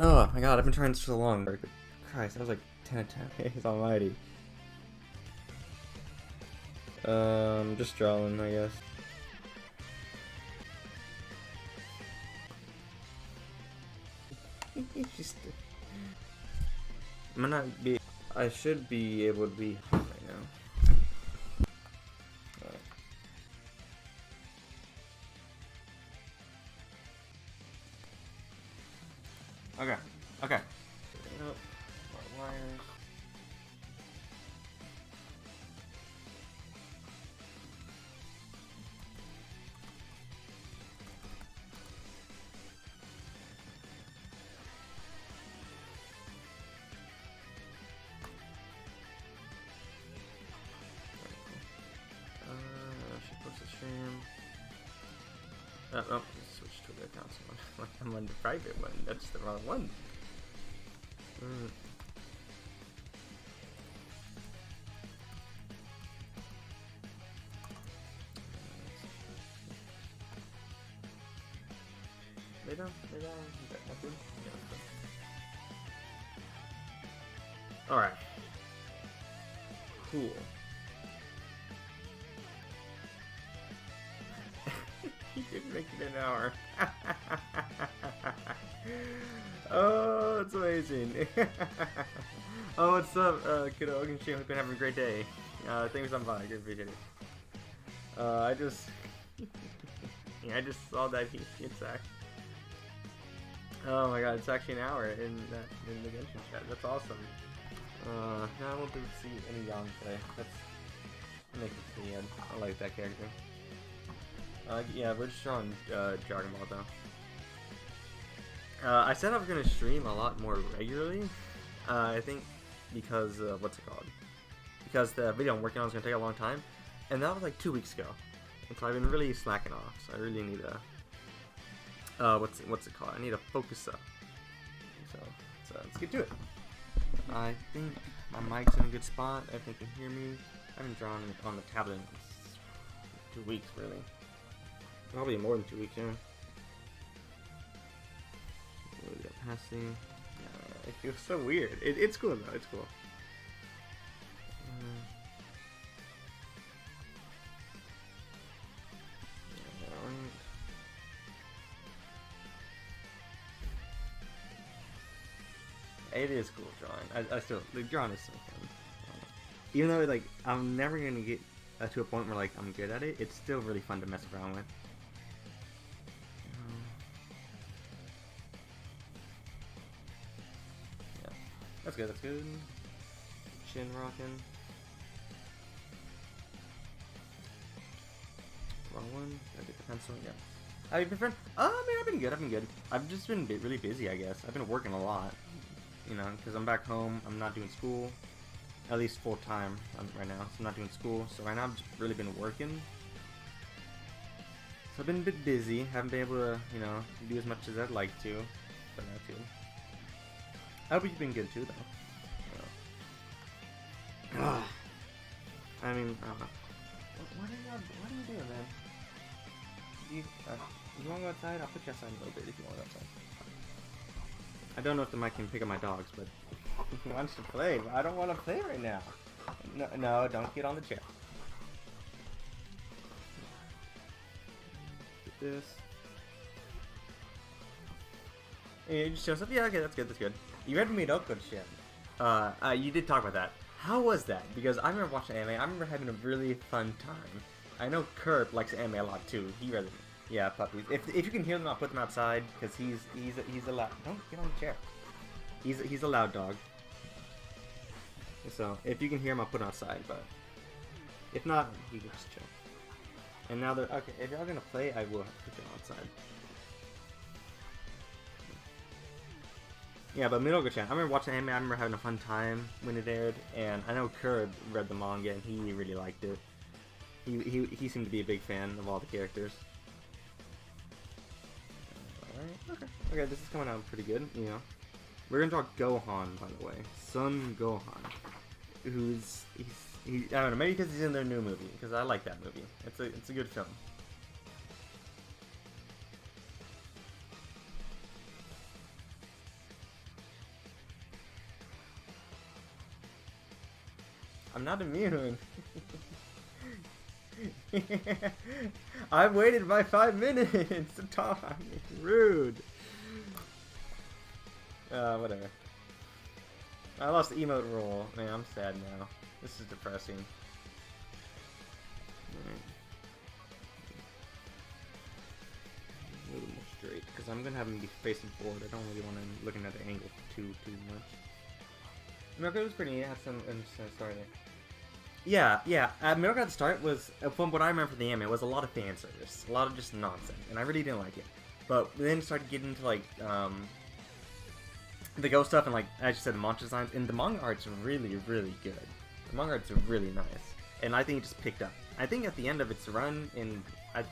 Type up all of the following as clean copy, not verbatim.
Oh my god, I've been trying so long. Christ, that was like 10 attempts. Almighty. Just drawing, I guess. Just... I'm gonna be. I should be able to be right now. Okay. Okay. Nope. More wires. Should post a stream. Oh, switch to the account. I'm on the private one. That's the wrong one. Lay down. Okay, that's good. Yeah, that's good. Alright. Cool. He did make it an hour. Oh, that's amazing. Oh, what's up, kiddo? Hope you've been having a great day. Thanks for by. I appreciate it. I just... yeah, I just saw that it's actually... Oh my god, it's actually an hour in the Genshin chat. That's awesome. No, I won't be able to see any Yang today. That's makes me sad. I like that character. Yeah, we're just drawing Dragon Ball though. I said I was gonna stream a lot more regularly. I think because what's it called? Because the video I'm working on is gonna take a long time, and that was like 2 weeks ago. And so I've been really slacking off. So I really need to what's it called? I need to focus up. So let's get to it. I think my mic's in a good spot. Everyone can hear me. I haven't drawn on the tablet in 2 weeks really. Probably more than 2 weeks, yeah. Passing. Yeah, it feels so weird. It's cool though. It's cool. It is cool drawing. I still the drawing is so fun. Even though like I'm never gonna get to a point where like I'm good at it, it's still really fun to mess around with. Yeah, that's good. That's good. Chin rocking. Wrong one. Gotta get the pencil. Yeah. How you been, friend? I mean, I've been good. I've been good. I've just been really busy, I guess. I've been working a lot. You know, because I'm back home, I'm not doing school, at least full time right now, so I'm not doing school, so right now I've just really been working, so I've been a bit busy, haven't been able to, you know, do as much as I'd like to, but not too. I hope you've been good too, though. I mean, I don't know. What are you doing, man? You want to go outside? I'll put you outside a little bit if you want to go outside. I don't know if the mic can pick up my dogs, but he wants to play. But I don't want to play right now. No, don't get on the chair. Get this. And it just shows up. Yeah, okay, that's good. That's good. You read Midoko Shin. You did talk about that. How was that? Because I remember watching anime. I remember having a really fun time. I know Kurt likes anime a lot too. He read it. Yeah, puppies. If you can hear them, I'll put them outside because he's a loud. Don't get on the chair. He's a loud dog. So if you can hear him, I'll put him outside. But if not, he can just chill. And now they're okay. If y'all gonna play, I will have to put you outside. Yeah, but Midoko-chan, I remember watching anime. I remember having a fun time when it aired, and I know Kurd read the manga and he really liked it. He seemed to be a big fan of all the characters. Okay, this is coming out pretty good, you know. We're gonna talk Gohan, by the way. Son Gohan. Who's, I don't know, maybe because he's in their new movie, because I like that movie. It's a good film. I'm not immune. I waited my 5 minutes. Tom, rude. Whatever. I lost the emote roll. Man, I'm sad now. This is depressing. Right. A little more straight, because I'm gonna have him be facing forward. I don't really want him looking at the angle too much. Mirko was pretty neat. It had some interesting story there. Yeah. Mirko at the start was, from what I remember from the anime, it was a lot of fan service, a lot of just nonsense, and I really didn't like it. But then it started getting into like the ghost stuff and like as you said, the monster designs, and the manga art's really good. The manga art's really nice, and I think it just picked up. I think at the end of its run in it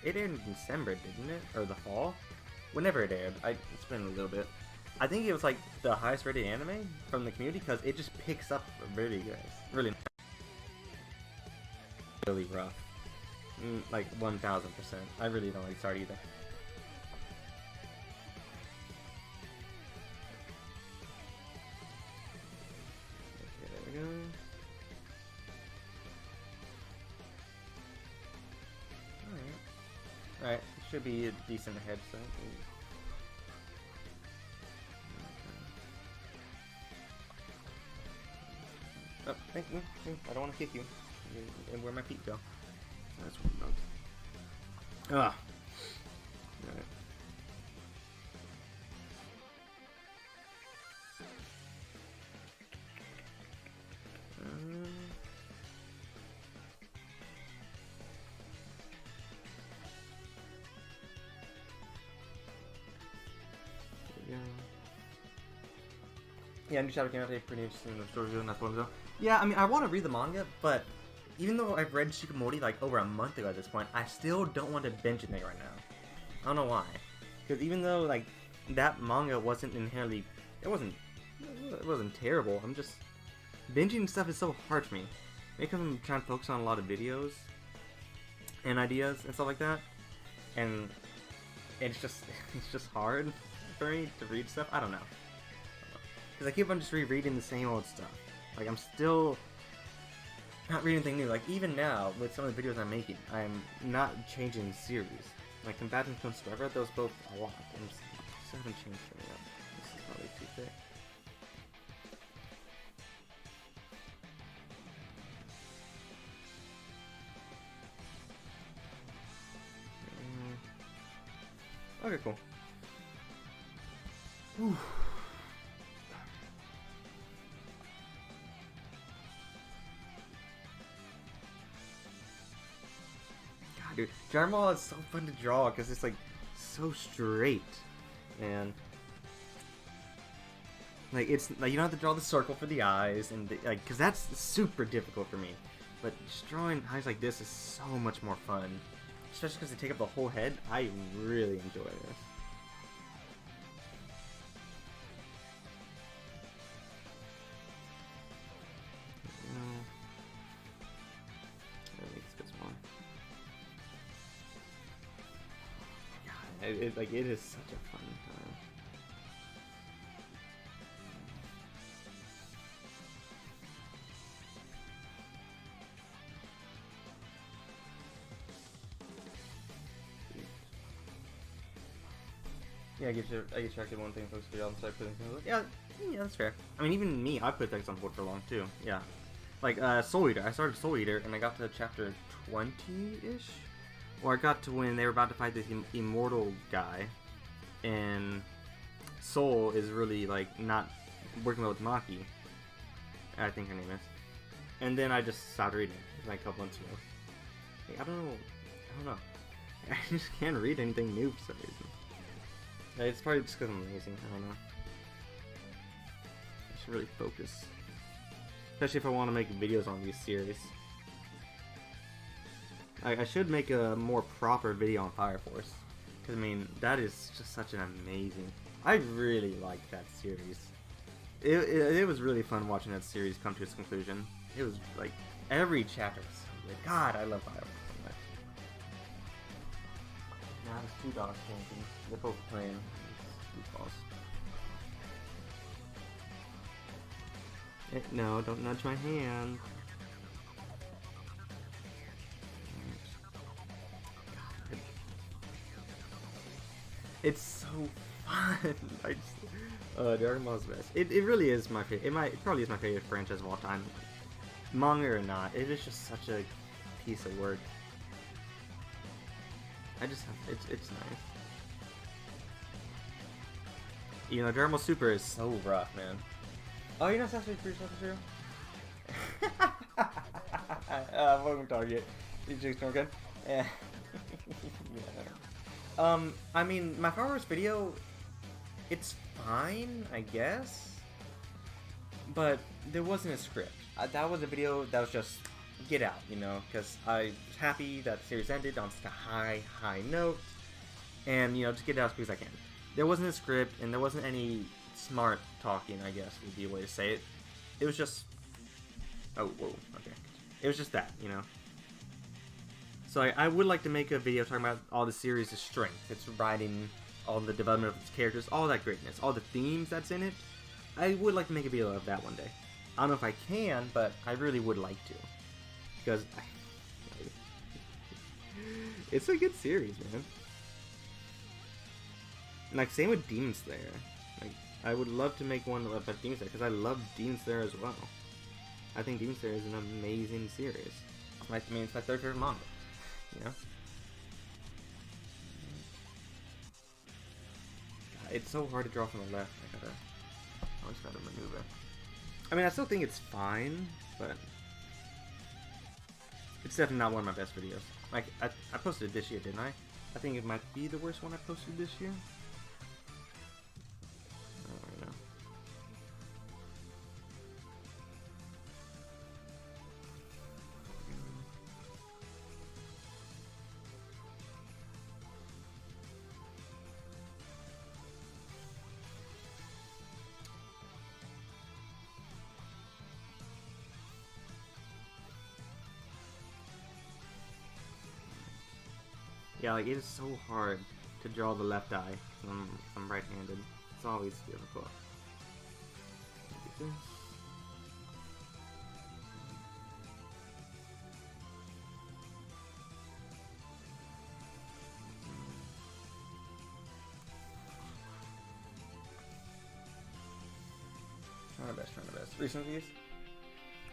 aired in December, didn't it, or the fall? Whenever it aired, it's been a little bit. I think it was like the highest rated anime from the community because it just picks up really good, really rough, like 1000%. I really don't like Start either. Okay, there we go. Alright, should be a decent head start. Oh, thank you. I don't want to kick you. And where my feet go. That's what I'm about. Ah. Alright. Yeah, new chapter came out today, pretty interesting. The story really nice one though. Yeah, I mean, I want to read the manga, but even though I've read Shikamori like over a month ago at this point, I still don't want to binge it right now. I don't know why. Because even though like that manga wasn't inherently, it wasn't terrible. I'm just binging stuff is so hard for me. Because I'm trying to focus on a lot of videos and ideas and stuff like that, and it's just hard for me to read stuff. I don't know. Because I keep on just rereading the same old stuff. Like, I'm still not reading anything new. Like, even now, with some of the videos I'm making, I'm not changing series. Like, Combatant Comes Forever, I read those both a lot. I still haven't changed them yet. This is probably too thick. Okay, cool. Whew. Dude, DragonBall is so fun to draw because it's like so straight, and like it's like you don't have to draw the circle for the eyes, and like because that's super difficult for me. But just drawing eyes like this is so much more fun, especially because they take up the whole head. I really enjoy this. It is such a fun time. Yeah, I get distracted one thing, folks. I'll start putting things. Yeah, that's fair. I mean, even me, I put things on board for long too. Yeah, like Soul Eater. I started Soul Eater, and I got to chapter 20-ish. Or I got to when they were about to fight this immortal guy, and Soul is really like not working well with Maki. I think her name is. And then I just stopped reading it like a couple months ago. Like, I don't know. I just can't read anything new for some reason. It's probably just because I'm lazy. I don't know. I should really focus, especially if I want to make videos on these series. I should make a more proper video on Fire Force, because I mean that is just such an amazing. I really liked that series. It was really fun watching that series come to its conclusion. It was like every chapter was so good. God, I love Fire Force so much. Now there's two dogs painting. They're both playing goofballs. No, don't nudge my hand. It's so fun. I just, DragonBall is the best. It really is my favorite. It probably is my favorite franchise of all time. Manga or not, it is just such a piece of work. I just have, it's nice. You know, Dragon Ball Super is so rough, man. Oh, you're not Sasuke for yourself, Zero? Welcome Target. You just ignore again? Yeah. I mean, my first video, it's fine, I guess. But there wasn't a script. That was a video that was just get out, you know, because I was happy that the series ended on such a high note. And, you know, just get it out as quick as I can. There wasn't a script, and there wasn't any smart talking, I guess would be a way to say it. It was just... Oh, whoa, okay. It was just that, you know. So I would like to make a video talking about all the series' strength, its writing, all the development of its characters, all that greatness, all the themes that's in it. I would like to make a video of that one day. I don't know if I can, but I really would like to. Because it's a good series, man. And like, same with Demon Slayer. Like, I would love to make one about Demon Slayer, because I love Demon Slayer as well. I think Demon Slayer is an amazing series. I mean, it's my third favorite manga. You know? God, it's so hard to draw from the left. I always gotta maneuver. I mean, I still think it's fine, but it's definitely not one of my best videos. Like, I posted it this year, didn't I? I think it might be the worst one I posted this year. I don't really know. Yeah, like, it is so hard to draw the left eye. I'm right-handed. It's always difficult. Like this. Trying my best. Recent views?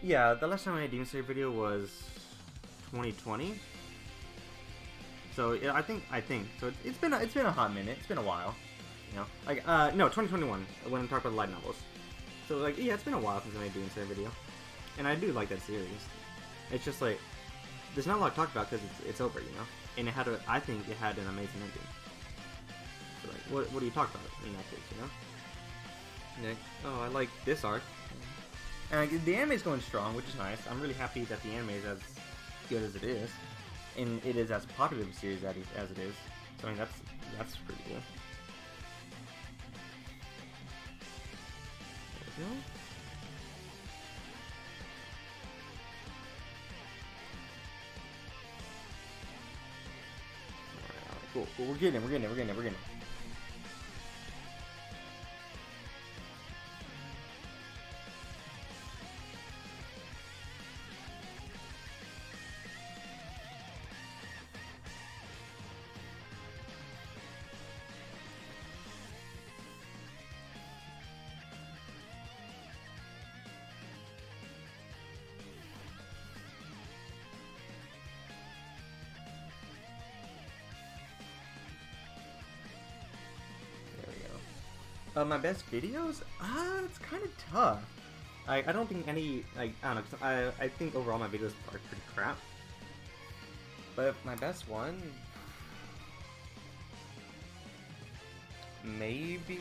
Yeah, the last time I made a Demon Slayer video was 2020. So yeah, I think so. It's been a hot minute. It's been a while, you know. Like no, 2021 when I'm talking about light novels. So like yeah, it's been a while since I made a Demon Slayer video, and I do like that series. It's just like there's not a lot to talk about because it's over, you know. And it had I think it had an amazing ending. So like what do you talk about in that case, you know? Like, oh, I like this arc. And the anime is going strong, which is nice. I'm really happy that the anime is as good as it is. And it is as popular of a series as it is. So I mean that's pretty good. There we go. Alright, cool. We're getting it. My best videos? It's kind of tough. I don't think any, like, I don't know, 'cause I think overall my videos are pretty crap. But my best one... Maybe...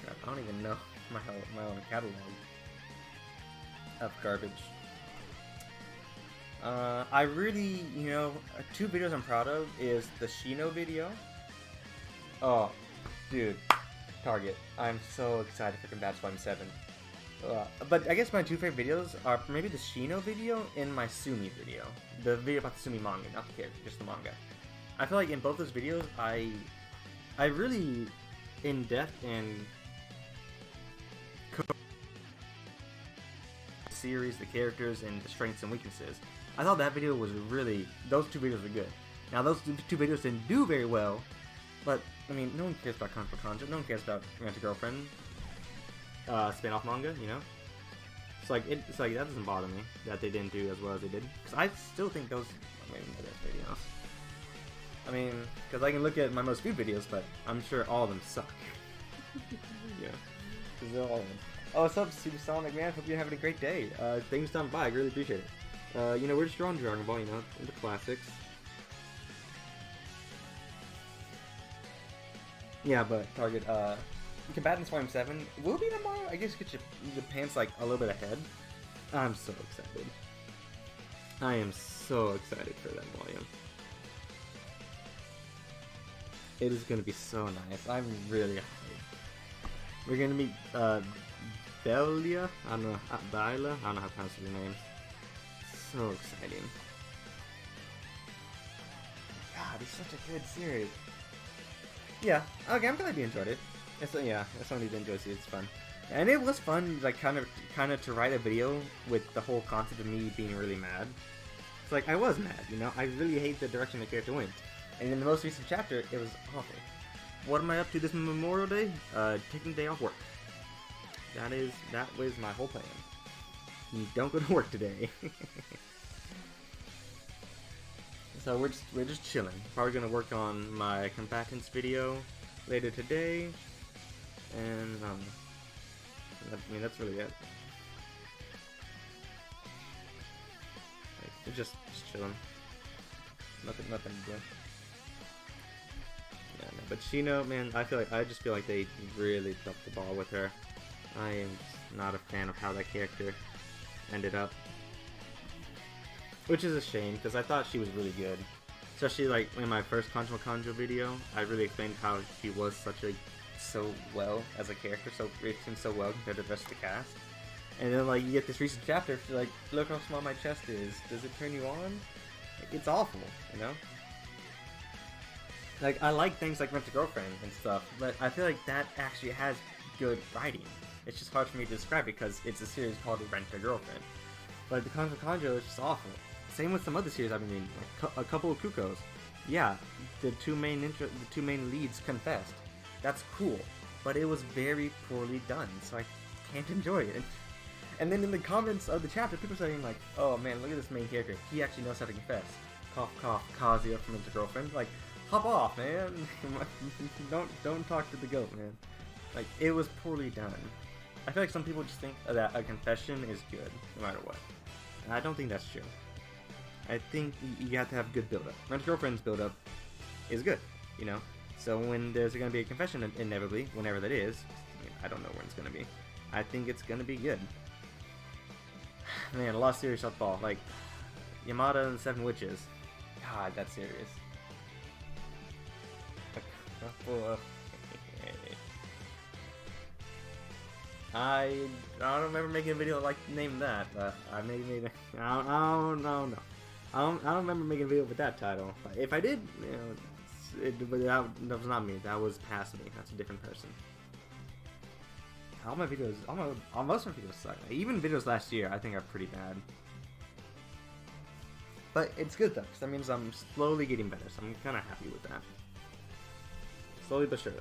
Crap, I don't even know my own catalog of garbage. I really, you know, two videos I'm proud of is the Shino video. Oh, dude, Target. I'm so excited for Combat Squad 7. But I guess my two favorite videos are maybe the Shino video and my Sumi video. The video about the Sumi manga, not the character, just the manga. I feel like in both those videos, I really in depth and series, the characters, and the strengths and weaknesses. I thought that video was really, those two videos were good. Now those two videos didn't do very well, but I mean, no one cares about Kung Fu Conjure, no one cares about Rent-A-Girlfriend spin-off manga, you know? It's like that doesn't bother me that they didn't do as well as they did, because I still think those are maybe the best videos. I mean, because I can look at my most viewed videos, but I'm sure all of them suck. Yeah, because they're all of them. Oh, what's up, Super Sonic, man? Hope you're having a great day. Thanks for stopping by. I really appreciate it. You know, we're just drawing Dragon Ball, you know, the classics. Yeah, but Target, Combatants Volume 7 will be tomorrow. I guess get your pants like a little bit ahead. I'm so excited. I am so excited for that volume. It is going to be so nice. I'm really hyped. We're going to meet, Belia? I don't know, Baila? I don't know how to pronounce her names. So exciting. God, it's such a good series. Yeah, okay, I'm glad you enjoyed it. Yeah, if somebody did enjoy it, it's fun. And it was fun, like, kind of to write a video with the whole concept of me being really mad. It's like, I was mad, you know? I really hate the direction the character went. And in the most recent chapter, it was awful. What am I up to this Memorial Day? Taking the day off work. That was my whole plan. You don't go to work today. So we're just chilling. Probably gonna work on my combatants video later today, and I mean that's really it. Like, just chilling. Nothing to do. Yeah, no, but Shino, man, I just feel like they really dropped the ball with her. I am not a fan of how that character ended up. Which is a shame, because I thought she was really good. Especially, like, in my first Kanjo video, I really explained how she was so well as a character, so written so well compared to the rest of the cast. And then, like, you get this recent chapter, she's like, look how small my chest is. Does it turn you on? It's awful, you know? Like, I like things like Rent-A-Girlfriend and stuff, but I feel like that actually has good writing. It's just hard for me to describe because it's a series called Rent-A-Girlfriend. But the Kanjo is just awful. Same with some other series I've been reading, like a couple of Kukos. Yeah, the two main leads confessed. That's cool, but it was very poorly done, so I can't enjoy it. And then in the comments of the chapter, people saying like, "Oh man, look at this main character. He actually knows how to confess." Cough, cough, Kazuya from Rent-A-Girlfriend. Like, hop off, man. don't talk to the goat, man. Like, it was poorly done. I feel like some people just think that a confession is good, no matter what. And I don't think that's true. I think you have to have good build-up. Rent-A-Girlfriend's build-up is good, you know? So when there's going to be a confession, inevitably, whenever that is, I don't know when it's going to be, I think it's going to be good. Man, a lot of serious softball. Like, Yamada and the Seven Witches. God, that's serious. I don't remember making a video like name that, but I made I don't know. I don't remember making a video with that title. But if I did, you know, but that was not me. That was past me. That's a different person. All my videos, most of my videos suck. Like, even videos last year, I think are pretty bad. But it's good though, because that means I'm slowly getting better. So I'm kind of happy with that. Slowly but surely.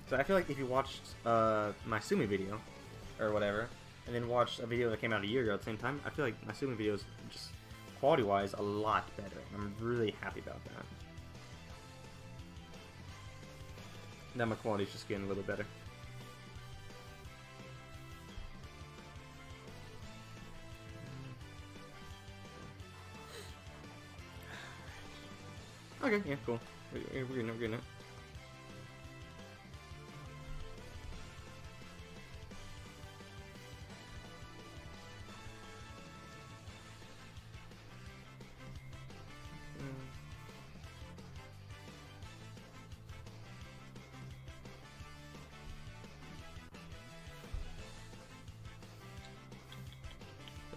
So I feel like if you watched my Sumi video, or whatever, and then watched a video that came out a year ago at the same time, I feel like my Sumi video is just quality-wise a lot better. I'm really happy about that. Now my quality's just getting a little bit better. Okay, yeah, cool. We're good now.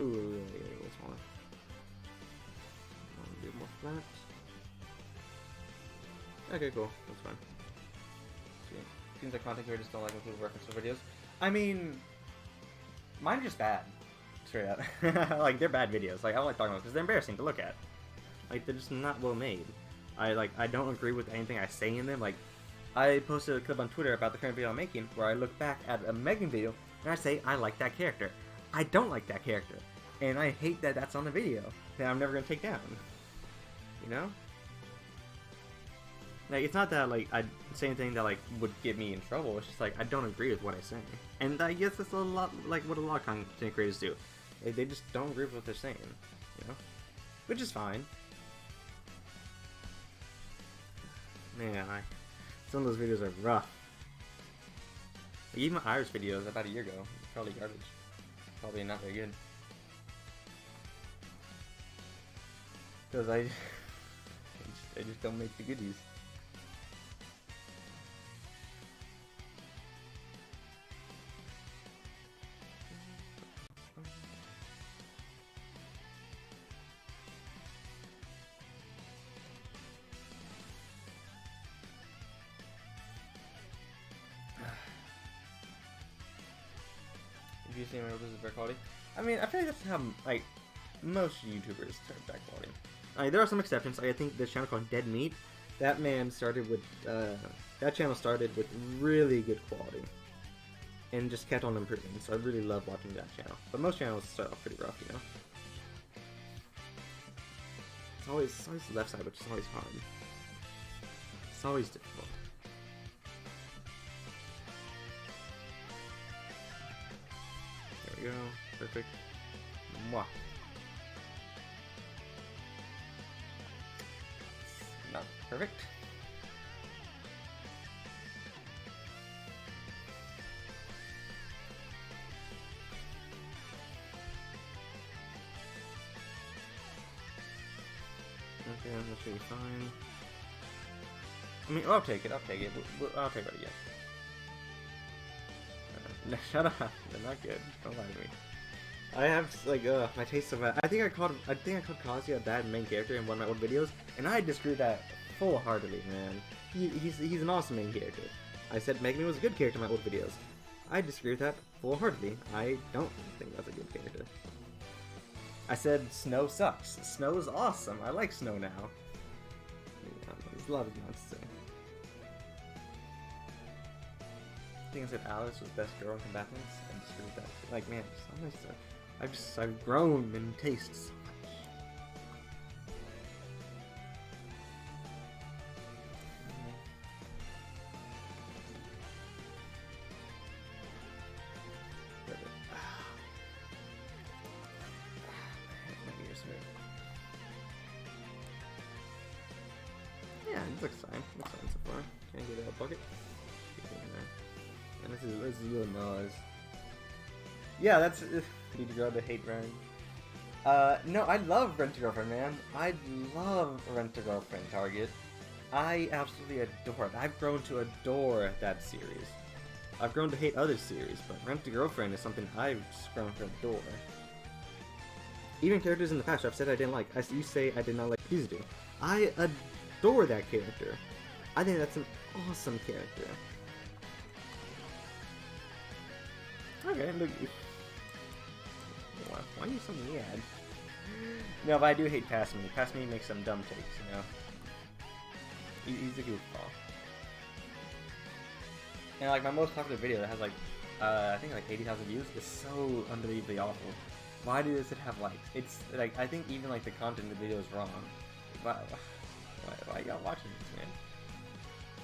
Ooh, yeah, a little smaller. A bit more flat. Okay, cool. That's fine. See, seems like content creators don't like when people reference their videos. I mean, mine are just bad. straight up. Like, they're bad videos. Like, I don't like talking about because they're embarrassing to look at. Like, they're just not well made. I don't agree with anything I say in them. Like, I posted a clip on Twitter about the current video I'm making where I look back at a Megan video and I say I like that character. I don't like that character, and I hate that that's on the video that I'm never gonna take down. You know? Like, it's not that like I say anything that like would get me in trouble. It's just like I don't agree with what I say, and I guess that's a lot like what a lot of content creators do. They just don't agree with what they're saying. You know, which is fine. Man, some of those videos are rough. Like, even my Irish videos about a year ago, probably garbage. Probably not very good. Because I just don't make the goodies. You see my videos bad quality? I mean, I feel like that's how like most YouTubers turn bad quality. I mean, there are some exceptions. Like, I think this channel called Dead Meat, that man started with that channel started with really good quality, and just kept on improving. So I really love watching that channel. But most channels start off pretty rough, you know. It's always the left side, which is always hard. It's always difficult. There we go. Perfect. Mwah. Not perfect. Okay, that should be fine. I mean, I'll take it. I'll take it. I'll take it again. No, shut up. They're not good. Don't lie to me. I have like my taste of I think I called Kazuya a bad main character in one of my old videos, and I disagree with that full-heartedly, man. He's an awesome main character. I said Megan was a good character in my old videos. I disagree with that full-heartedly. I don't think that's a good character. I said Snow sucks. Snow is awesome. I like Snow now. Yeah, there's a lot of nonsense. I think I said Alice was best girl in combatants. I disagree with that. Like, man, so nice to, I've grown in taste so much. Yeah, it looks fine. Looks fine so far. Can I get a bucket? And this is you and Noah's. Yeah, that's need to grow to hate Ryan. No, I love Rent a Girlfriend, man. I love Rent a Girlfriend, Target. I absolutely adore it. I've grown to adore that series. I've grown to hate other series, but Rent a Girlfriend is something I've just grown to adore. Even characters in the past I've said I didn't like. You say I did not like Kizudu. I adore that character. I think that's an awesome character. Okay, look. Why are you so mad? No, but I do hate Pass Me. Pass Me makes some dumb takes, you know? He's a goofball. And like my most popular video that has like, I think like 80,000 views is so unbelievably awful. Why does it have likes? It's like, I think even like the content in the video is wrong. Why y'all watching this, man?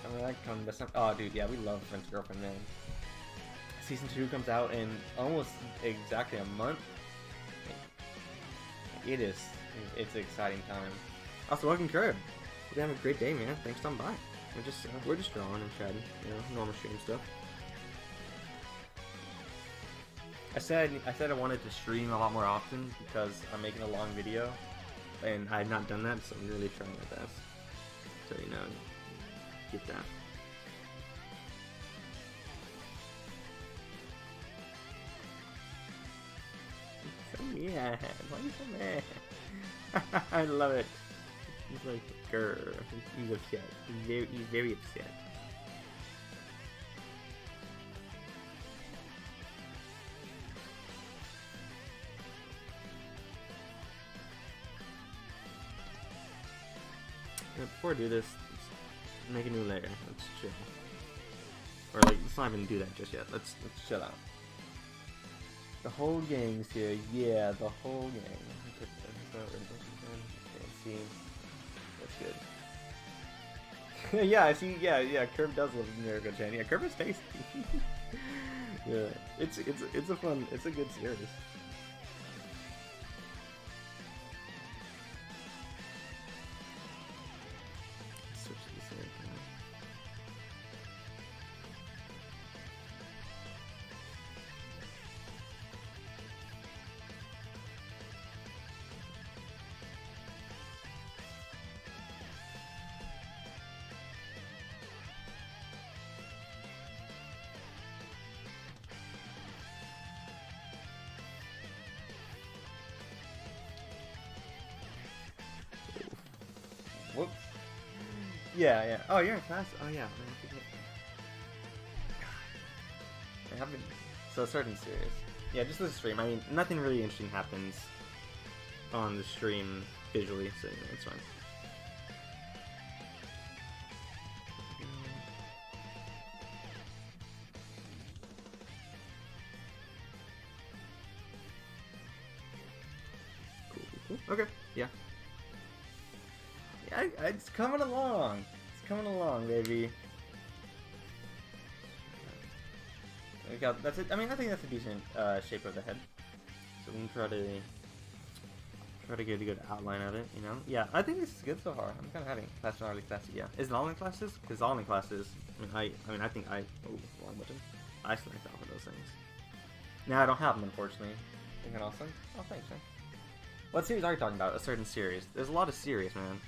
I mean, like, that's not, oh dude, yeah, we love Rent a Girlfriend, man. Season 2 comes out in almost exactly a month. It's an exciting time. Also, welcome Curb. Hope you have a great day, man. Thanks for coming by. We're just drawing and chatting, you know, normal stream stuff. I said I wanted to stream a lot more often because I'm making a long video, and I had not done that, so I'm really trying my best. So, you know, get that. Yeah, why are you so mad? I love it. He's like, grr. He's upset. He's very upset. before I do this, let's make a new layer. Let's chill. Or like, let's not even do that just yet. Let's chill out. The whole gang's here. Yeah, the whole gang. Okay, see. That's good. Yeah, I see. Yeah. Curb does live in Miracle Chan. Yeah, Curb is tasty. Yeah, it's a fun. It's a good series. Switch this here. Whoops. Yeah. Oh, you're in class? Oh, yeah. I haven't... So, a certain series. Yeah, just the stream. I mean, nothing really interesting happens on the stream visually, so, you know, it's fine. Cool. Okay, yeah. It's coming along. It's coming along, baby. That's it. I mean, I think that's a decent shape of the head. So we can try to get a good outline of it. You know? Yeah, I think this is good so far. I'm kind of having class not really classy. Yeah, is it all in classes? Because all in classes. I think I. Oh, wrong button. I select off of those things. Now I don't have them, unfortunately. Isn't that awesome? Oh, thanks, man. What series are you talking about? A certain series. There's a lot of series, man.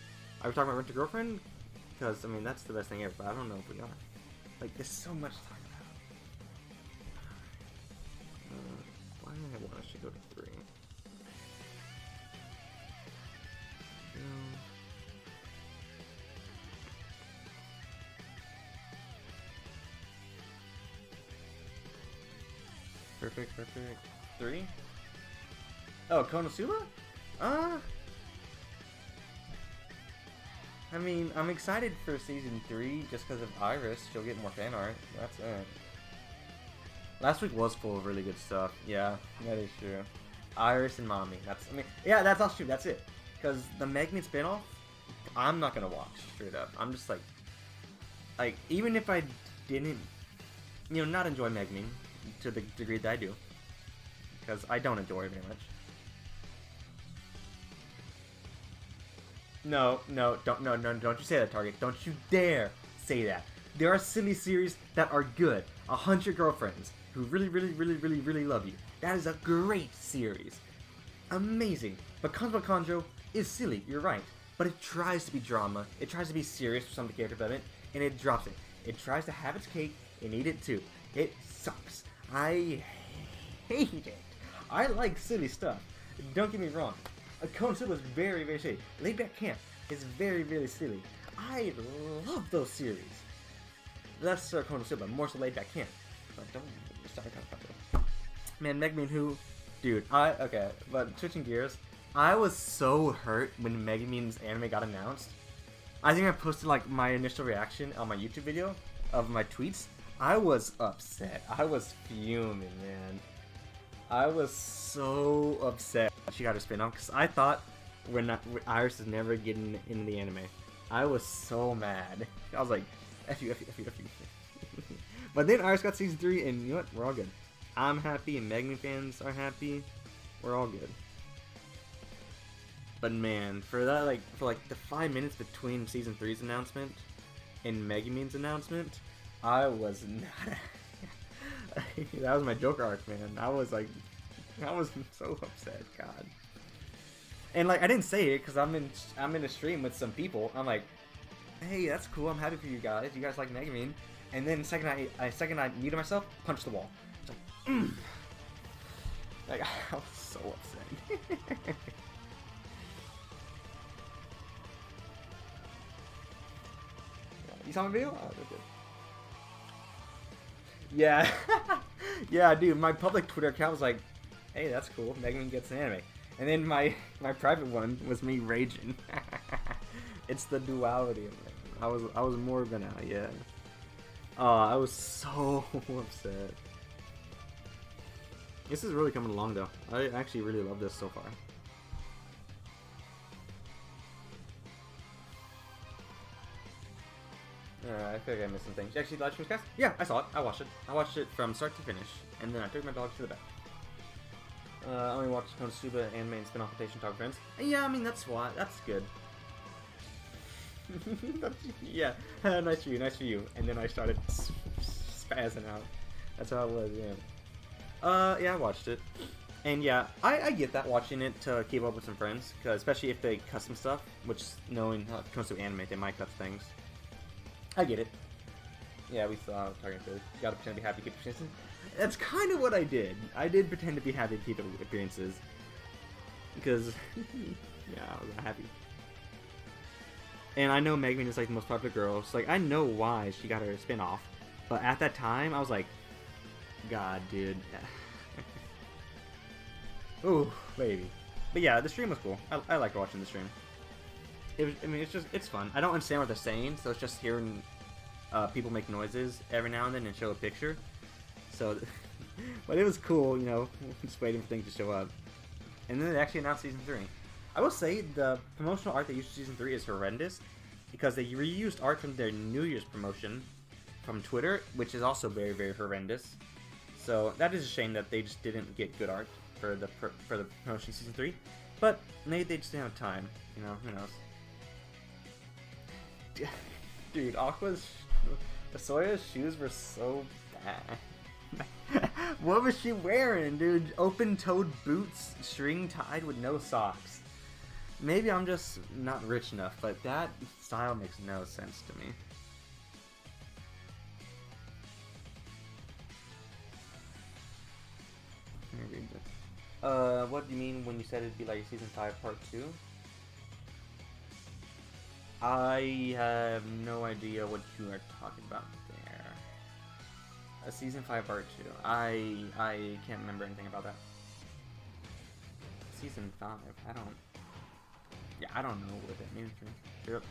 Are we talking about Rent a Girlfriend? Because, I mean, that's the best thing ever, but I don't know if we are. Like, there's so much to talk about. Why do I want us to go to 3? Perfect. 3? Oh, Konosuba? I mean, I'm excited for season 3 just because of Iris. She'll get more fan art. That's it. Last week was full of really good stuff. Yeah, that is true. Iris and Mommy. Yeah, that's also true. That's it. Because the Megumin spinoff, I'm not gonna watch straight up. I'm just like, even if I didn't, not enjoy Megumin to the degree that I do, because I don't enjoy it very much. No, don't you say that, Target. Don't you dare say that. There are silly series that are good. 100 Girlfriends who really love you. That is a great series. Amazing. But Kanjo is silly, you're right. But it tries to be drama. It tries to be serious for some of the character development, and it drops it. It tries to have its cake and eat it too. It sucks. I hate it. I like silly stuff. Don't get me wrong. Konosuba is very silly. Laid Back Camp is very silly. I love those series. Less so Konosuba, more so Laid Back Camp. But don't start talking about it. Man, Megumin who? Dude, okay, but switching gears, I was so hurt when Megumin's anime got announced. I think I posted like my initial reaction on my YouTube video of my tweets. I was upset. I was fuming, man. I was so upset she got her spin-off because I thought Iris is never getting into the anime. I was so mad. I was like, F you. But then Iris got season 3, and you know what? We're all good. I'm happy, and Megumin fans are happy. We're all good. But man, for the 5 minutes between season 3's announcement and Megumin's announcement, I was not. That was my Joker arc, man. I was so upset, God. And like, I didn't say it because I'm in a stream with some people. I'm like, hey, that's cool. I'm happy for you guys. You guys like Megumin. And then second I muted myself, punched the wall. It's like, like I was so upset. You saw my video? Oh, that's good. Yeah. Yeah, dude, my public Twitter account was like, hey, that's cool, Megumin gets an anime. And then my private one was me raging. It's the duality of it. I was morbid now, yeah. Oh, I was so upset. This is really coming along though. I actually really love this so far. I feel like I missed some things. You actually live stream cast? Yeah, I saw it. I watched it. I watched it from start to finish, and then I took my dogs to the bed. I only watched Konosuba anime and spin-off rotation talk friends. And yeah, I mean that's why. That's good. Yeah, nice for you, nice for you. And then I started spazzing out. That's how it was, yeah. Yeah, I watched it. And yeah, I get that, watching it to keep up with some friends, cause especially if they custom stuff, which knowing how it comes to anime, they might cut things. I get it. Yeah, we saw talking to gotta pretend to be happy, keep appearances. That's kind of what I did. I did pretend to be happy, keep appearances. Because, yeah, I was happy. And I know Megumin is like the most popular girl, so like I know why she got her spin-off. But at that time, I was like, God, dude. Ooh, baby. But yeah, the stream was cool. I liked watching the stream. It was, I mean, it's fun. I don't understand what they're saying, so it's just hearing people make noises every now and then and show a picture. So, but it was cool, you know, just waiting for things to show up. And then they actually announced Season 3. I will say the promotional art they used for Season 3 is horrendous, because they reused art from their New Year's promotion from Twitter, which is also very, very horrendous. So that is a shame that they just didn't get good art for the promotion Season 3. But maybe they just didn't have time, you know, who knows. Dude, Soya's shoes were so bad. What was she wearing, dude? Open-toed boots, string-tied with no socks. Maybe I'm just not rich enough, but that style makes no sense to me. What do you mean when you said it'd be like Season 5 Part 2? I have no idea what you are talking about there. A Season 5 Part 2. I can't remember anything about that. Season 5, I don't... Yeah, I don't know what that means. Yep.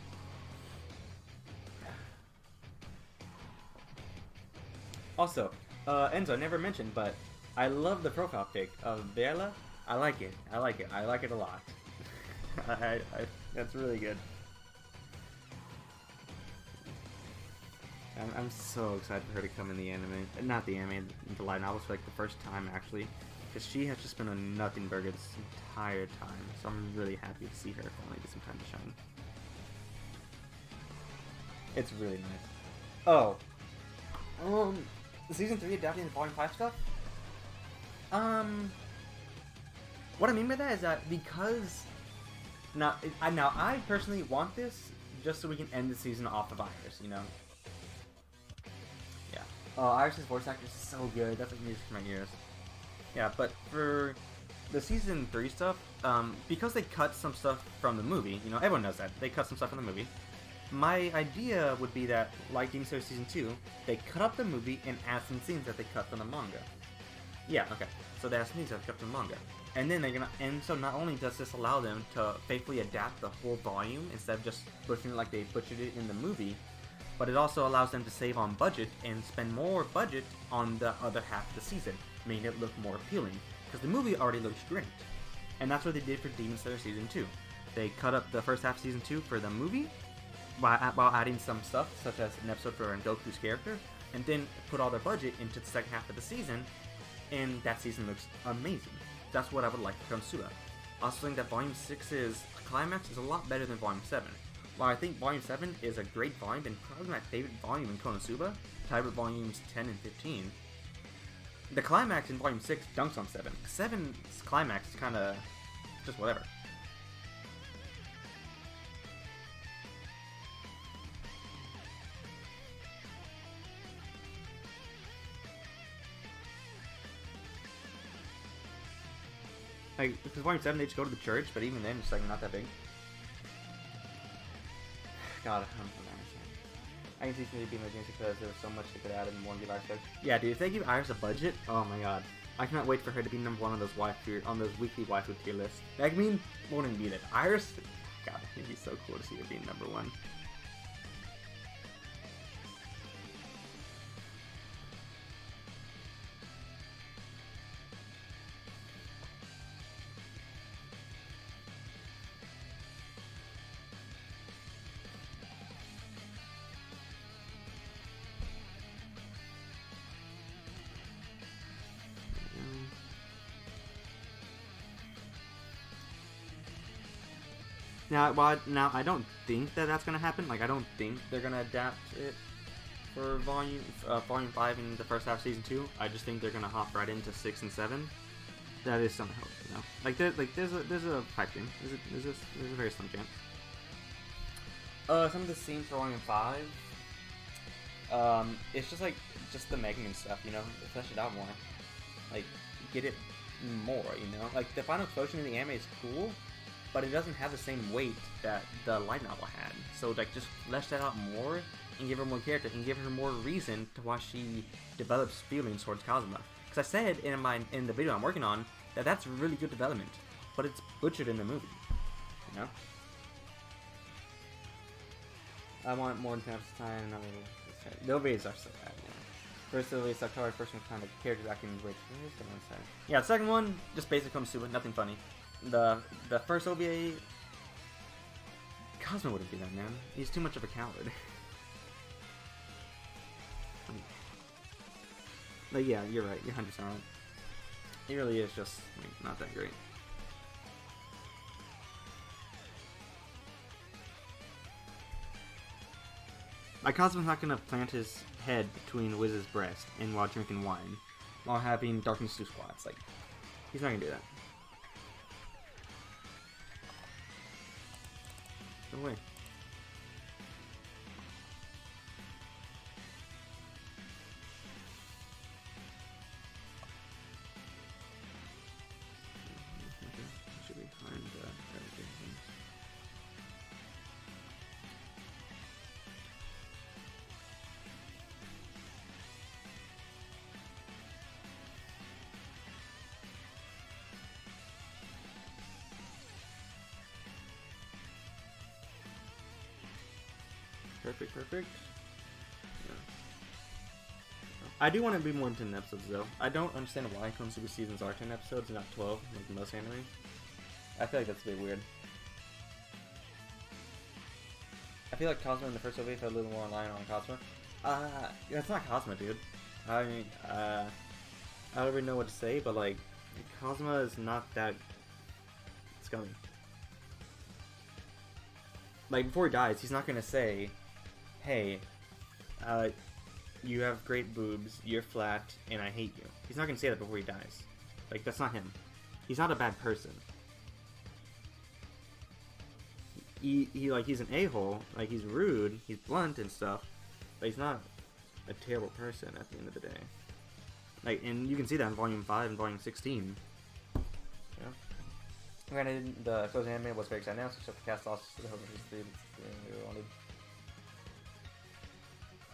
Also, Enzo, I never mentioned, but I love the profile pic of Bella. I like it. I like it. I like it a lot. That's really good. I'm so excited for her to come in the anime. Not the anime, the light novels for like the first time actually. Because she has just been a nothing burger this entire time. So I'm really happy to see her finally get some time to shine. It's really nice. Oh. Season 3 adapting the Volume 5 stuff? What I mean by that is that because... Now, I personally want this just so we can end the season off of Iris, you know? Yeah. Iris' voice actress is so good. That's like music for my ears. Yeah, but for the Season 3 stuff, because they cut some stuff from the movie, you know, everyone knows that. They cut some stuff from the movie. My idea would be that, like Demon Slayer Season 2, they cut up the movie and add some scenes that they cut from the manga. Yeah, okay. So they add some scenes that they cut from the manga. And then they're gonna, and so not only does this allow them to faithfully adapt the whole volume instead of just butchering it like they butchered it in the movie, but it also allows them to save on budget and spend more budget on the other half of the season, making it look more appealing. Because the movie already looks great. And that's what they did for Demon Slayer Season 2. They cut up the first half of Season 2 for the movie, while adding some stuff, such as an episode for Goku's character, and then put all their budget into the second half of the season, and that season looks amazing. That's what I would like for Konosuba. I also think that Volume 6's climax is a lot better than Volume 7. While I think Volume 7 is a great volume, and probably my favorite volume in Konosuba, tied with Volumes 10 and 15, the climax in Volume 6 dunks on 7. 7's climax is kinda just whatever. Like, because Volume 7 they just go to the church, but even then it's like not that big. God, I can see somebody being my because there was so much they could add in one give Iris. Yeah, dude, if they give Iris a budget, oh my god. I cannot wait for her to be number one on those weekly waifu tier lists. Megumin won't even be there. Iris God, it'd be so cool to see it being #1. Now I don't think that that's gonna happen. Like, I don't think they're gonna adapt it for volume 5 in the first half of season 2. I just think they're gonna hop right into 6 and 7. That is some hope, you know. Like there's a pipe dream. There's a very slim chance. Some of the scenes for volume 5. It's just the Megumin stuff, you know. Flesh it out more. Like, get it more, you know. Like, the final explosion in the anime is cool, but it doesn't have the same weight that the light novel had. So, like, just flesh that out more and give her more character and give her more reason to why she develops feelings towards Kazuma. Because I said in the video I'm working on that that's really good development, but it's butchered in the movie. You know. I want more intense time. The OVAs are so bad. You know. First OVA is October. First one kind of characters acting which. Yeah, the second one just basic Konosuba, nothing funny. The first OVA, Cosmo wouldn't do that, man. He's too much of a coward. But yeah, you're right. You're 100% right. He really is just not that great. Like, Cosmo's not gonna plant his head between Wiz's breast and while drinking wine, while having Darkness 2 squats. Like, he's not gonna do that. No way. Should we find everything? Perfect. Yeah. I do want to be more than 10 episodes, though. I don't understand why Konosuba seasons are 10 episodes and not 12, like most anime. I feel like that's a bit weird. I feel like Cosmo in the first OVA felt a little more in line on Cosmo. That's not Cosmo, dude. I mean, I don't really know what to say, but like, Cosmo is not that scummy. Like, before he dies, he's not gonna say, hey, you have great boobs, you're flat, and I hate you. He's not gonna say that before he dies. Like, that's not him. He's not a bad person. He's an a-hole, like, he's rude, he's blunt and stuff, but he's not a terrible person at the end of the day. Like, and you can see that in Volume 5 and Volume 16. Yeah. Granted, the closing anime was very exciting now, so the cast lost the hope of we wanted.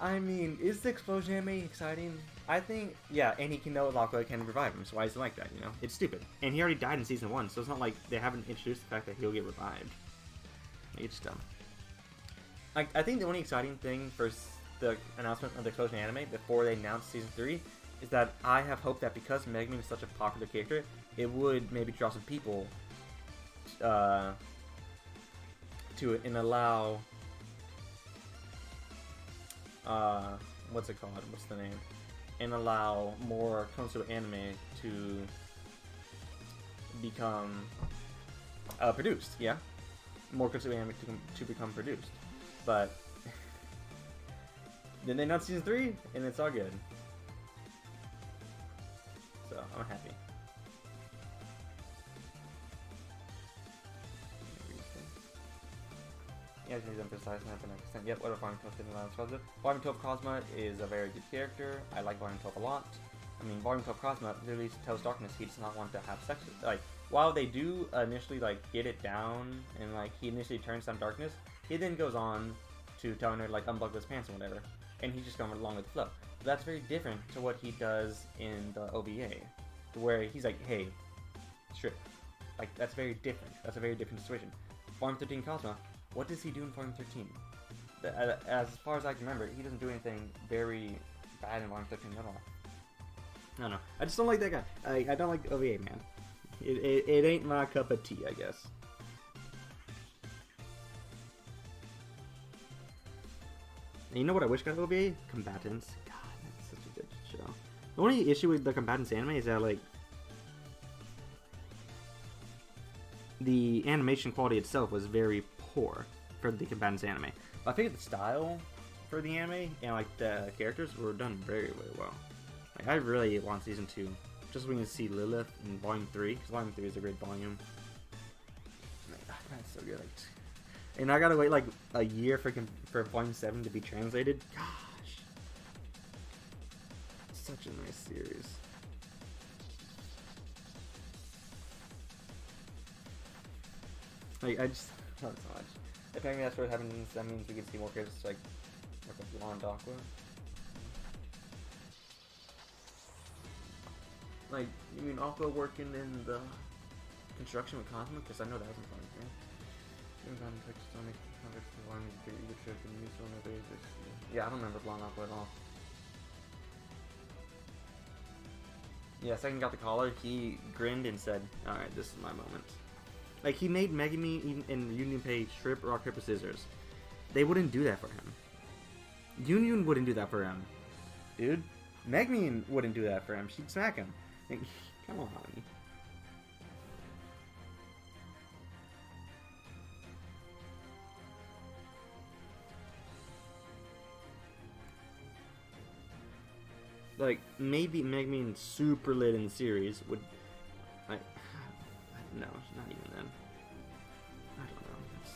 I mean, is the explosion anime exciting? I think, yeah, and he can know Lockwood can revive him, so why is it like that, you know? It's stupid. And he already died in Season 1, so it's not like they haven't introduced the fact that he'll get revived. Like, it's dumb. I think the only exciting thing for the announcement of the explosion anime before they announced Season 3 is that I have hope that because Megumin is such a popular character, it would maybe draw some people to it and allow what's it called? What's the name? And allow more Konosuba anime to become produced. Yeah, more Konosuba anime to become produced. But then they announced Season 3, and it's all good. So I'm happy. Yeah, he's emphasizing that to an extent. Yep, what about Volume 12 didn't allow us. Volume 12 Cosma is a very good character. I like Volume 12 a lot. I mean, Volume 12 Cosma literally tells Darkness he does not want to have sex with, like, while they do initially, like, get it down, and, like, he initially turns down Darkness, he then goes on to telling her, like, unbuckle his pants or whatever, and he's just going along with the flow. But that's very different to what he does in the OVA, where he's like, hey, strip. Like, that's very different. That's a very different situation. Volume 13 Cosmo. What does he do in Volume 13? As far as I can remember, he doesn't do anything very bad in Volume 13 at all. I don't know. I just don't like that guy. I don't like the OVA, man. It ain't my cup of tea, I guess. And you know what I wish got OVA? Combatants. God, that's such a good show. The only issue with the Combatants anime is that, like, the animation quality itself was very poor for the Combatants anime. But I think the style for the anime and, like, the characters were done very, very well. Like, I really want Season 2. Just so we can see Lilith in Volume 3, because Volume 3 is a great volume. That's so good. And I gotta wait like a year for Volume 7 to be translated. Gosh. Such a nice series. Like, I just love it so much. If anything that's what happens, that means we can see more characters like Blonde Aqua. Like, you mean Aqua working in the construction with Cosmo? Because I know that wasn't fun, right? Yeah, I don't remember Blonde Aqua at all. Yeah, second got the collar, he grinned and said, alright, this is my moment. Like, he made Megami and Union Page strip, rock, paper, scissors. They wouldn't do that for him. Union wouldn't do that for him. Dude, Megami wouldn't do that for him. She'd smack him. Like, come on. Like, maybe Megami super lit in the series would... no, not even then. I don't know. It's,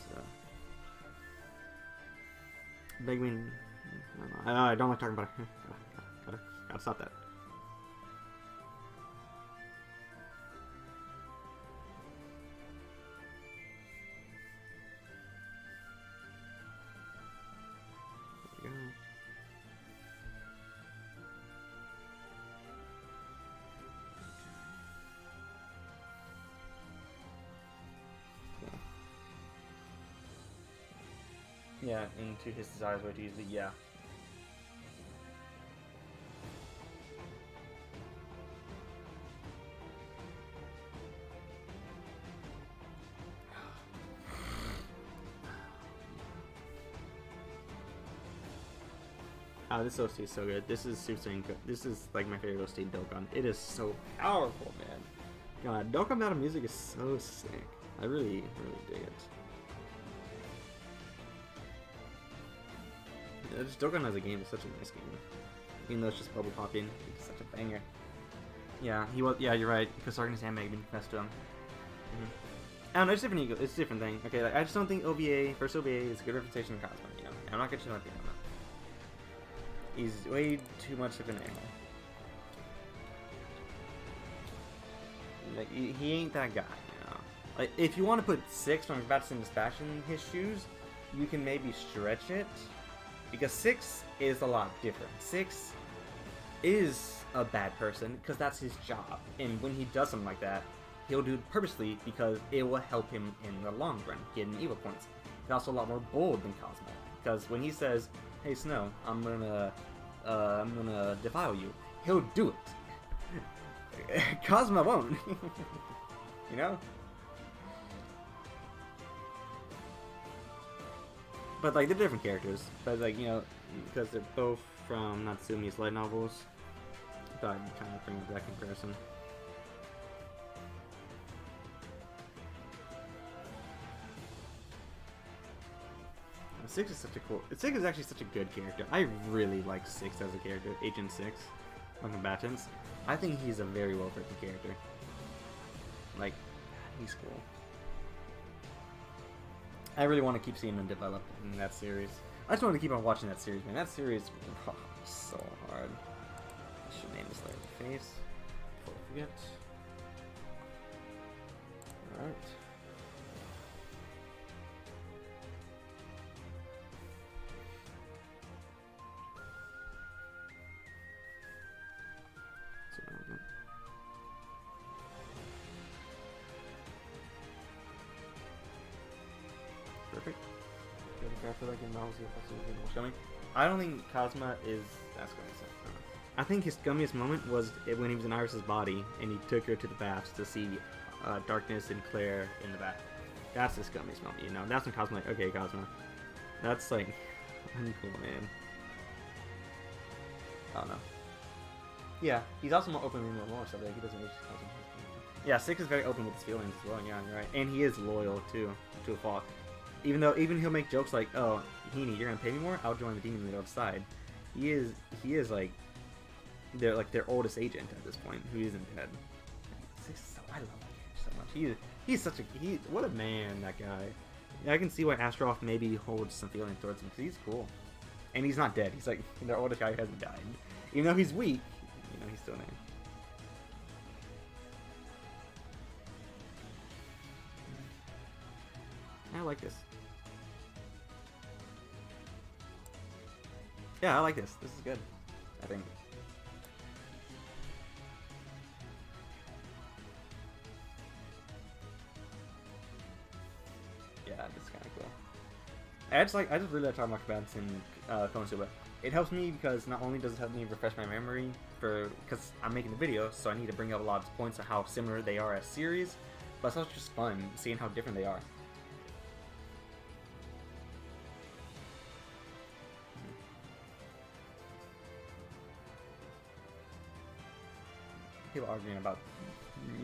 Megami... I don't like talking about it. Gotta stop that. There we go. Yeah, into his desires way too easily, yeah. Oh, this OST is so good. This is Super Saiyan. This is like my favorite OST, Dokkan. It is so powerful, man. God, Dokkan Battle music is so sick. I really, really dig it. Yeah, just Dokkan as a game is such a nice game. Even though it's just bubble popping, it's such a banger. Yeah, he was. Yeah, you're right. Because Sargon and Sam Megman confessed to him. I don't know. It's different. It's a different thing. Okay, like, I just don't think OVA, first OVA, is a good representation of Cosmo. You know, I'm not gonna shit on the animal. He's way too much of an animal. Like, he ain't that guy, you know. Like, if you want to put 6 from Bats and Dispatch in his shoes, you can maybe stretch it. Because 6 is a lot different. 6 is a bad person, because that's his job. And when he does something like that, he'll do it purposely because it will help him in the long run, getting evil points. He's also a lot more bold than Cosmo. Because when he says, hey Snow, I'm gonna defile you, he'll do it. Cosmo won't. You know? But like, they're different characters. But like, you know, because they're both from Natsumi's light novels, I thought I'd kind of bring up that comparison. Six is such a cool. Six is actually such a good character. I really like Six as a character. Agent Six on Combatants. I think he's a very well written character. Like, he's cool. I really want to keep seeing him develop in that series. I just want to keep on watching that series, man. That series, oh, so hard. I should name this layer of the face before I forget. Alright. feel like in Marvel was coming. I don't think Cosma is. That's going to say. I think his gummiest moment was when he was in Iris's body and he took her to the baths to see Darkness and Claire in the bath. That's his gummiest moment, you know. That's when Cosmo like, okay, Cosmo. That's like, uncool, man. I don't know. Yeah, he's also more open with more stuff. Like he doesn't really just Cosmo. Yeah, 6 is very open with his feelings as well. Yeah, you're right, and he is loyal too to a fault. Even he'll make jokes like, "Oh, Heaney, you're gonna pay me more? I'll join the demon leader outside." He is like their oldest agent at this point, who isn't dead. I love that character so much. He's such a what a man, that guy. Yeah, I can see why Astaroth maybe holds some feelings towards him because he's cool, and he's not dead. He's like their oldest guy who hasn't died, even though he's weak. You know, he's still there. I like this. Yeah, I like this. This is good, I think. Yeah, this is kind of cool. I just really like talking about combatants in Konosuba. It helps me because not only does it help me refresh my memory because I'm making the video, so I need to bring up a lot of points of how similar they are as series, but it's also just fun seeing how different they are. People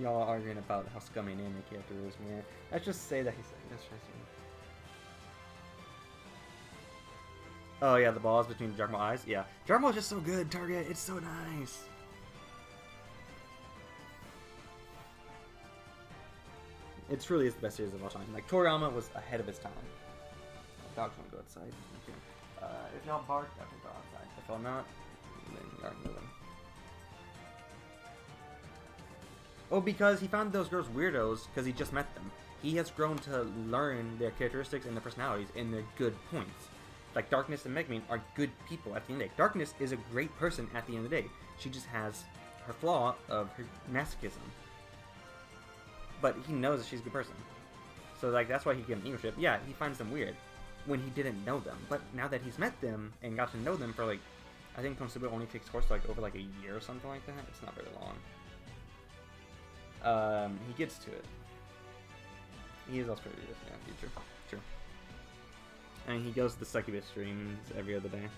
y'all arguing about how scummy an anime character is, man. Let's just say that he's. Oh yeah, the balls between DragonBall eyes. Yeah, DragonBall is just so good. Target, it's so nice. It truly is the best series of all time. Like Toriyama was ahead of his time. Dogs want to go outside. Okay. If y'all bark, I can go outside. If y'all not, then you aren't moving. Oh, because he found those girls weirdos because he just met them. He has grown to learn their characteristics and their personalities and their good points. Like Darkness and Megumin are good people at the end of the day. Darkness is a great person at the end of the day. She just has her flaw of her masochism. But he knows that she's a good person. So like that's why he gave them leadership. Yeah, he finds them weird when he didn't know them. But now that he's met them and got to know them for like, I think Konosuba only takes course like over like a year or something like that. It's not very long. He gets to it. He is also pretty good. Yeah, true. True. And he goes to the succubus streams every other day.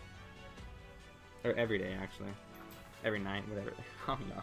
Or every day, actually. Every night, whatever. Oh, no.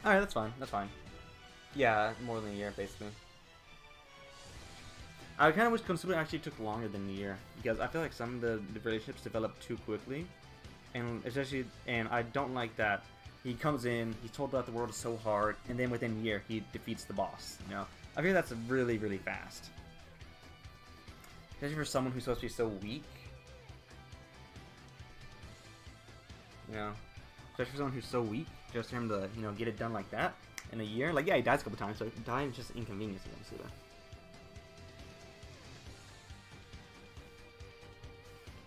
Alright, that's fine. That's fine. Yeah, more than a year, basically. I kind of wish Konosuba actually took longer than a year, because I feel like some of the relationships develop too quickly, and especially, and I don't like that he comes in, he's told that the world is so hard, and then within a year he defeats the boss. You know, I feel that's really, really fast, especially for someone who's supposed to be so weak. You know, especially for someone who's so weak, just for him to, you know, get it done like that in a year. Like, yeah, he dies a couple times, so dying is just inconvenience to Konosuba.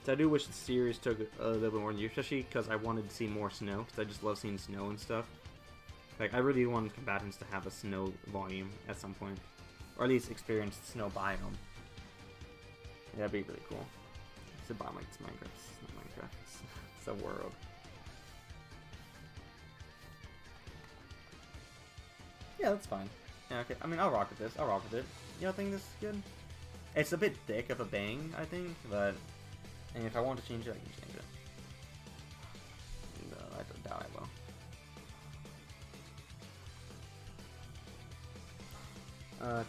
So I do wish the series took a little bit more than you, especially because I wanted to see more snow, because I just love seeing snow and stuff. Like, I really wanted combatants to have a snow volume at some point, or at least experience the snow biome. Yeah, that'd be really cool. It's a biome like it's Minecraft. It's not Minecraft. It's a world. Yeah, that's fine. Yeah, okay. I mean, I'll rock with this. I'll rock with it. Y'all think this is good? It's a bit thick of a bang, I think, but... And if I want to change it, I can change it. No, I don't doubt I will.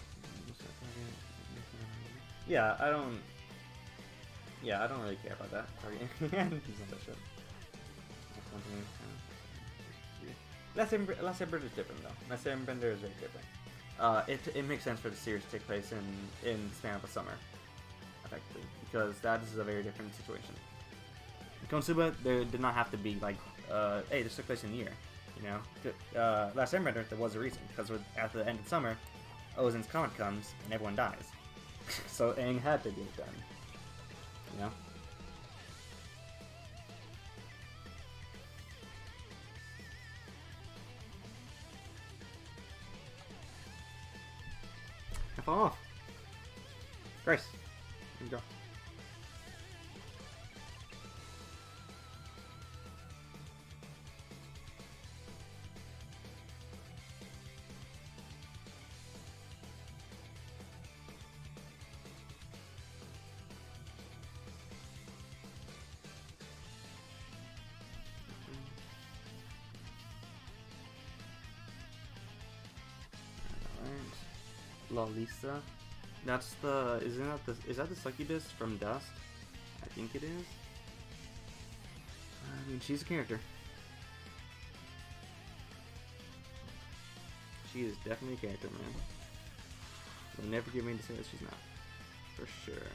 Yeah, I don't... Yeah, I don't really care about that. He's on that shit. Last Airbender is different though. Last Airbender is very different. It makes sense for the series to take place in the span of a summer, effectively, because that is a very different situation. Konosuba, there did not have to be like, hey, this took place in a year, you know. Last Airbender, there was a reason, because at the end of summer, Ozen's comet comes and everyone dies, so Aang had to get it done, you know. I fall off. Grace, here we go. Lalisa. That's the is that the succubus from Dust? I think it is. I mean, she's a character. She is definitely a character, man. They'll never give me to say that she's not. For sure.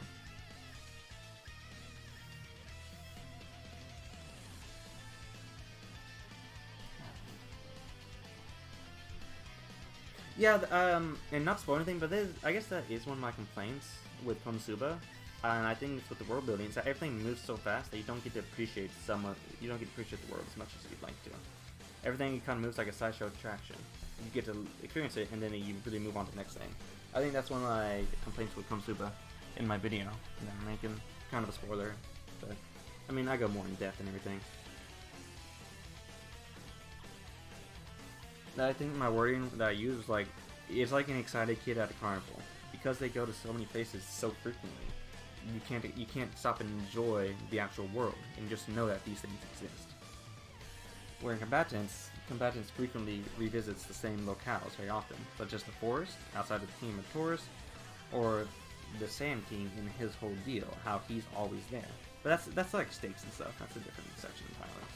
Yeah, and not spoil anything, but I guess that is one of my complaints with Konosuba, and I think it's with the world building, is that everything moves so fast that you don't get to appreciate the world as much as you'd like to. Everything kind of moves like a sideshow attraction. You get to experience it, and then you really move on to the next thing. I think that's one of my complaints with Konosuba in my video that I'm making. Kind of a spoiler, but I mean, I go more in depth and everything. I think my wording that I use is like, it's like an excited kid at a carnival, because they go to so many places so frequently. You can't stop and enjoy the actual world and just know that these things exist. Where in combatants frequently revisits the same locales very often, such as the forest outside of the team of tourists, or the Sand King in his whole deal, how he's always there. But that's like stakes and stuff. That's a different section entirely.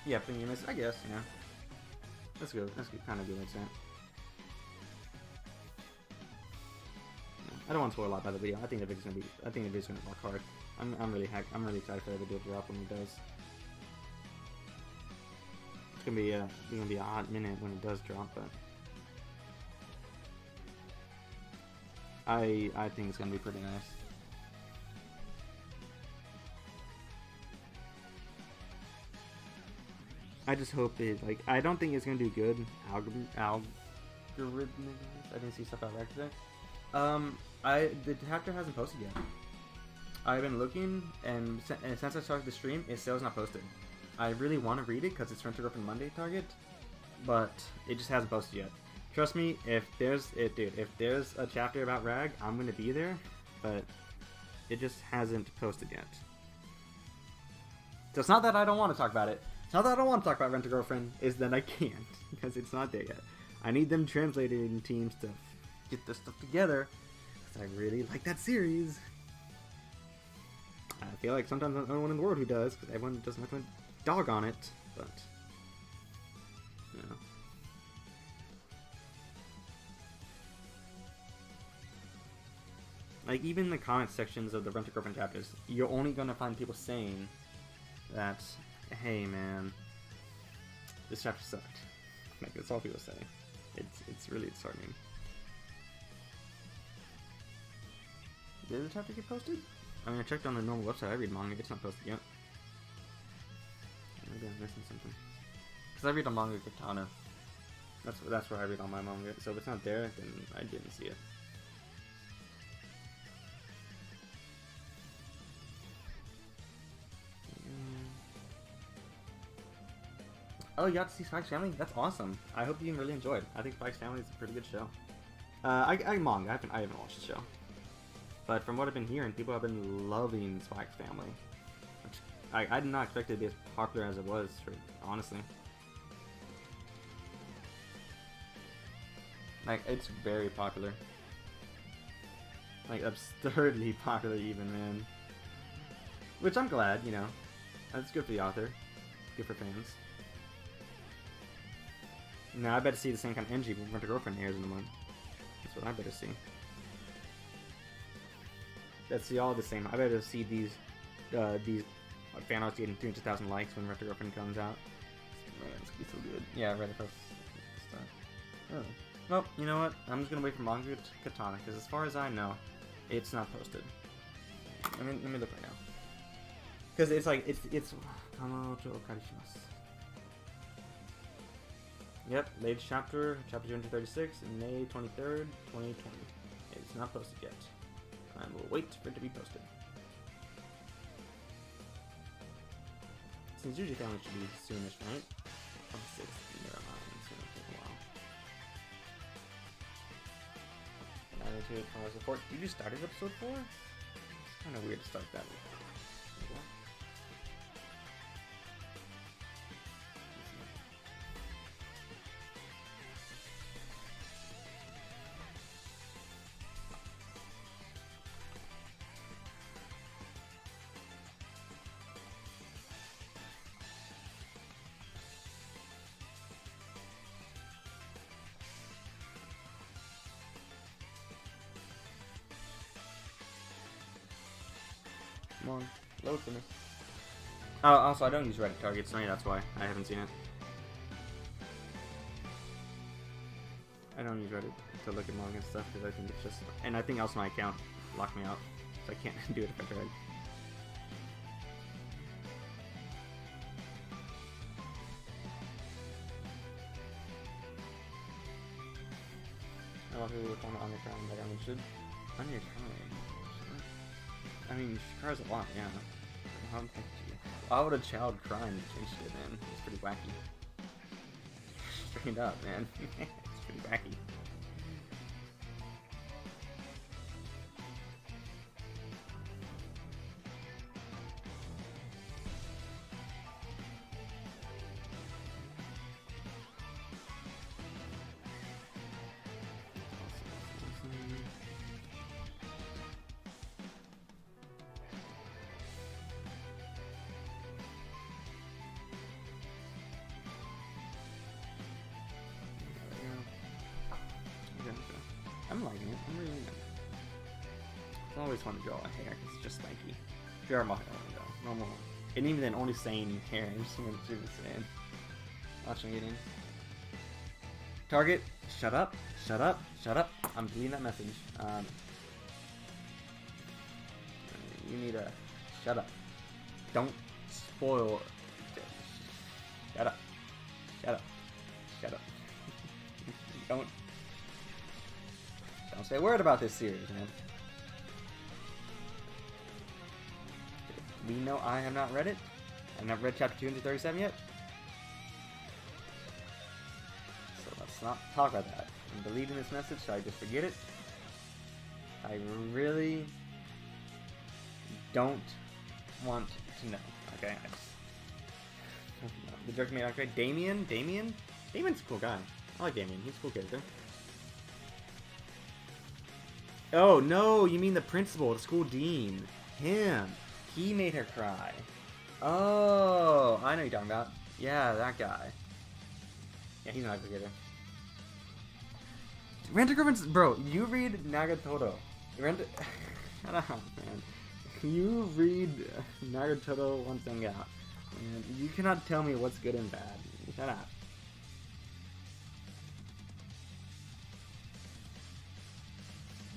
Yeah, Pinimus, I guess, yeah. That's good. That's good. Kind of good, like that. I don't want to spoil a lot by the video. I think the video's gonna work hard. I'm really excited for the video to drop when it does. It's gonna be a hot minute when it does drop, but I think it's gonna be pretty nice. I just hope it, like, I don't think it's gonna do good algorithm. I didn't see stuff out right today. The chapter hasn't posted yet. I've been looking, and since I started the stream, it still is not posted. I really want to read it because it's Rent a Girlfriend Monday target, but it just hasn't posted yet. Trust me, if there's a chapter about Rag, I'm gonna be there, but it just hasn't posted yet. So it's not that I don't want to talk about it. It's not that I don't want to talk about Rent a Girlfriend, it's that I can't, because it's not there yet. I need them translating teams to get this stuff together, because I really like that series. I feel like sometimes I'm the only one in the world who does, because everyone doesn't have to dog on it, but, you know. Like, even in the comment sections of the Rent a Girlfriend chapters, you're only going to find people saying that, hey man, this chapter sucked. Like, that's all people say. It's really disheartening. Did the chapter get posted? I mean, I checked on the normal website I read manga, it's not posted yet. Maybe I'm missing something. Because I read on Manga Katana. That's where I read all my manga, so if it's not there, then I didn't see it. Oh, you got to see Spike's Family? That's awesome. I hope you really enjoyed. I think Spike's Family is a pretty good show. I manga. I haven't watched the show. But from what I've been hearing, people have been loving Spike's Family. Which I did not expect it to be as popular as it was, honestly. Like, it's very popular. Like, absurdly popular even, man. Which I'm glad, you know. That's good for the author. Good for fans. Now I better see the same kind of energy when Rent a Girlfriend airs in a month. That's what I better see. Let's see all the same. I better see these fan arts getting 300,000 likes when Rent a Girlfriend comes out. Man, it's gonna be so good. Yeah, Reddit posts stuff. Oh. Well, you know what? I'm just gonna wait for Manga Katana, because as far as I know, it's not posted. Let me look right now. Because it's like, it's Kanojo Okarishimasu. Yep, latest chapter 236, May 23rd, 2020. It's not posted yet. I will wait for it to be posted. Since usually family should be soonish, right? On the 6th, never mind, it's gonna take a while. Attitude, Power Support. You just started episode 4? It's kinda weird to start that with. Come on, load for me. Oh, also, I don't use Reddit targets, so maybe that's why I haven't seen it. I don't use Reddit to look at manga and stuff, because I think it's just... And I think also my account locked me out, so I can't do it if I tried. I love people with on the crown, but I mean, should... On your crown. I mean, she cries a lot, yeah. Why would a child cry and change shit, man? It's pretty wacky. Straight up, man. It's pretty wacky. I'm liking it. I'm really liking it. It's always fun to draw a hair. It's just spiky. Draw my hair though. Normal. And even then, only saying hair. I'm just gonna do this in. Watch me get in. Target. Shut up. Shut up. Shut up. I'm deleting that message. You need to shut up. Don't spoil. Shut up. Shut up. Shut up. Don't say a word about this series, man. We know I have not read it. I have not read chapter 237 yet. So let's not talk about that. I'm deleting this message so I just forget it. I really don't want to know. Okay? The joke made out great. Damien? Damien's a cool guy. I like Damien. He's a cool character. Oh, no, you mean the principal, the school dean. Him. He made her cry. Oh, I know you're talking about. Yeah, that guy. Yeah, he's not a good character. Rent a Girlfriend's... Bro, you read Nagatoro. Shut up, man. You read Nagatoro once and out. And you cannot tell me what's good and bad. Shut up.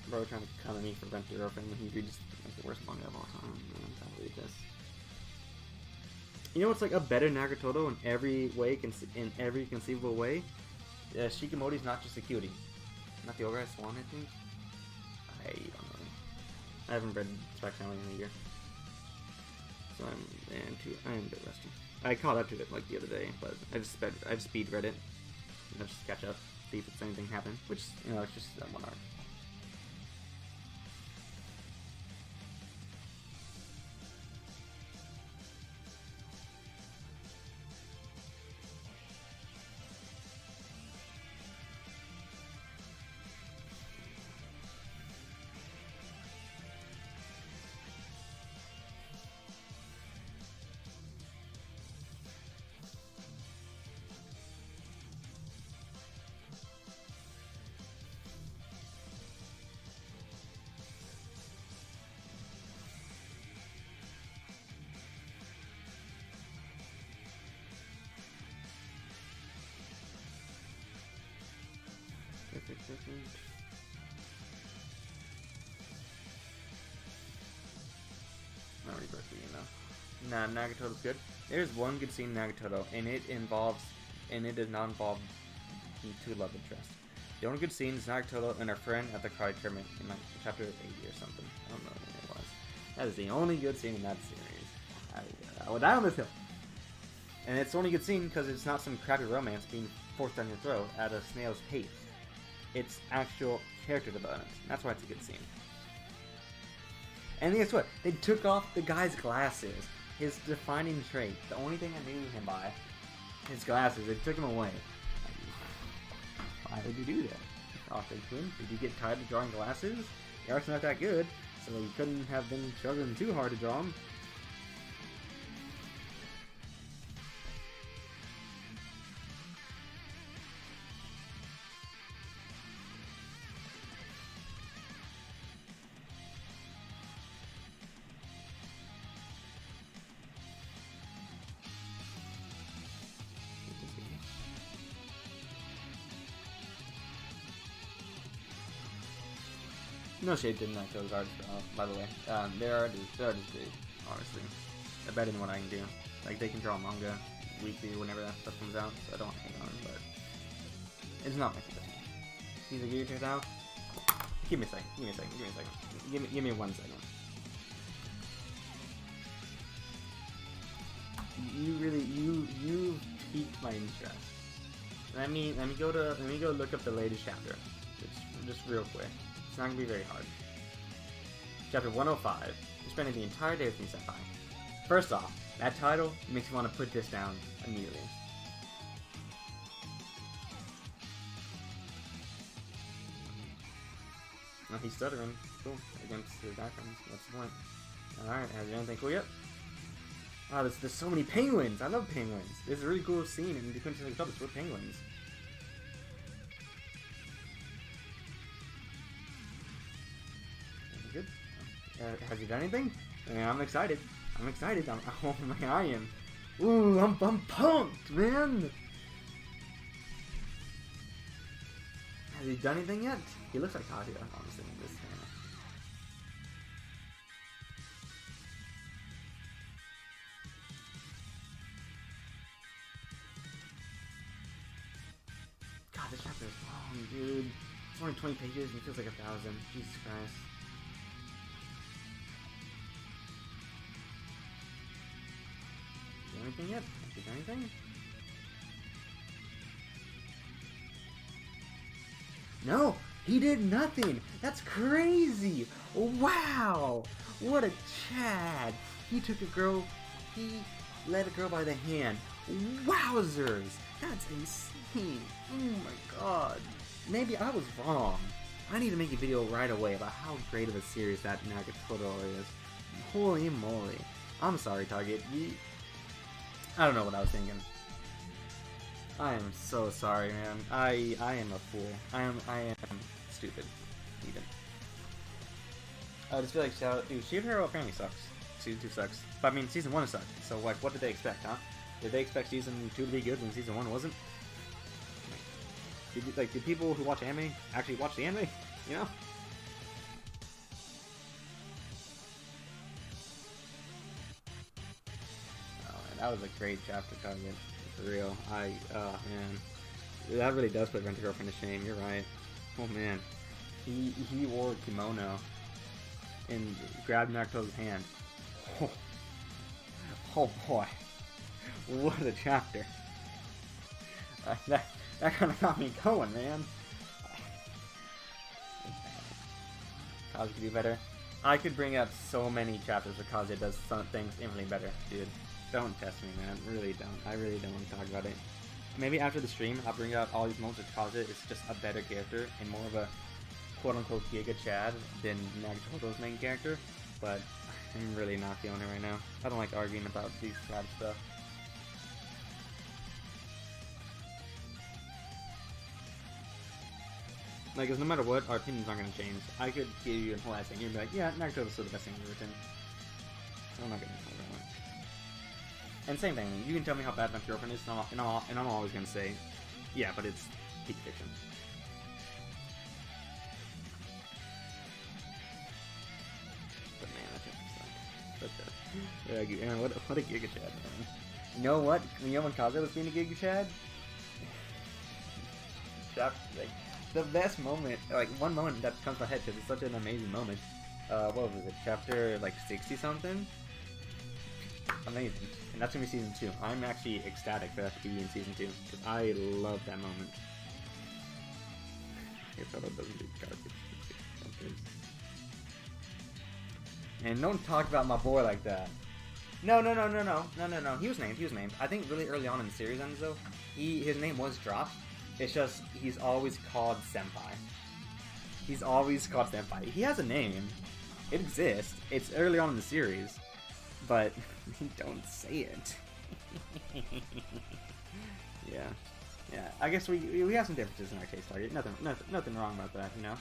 Bro trying to come at me for Rent a Girlfriend when he reads like the worst manga of all time. Man, I'm trying to read this. You know what's like a better Nagatoro in every way, in every conceivable way? Shikimori's not just a cutie. Not the Ogre Swan, I think? I don't know. I haven't read Spec Family in a year. So I'm a bit rusty. I caught up to it like the other day, but I just speed read it. Just catch up, see if it's anything happened. Which, you know, it's just one arc. Not really birthday, you know. Nah, Nagatoto's good. There's one good scene in Nagatoto, and it does not involve two love interests. The only good scene is Nagatoto and her friend at the karate tournament in like chapter 80 or something. I don't know when it was. That is the only good scene in that series. I will die on this hill. And it's the only good scene because it's not some crappy romance being forced down your throat at a snail's pace. It's actual character development. That's why it's a good scene. And guess what? They took off the guy's glasses. His defining trait. The only thing I knew him by. His glasses. They took him away. Why would you do that? Oh, did you get tired of drawing glasses? The art's not that good, so you couldn't have been struggling too hard to draw them. No shade to those artists, by the way. Their art is great, honestly. They're better than what I can do. Like, they can draw manga weekly whenever that stuff comes out, so I don't hang on, but it's not my favorite. He's like, you check it out? Give me a second. Give me 1 second. You piqued my interest. Let me go look up the latest chapter. Just real quick. It's not going to be very hard. Chapter 105. You're spending the entire day with me, senpai. First off, that title makes me want to put this down immediately. Oh, he's stuttering. Cool. Against the backgrounds. What's the point? Alright, has you anything cool yet? Wow, there's so many penguins! I love penguins! This is a really cool scene in the Quintessential Cup. It's with penguins. Good. Have you done anything? I mean, I'm excited. Oh man, I am. Ooh, I'm pumped, man. Has he done anything yet? He looks like Kaguya, honestly, in this panel. God, this chapter is long, dude. It's only 20 pages and it feels like 1,000. Jesus Christ. Anything yet? Have you done anything? No! He did nothing! That's crazy! Wow! What a Chad! He led a girl by the hand. Wowzers! That's insane! Oh my god! Maybe I was wrong. I need to make a video right away about how great of a series that Nagatoto is. Holy moly. I'm sorry, Target. I don't know what I was thinking. I am so sorry, man. I am a fool. I am stupid. Even. I just feel like dude, Shield Hero apparently sucks. Season 2 sucks. But I mean, Season 1 sucked. So like, what did they expect, huh? Did they expect Season 2 to be good when Season 1 wasn't? Did people who watch anime actually watch the anime? You know? That was a great chapter, Target. For real. Man. That really does put Rent-A-Girlfriend to shame. You're right. Oh, man. He wore a kimono and grabbed Naruto's hand. Oh boy. What a chapter. That kind of got me going, man. Kazuya could do better. I could bring up so many chapters where Kazuya does some things infinitely better, dude. Don't test me, man. Really don't. I really don't want to talk about it. Maybe after the stream, I'll bring out all these moments where Kazuya is just a better character and more of a quote-unquote Giga Chad than Nagatoto's main character. But I'm really not feeling it right now. I don't like arguing about these Chad stuff. Like, cause no matter what, our opinions aren't gonna change. I could give you a whole ass thing and be like, yeah, Nagatoto's still the best thing ever written. I'm not gonna talk about it. And same thing, you can tell me how bad my girlfriend is, and I'm always gonna say, yeah, but it's peak fiction. Yeah, what a Giga Chad, man. You know what? You know when Kaze was being a Giga Chad? Like, the best moment, like one moment that comes to my head because it's such an amazing moment. What was it? Chapter like 60 something? Amazing. And that's gonna be season 2. I'm actually ecstatic for that to be in season 2 because I love that moment. Doesn't do garbage. And don't talk about my boy like that. No. He was named. I think really early on in the series, Enzo, his name was dropped. It's just he's always called Senpai. He's always called Senpai. He has a name. It exists. It's early on in the series, but don't say it. Yeah. I guess we have some differences in our taste. Target. Nothing wrong about that, you know.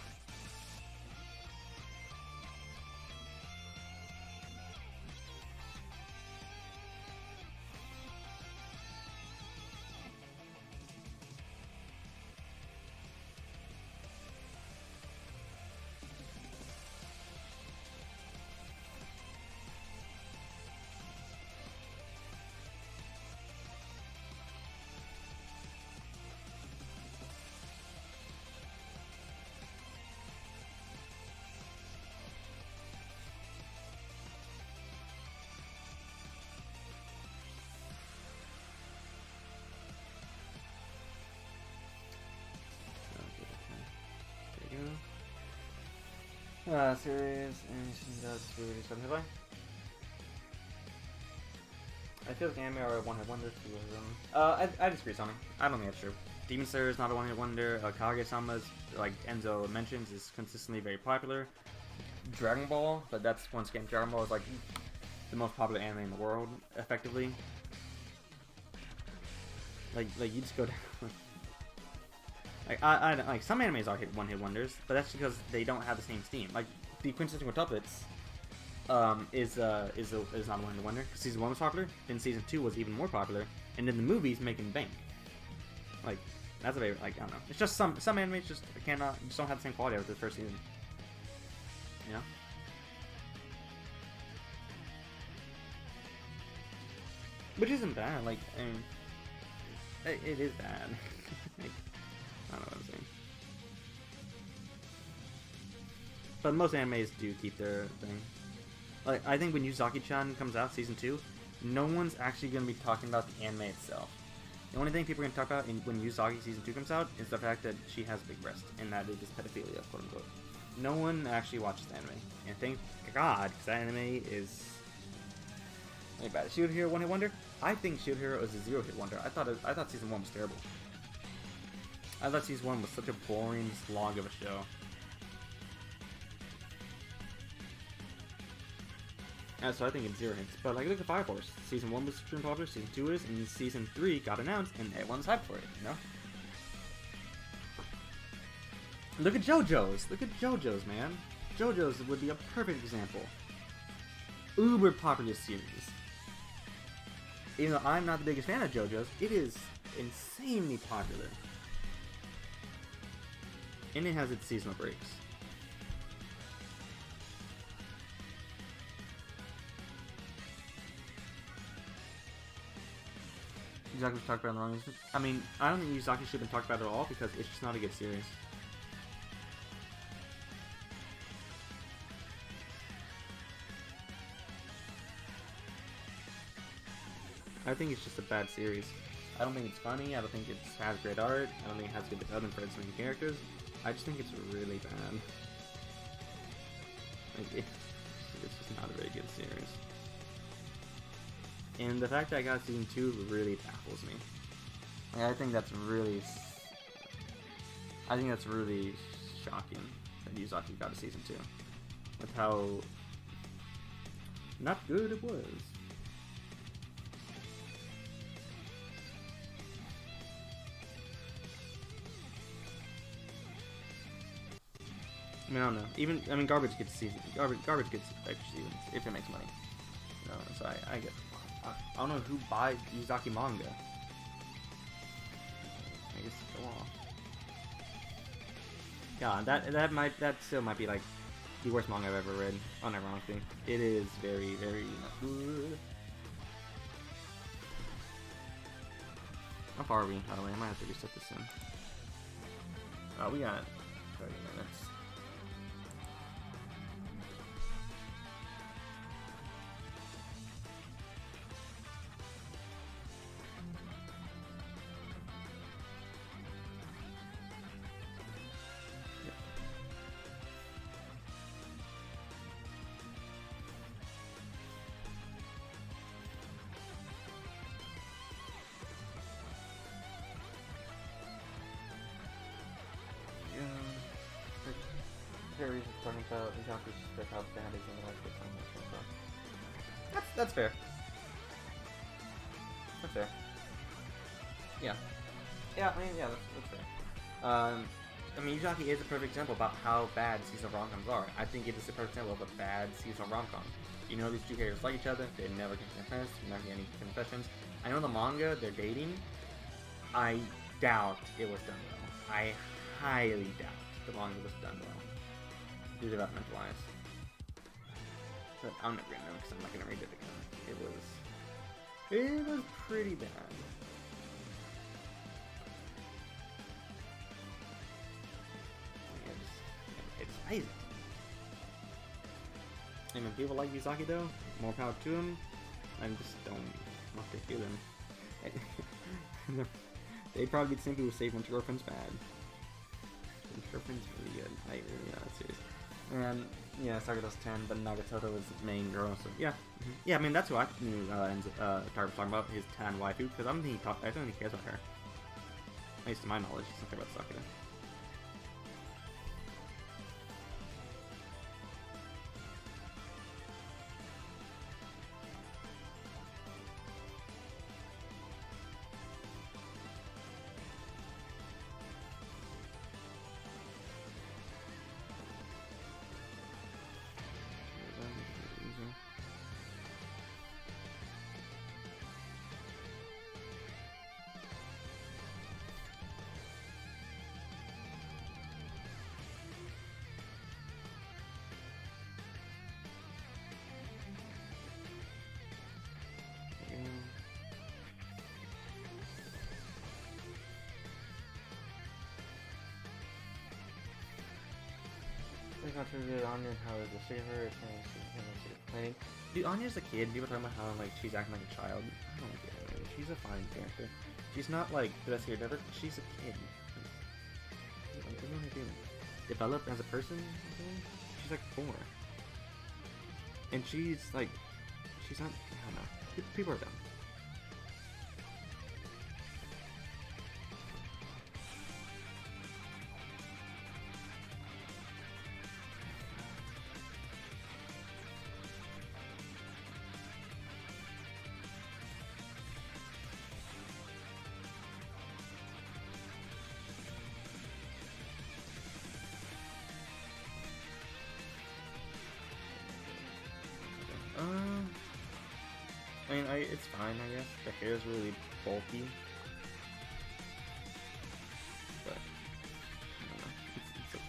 Series and does really something like. I feel like anime are a one-hit wonder. I disagree, Sonic. I don't think that's true. Demon Slayer is not a one-hit wonder. Kage-sama's, like Enzo mentions, is consistently very popular. Dragon Ball, but that's once again Dragon Ball is like the most popular anime in the world, effectively. Like you just go down. I like some animes are one-hit wonders, but that's because they don't have the same steam. Like the Quintessential Tuppets is not a one-hit wonder because season 1 was popular, then season 2 was even more popular, and then the movies making bank. Like that's a very I don't know. It's just some animes just don't have the same quality after the first season. You know. Which isn't bad. Like I mean, it is bad. Like, I don't know what I'm saying. But most animes do keep their thing. Like, I think when Yuzaki-chan comes out, season 2, no one's actually going to be talking about the anime itself. The only thing people are going to talk about when Yuzaki season 2 comes out is the fact that she has a big breast, and that it is pedophilia, quote unquote. No one actually watches the anime. And thank God, because that anime is really bad. Shield Hero one-hit wonder? I think Shield Hero is a zero-hit wonder. I thought season 1 was terrible. I thought season 1 was such a boring slog of a show. So I think it's 0 hits. But like, look at Fire Force. Season 1 was extremely popular, season 2 is, and season 3 got announced, and everyone's hyped for it, you know? Look at JoJo's. Look at JoJo's, man. JoJo's would be a perfect example. Uber popular series. Even though I'm not the biggest fan of JoJo's, it is insanely popular. And it has its seasonal breaks. Yuzaki was talked about in the wrong instance. I mean, I don't think Yuzaki should have been talked about at all because it's just not a good series. I think it's just a bad series. I don't think it's funny, I don't think it has great art, I don't think it has good development for its main characters. I just think it's really bad. Like, it's just not a very good series. And the fact that I got season 2 really baffles me. Like, I think that's really shocking that Yuzaki got a season 2. With how not good it was. I mean, I don't know. Garbage gets season. Garbage gets extra seasons if it makes money. You know, so I get. I don't know who buys Yuzaki manga. I guess go off. God, that still might be like the worst manga I've ever read, unironically. It is very, very not good. How far are we, by the way? I might have to reset this soon. We got 30 minutes. Harry's talking about Jaku's strip how bad is in the life of something. That's fair. That's fair. Yeah. Yeah, I mean, yeah, that's fair. I mean, Yuzaki is a perfect example about how bad seasonal rom-coms are. I think it is a perfect example of a bad seasonal rom-com. You know these two characters like each other, they never get confessed, never get any confessions. I know the manga, they're dating. I doubt it was done well. I highly doubt the manga was done well. Developmental wise. But I'm never gonna know because I'm not gonna read it again. It was pretty bad. It's amazing. And when people like Yuzaki though, more power to him. I just don't want to feel them. They'd probably be the same people who say when girlfriend's bad. When girlfriend's really good. Like, really, not serious. And yeah, Sakura's 10, but Nagatoto is the main girl, so yeah. Yeah, I mean, that's who I knew Target's talking about, his tan waifu, because I don't think he cares about her. At least to my knowledge, he doesn't care about Sakura. They contributed Anya and how it was sick of her, complaining. Dude, Anya's a kid. People talking about how like she's acting like a child. I don't get it. She's a fine character. She's not like the best character ever. She's a kid. Like, what do I do? Develop as a person? She's like 4. And she's like, she's not. I don't know. People are dumb. I mean, it's fine, I guess. The hair is really bulky. But, I don't know. It's okay.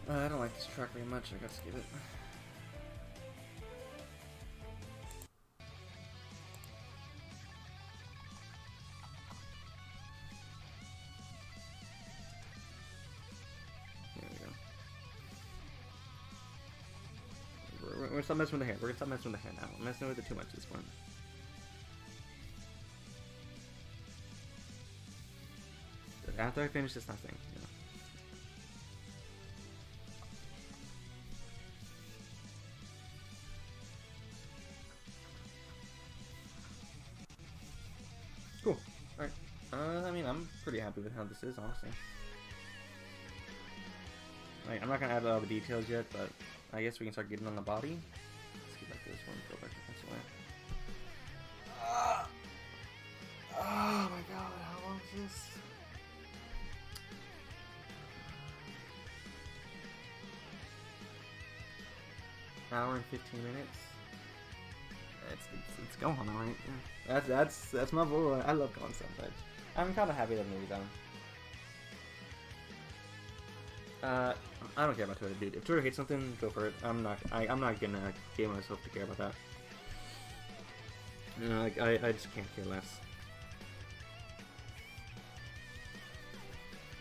I don't like this track very much, I gotta skip it. There we go. We're gonna stop messing with the hair. We're gonna stop messing with the hair now. We're messing with it too much at this point. After I finish this last thing, you know. Cool. Alright. I mean, I'm pretty happy with how this is, honestly. Like, I'm not gonna add all the details yet, but I guess we can start getting on the body. Let's get back to this one. Go back to this. Oh my god, how long is this? Hour and 15 minutes. It's going all right. Yeah. That's my boy. I love going so much. I'm kind of happy that movie's on. I don't care about Twitter, dude. If Twitter hates something, go for it. I'm not gonna game myself to care about that. You know, like I just can't care less.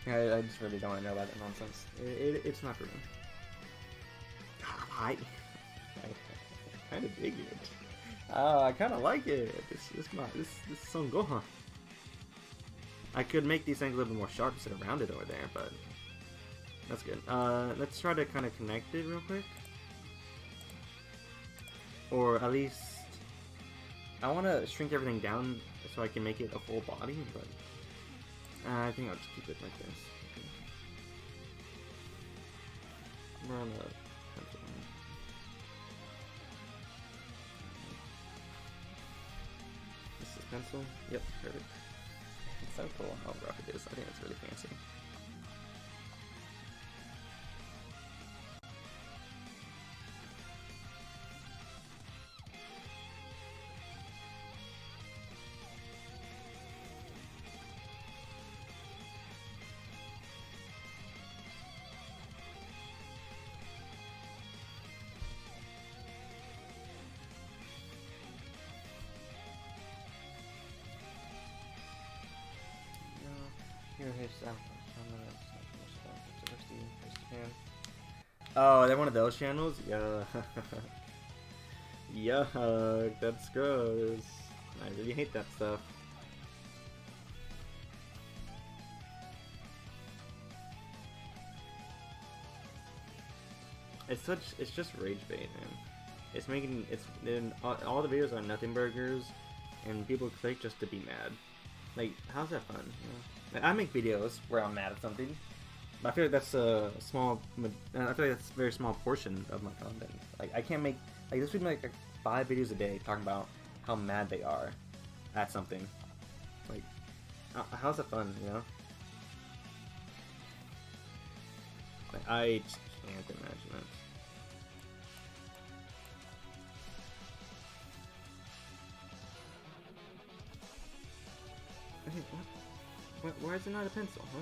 I just really don't want to know about that nonsense. It's not for me. I kind of dig it. I kind of like it. This song Gohan. I could make these things a little bit more sharp instead of rounded over there, but that's good. Let's try to kind of connect it real quick, or at least I want to shrink everything down so I can make it a full body, but I think I'll just keep it like this. Okay. We're on a pencil. This is pencil. Yep, perfect. It's so cool how rough it is. I think it's really fancy. Oh, they're one of those channels? Yeah. Yeah, that's gross. I really hate that stuff. It's just rage bait, man. It's making, all the videos are nothing burgers, and people click just to be mad. Like, how's that fun? You know? Like, I make videos where I'm mad at something, but I feel like that's a small. I feel like that's a very small portion of my content. Like, I can't make this would make like 5 videos a day talking about how mad they are at something. Like, how's that fun? You know? Like, I just can't imagine it. Okay, what? Why is it not a pencil, huh?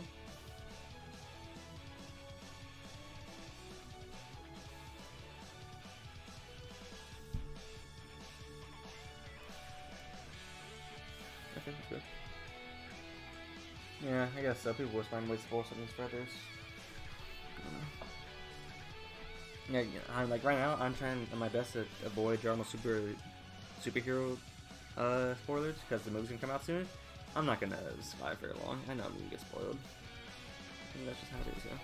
Okay, that's good. Yeah, I guess so. People always find ways to force something for others. Yeah, I'm like right now. I'm trying my best to avoid drama superhero spoilers because the movie's gonna come out soon. I'm not gonna survive very long. I know I'm gonna get spoiled. I think that's just how it is, yeah.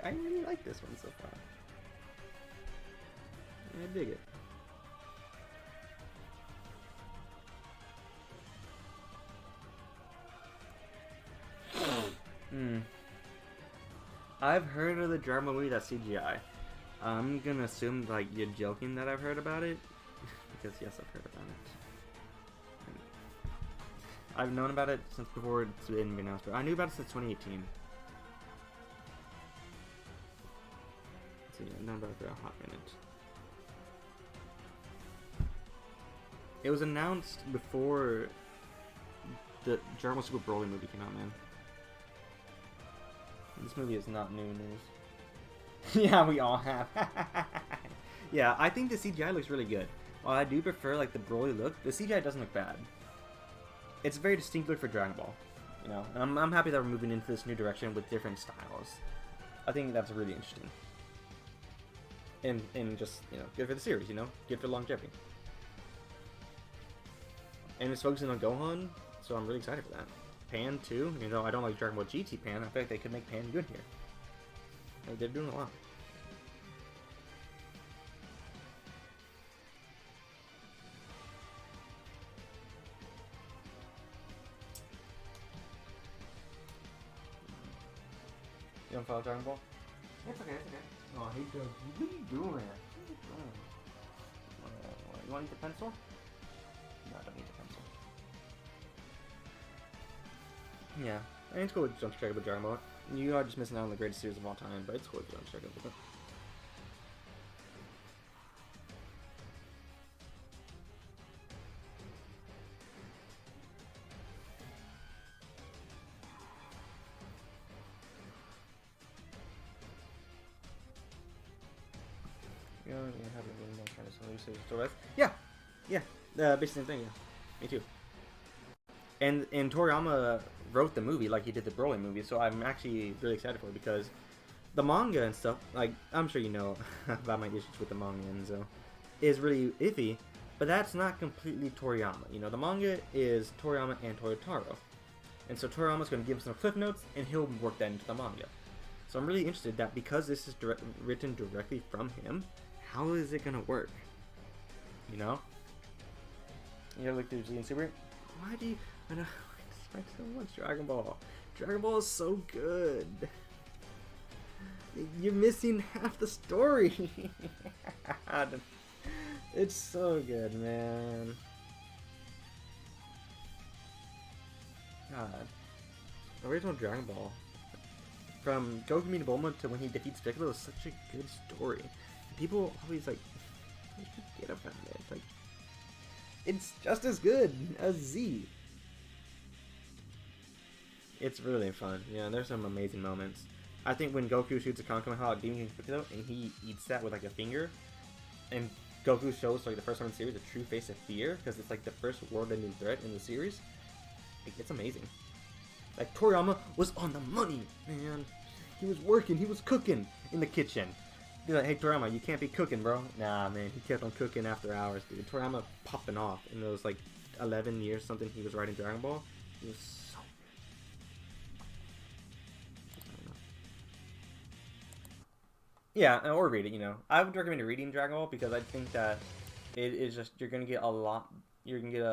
I really like this one so far. I dig it. I've heard of the drama movie that's CGI. I'm gonna assume like you're joking that I've heard about it, because yes, I've heard about it. I've known about it since before it's been announced, but I knew about it since 2018. So yeah, I've known about it for a hot minute. It was announced before the Dragon Ball Super Broly movie came out, man. This movie is not new news. Yeah, we all have. Yeah, I think the CGI looks really good. While I do prefer like the Broly look, the CGI doesn't look bad. It's a very distinct look for Dragon Ball, you know. And I'm happy that we're moving into this new direction with different styles. I think that's really interesting. And just, you know, good for the series, you know, good for longevity. and it's focusing on Gohan, so I'm really excited for that. Pan too, even though I don't like Dragon Ball GT Pan, I feel like they could make Pan good here. Like, they're doing a lot. You don't follow Dragon Ball? It's okay, it's okay. Oh, I hate those. What are you doing? What are you doing? You want the pencil? No, I don't need the pencil. Yeah, I mean, it's cool to jump straight with Dragon Ball. You are just missing out on the greatest series of all time, but it's cool to jump straight with it. Yeah, basically the same thing, yeah. Me too. And Toriyama wrote the movie like he did the Broly movie, so I'm actually really excited for it because the manga and stuff, like, I'm sure you know about my issues with the manga and so, is really iffy, but that's not completely Toriyama. You know, the manga is Toriyama and Toyotaro. And so Toriyama's going to give us some cliff notes, and he'll work that into the manga. So I'm really interested that because this is written directly from him, how is it going to work? You know? You gotta look through Z and Super. Why do you... I know, I expect so much Dragon Ball. Dragon Ball is so good. You're missing half the story. It's so good, man. God. Original Dragon Ball. From Goku meeting Bulma to when he defeats Piccolo is such a good story. And people always like get offended. Like, it's just as good as Z. It's really fun. Yeah, there's some amazing moments. I think when Goku shoots a Kamehameha at Demon King Piccolo and he eats that with like a finger, and Goku shows like the first time in the series a true face of fear because it's like the first world-ending threat in the series. Like, it's amazing. Like, Toriyama was on the money, man. He was working, he was cooking in the kitchen. He's like, hey Toriyama, you can't be cooking, bro. Nah, man, he kept on cooking after hours, dude. Toriyama popping off in those like 11 years something he was writing Dragon Ball. He was so good. Yeah, or read it, you know. I would recommend reading Dragon Ball because I think that it is just, you're gonna get a lot, you're gonna get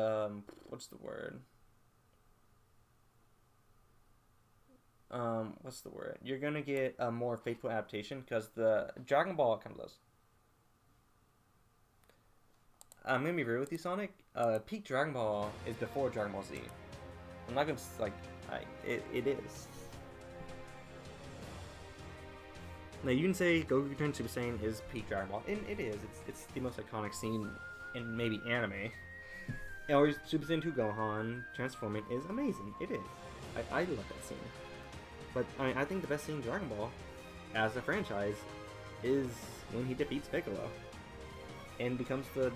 what's the word? You're gonna get a more faithful adaptation because the Dragon Ball kind of does. I'm gonna be real with you, Sonic. Peak Dragon Ball is before Dragon Ball Z. I'm not gonna like, it is. Now you can say Goku turns Super Saiyan is peak Dragon Ball, and it is. It's the most iconic scene in maybe anime. Or Super Saiyan 2 Gohan transforming is amazing. It is. I love that scene. But I think the best scene in Dragon Ball, as a franchise, is when he defeats Piccolo and becomes the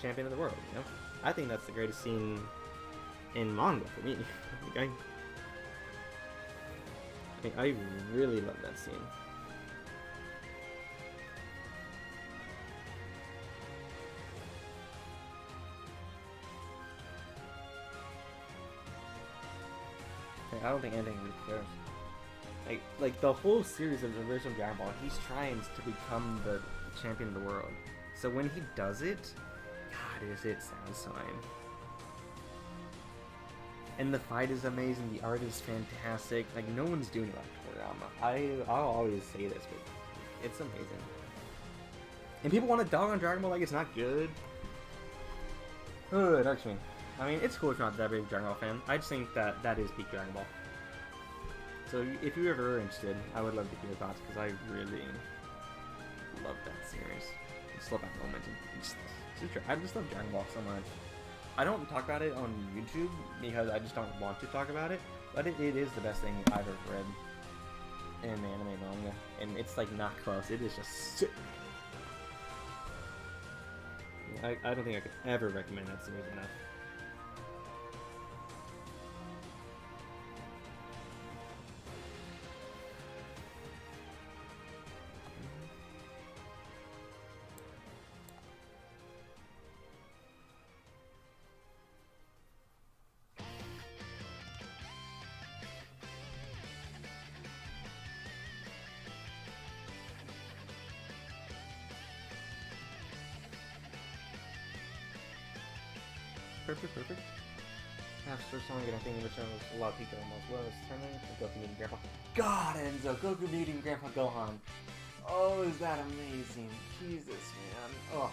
champion of the world. You know, I think that's the greatest scene in manga for me. I really love that scene. I don't think anything really cares. Like the whole series of the original Dragon Ball, he's trying to become the champion of the world. So when he does it, God, is it satisfying. And the fight is amazing, the art is fantastic. Like, no one's doing it like Toriyama. I'll always say this, but it's amazing. And people want to dog on Dragon Ball like it's not good. Oh, it irks me. I mean, it's cool if you're not that big of a Dragon Ball fan. I just think that that is peak Dragon Ball. So if you ever are interested, I would love to hear your thoughts because I really love that series. I just love that moment. I just love Dragon Ball so much. I don't talk about it on YouTube because I just don't want to talk about it, but it is the best thing I've ever read in anime manga, and it's like not close. It is just sick. I don't think I could ever recommend that series enough. perfect, perfect. After Sonic, and I think which one was a lot of Pico almost was turning Goku meeting Grandpa. God, Enzo, Goku meeting Grandpa Gohan. Oh, is that amazing? Jesus, man. Oh,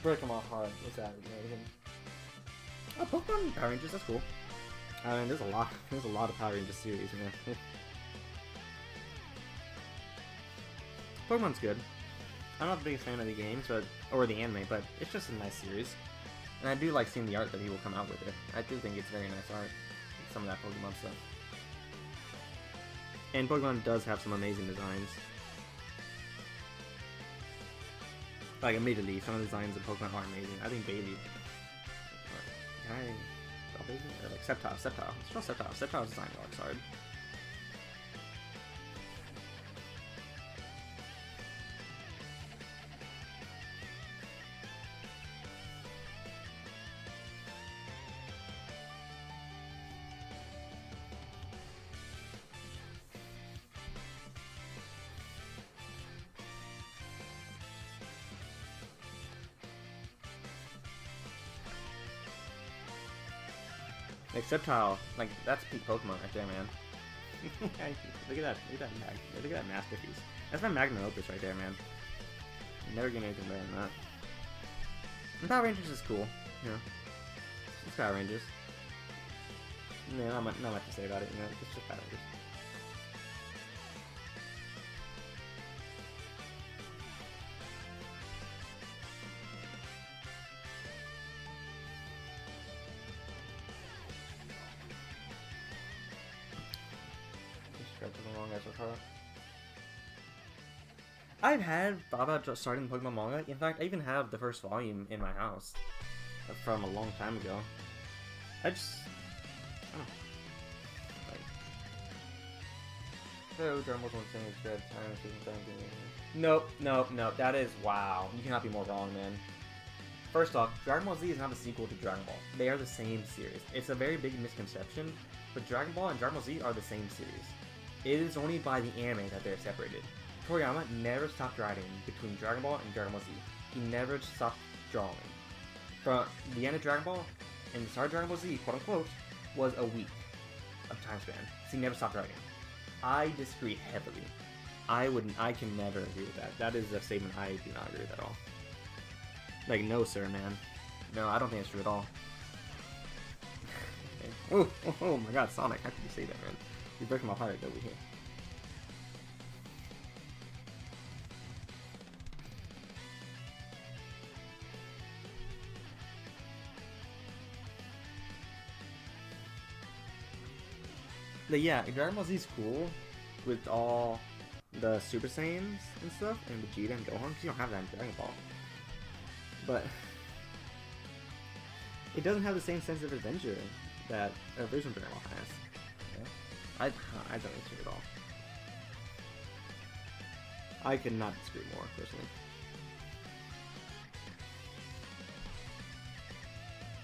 breaking my heart. What's that amazing? Oh, Pokemon Power Rangers, that's cool. I mean, there's a lot of Power Rangers series, man. Pokemon's good. I'm not the biggest fan of the games, or the anime, but it's just a nice series. And I do like seeing the art that he will come out with it. I do think it's very nice art. Some of that Pokemon stuff. And Pokemon does have some amazing designs. Like, immediately, some of the designs of Pokemon are amazing. I think Bailey... Or like Sceptile. Let's draw Sceptile. Sceptile's design art's hard. Like Sceptile, like that's peak Pokemon right there, man. Look at that masterpiece. That's my magnum opus right there, man. I'm never getting anything better than that. And Power Rangers is cool, you know. It's Power Rangers. Yeah, not much to say about it, you know. It's just Power Rangers. I've had thought about starting the Pokemon manga. In fact, I even have the first volume in my house from a long time ago. I just... So, Dragon Ball's one thing is good. Nope. That is... Wow. You cannot be more wrong, man. First off, Dragon Ball Z is not a sequel to Dragon Ball. They are the same series. It's a very big misconception, but Dragon Ball and Dragon Ball Z are the same series. It is only by the anime that they're separated. Toriyama never stopped writing between Dragon Ball and Dragon Ball Z. He never stopped drawing. From the end of Dragon Ball and the start of Dragon Ball Z, quote unquote, was a week of time span. So he never stopped writing. I disagree heavily. I can never agree with that. That is a statement I do not agree with at all. Like, no sir, man. No, I don't think it's true at all. Oh my god, Sonic, how could you say that, man? You're breaking my heart over here. But yeah, Dragon Ball Z is cool with all the Super Saiyans and stuff, and Vegeta and Gohan, because you don't have that in Dragon Ball. But it doesn't have the same sense of adventure that original Dragon Ball has. Yeah? I don't disagree at all. I could not disagree more, personally.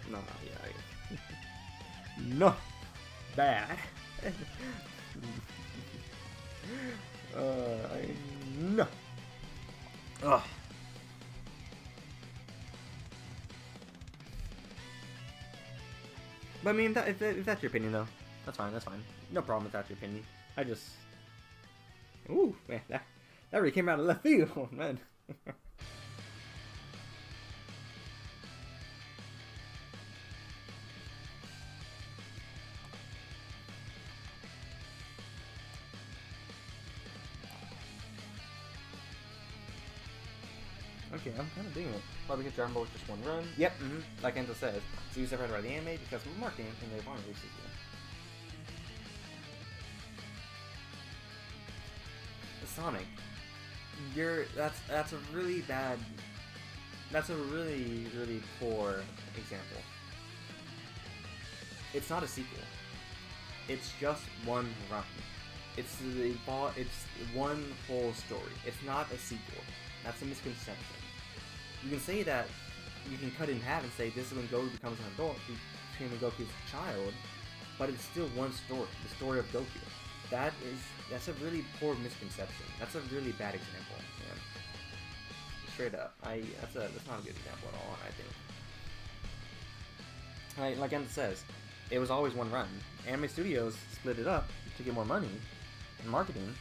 No, yeah. No! Bad. No. Ugh. But I mean, if that's your opinion, though, that's fine. That's fine. No problem if that's your opinion. I just, ooh, man, that really came out of left field, man. Okay, I'm kind of digging it. Probably because Dragon Ball was just one run. Yep, like Enzo says. So you separated by the anime because of marketing and they want to release it. Sonic, that's a really bad. That's a really poor example. It's not a sequel. It's just one run. It's one whole story. It's not a sequel. That's a misconception. You can say that, you can cut it in half and say this is when Goku becomes an adult, between when Goku's a child, but it's still one story, the story of Goku. That's a really poor misconception. That's a really bad example, man. Straight up. That's not a good example at all, I think. Like Emmett says, it was always one run. Anime studios split it up to get more money and marketing,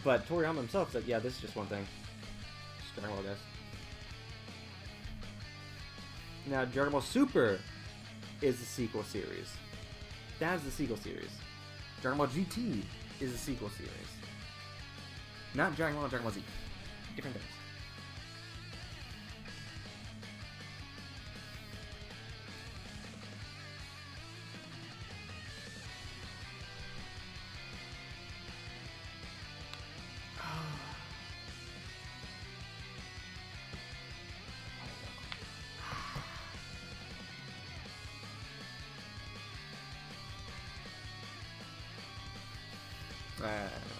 but Toriyama himself said, "Yeah, this is just one thing." Just Dragon Ball, guys. Now, Dragon Ball Super is the sequel series. That is the sequel series. Dragon Ball GT is the sequel series. Not Dragon Ball and Dragon Ball Z. Different things. I don't know.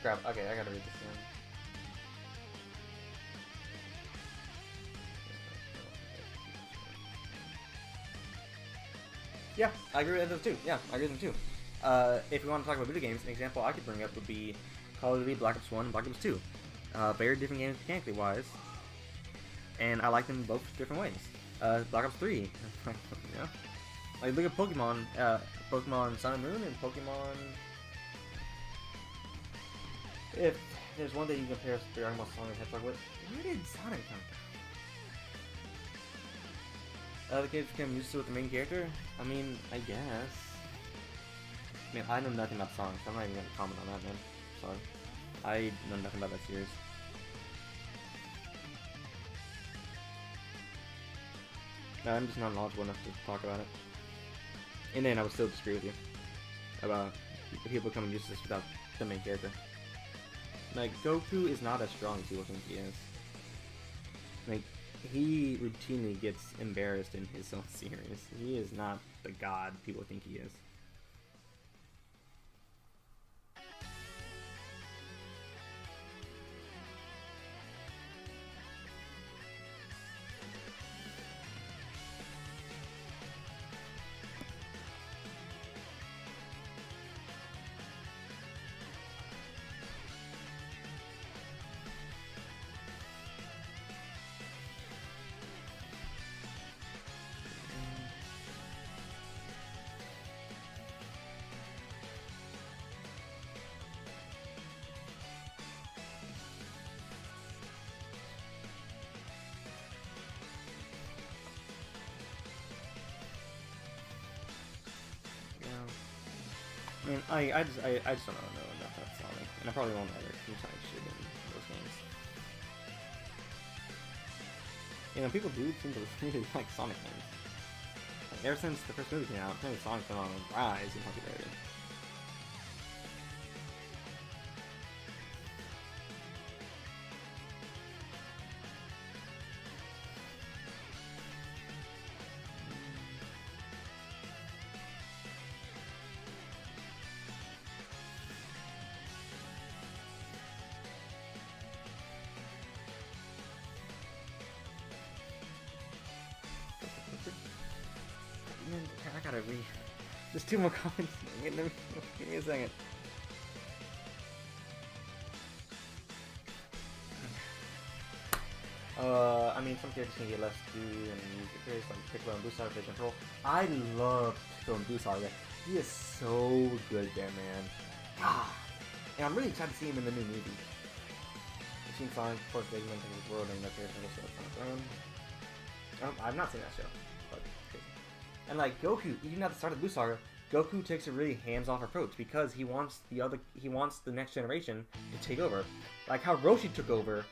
Crap, okay, I gotta read this one. Yeah, I agree with them too. Yeah, I agree with them too. If we want to talk about video games, an example I could bring up would be Call of Duty Black Ops 1 and Black Ops 2. Very different games mechanically wise, and I like them both different ways. Black Ops 3, yeah. Like look at Pokemon, Pokemon Sun and Moon and Pokemon. If there's one thing you compare Dragon Ball Sonic and Hedgehog with, where did Sonic come from? The kids became used to with the main character? I mean, I guess. I mean, I know nothing about Sonic, so I'm not even gonna comment on that, man. Sorry. I know nothing about that series. No, I'm just not knowledgeable enough to talk about it. And then I would still disagree with you about people becoming used to this without the main character. Like, Goku is not as strong as people think he is. Like, he routinely gets embarrassed in his own series. He is not the god people think he is. I mean, I just don't know enough about Sonic, and I probably won't ever do Sonic shit in those games. You know, people do seem to really like Sonic games. Like, ever since the first movie came out, apparently Sonic's been on a rise in popularity. Man, I gotta read. There's 2 more comments. Give me a second. I mean, some characters can get less to do, and characters like Piccolo and Boost Fish Control. I love Piccolo and Boost Saga. He is so good there, man. God. And I'm really excited to see him in the new movie. seen Sonic force Eggman into his world and appears in the show on his own. I've not seen that show. But okay. And like Goku, even at the start of the Blue Saga, Goku takes a really hands-off approach because he wants the next generation to take over. Like how Roshi took over.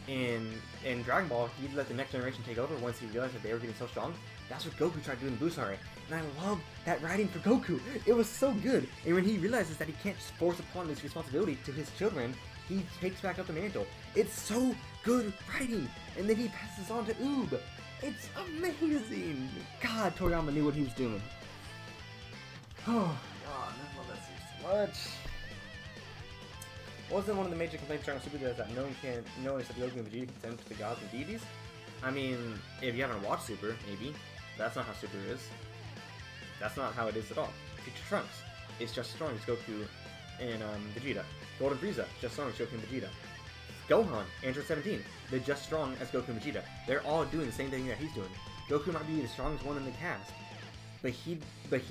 In Dragon Ball, he let the next generation take over once he realized that they were getting so strong. That's what Goku tried to do in Blue Saga. And I love that writing for Goku. It was so good. And when he realizes that he can't just force upon this responsibility to his children, he takes back up the mantle. It's so good writing. And then he passes on to Oob. It's amazing. God, Toriyama knew what he was doing. Oh, God, I love that series so much. Wasn't one of the major complaints of Dragon Ball Super that no one except Goku and Vegeta can send to the gods and deities? I mean, if you haven't watched Super, maybe. That's not how Super is. That's not how it is at all. Future Trunks is just as strong as Goku and Vegeta. Golden Frieza, just as strong as Goku and Vegeta. Gohan, Android 17, they're just as strong as Goku and Vegeta. They're all doing the same thing that he's doing. Goku might be the strongest one in the cast, but he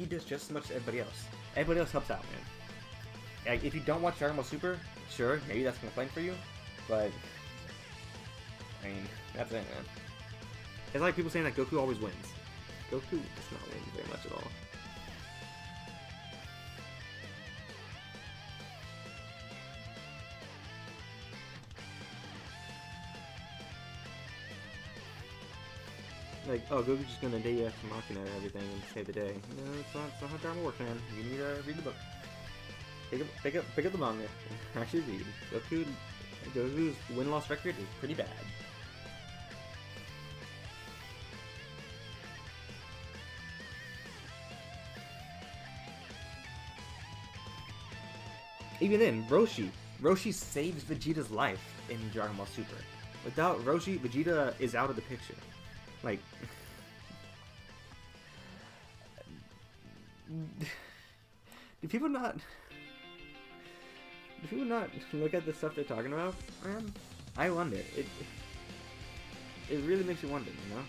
does just as much as everybody else. Everybody else helps out, man. Like, if you don't watch Dragon Ball Super, sure, maybe that's a complaint for you, but I mean, that's it, man. It's like people saying that Goku always wins. Goku does not win very much at all. Like, oh, Goku's just gonna day after Machina and everything and save the day. No, it's not how drama works, man. You need to read the book. Pick up the manga and actually read. Goku's win-loss record is pretty bad. Even then, Roshi saves Vegeta's life in Dragon Ball Super. Without Roshi, Vegeta is out of the picture. Like, do people not look at the stuff they're talking about? Man, I wonder. It really makes you wonder, you know?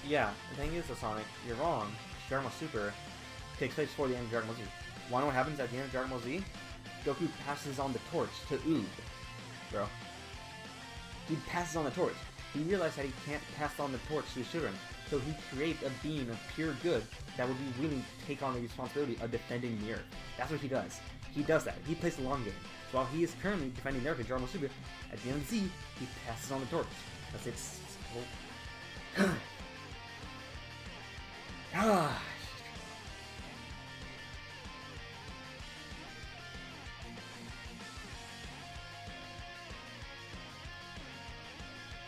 Yeah, the thing is, Sonic, you're wrong. Dragon Ball Super takes place before the end of Dragon Ball Z. Wanna know what happens at the end of Dragon Ball Z? Goku passes on the torch to Oob, bro. He passes on the torch. He realized that he can't pass on the torch to his children, so he creates a being of pure good that would be willing to take on the responsibility of defending the Earth. That's what he does. He does that. He plays the long game. So while he is currently defending the Earth in Dragon Ball Super, at the end of Z, he passes on the torch. Because it's cool. Ah.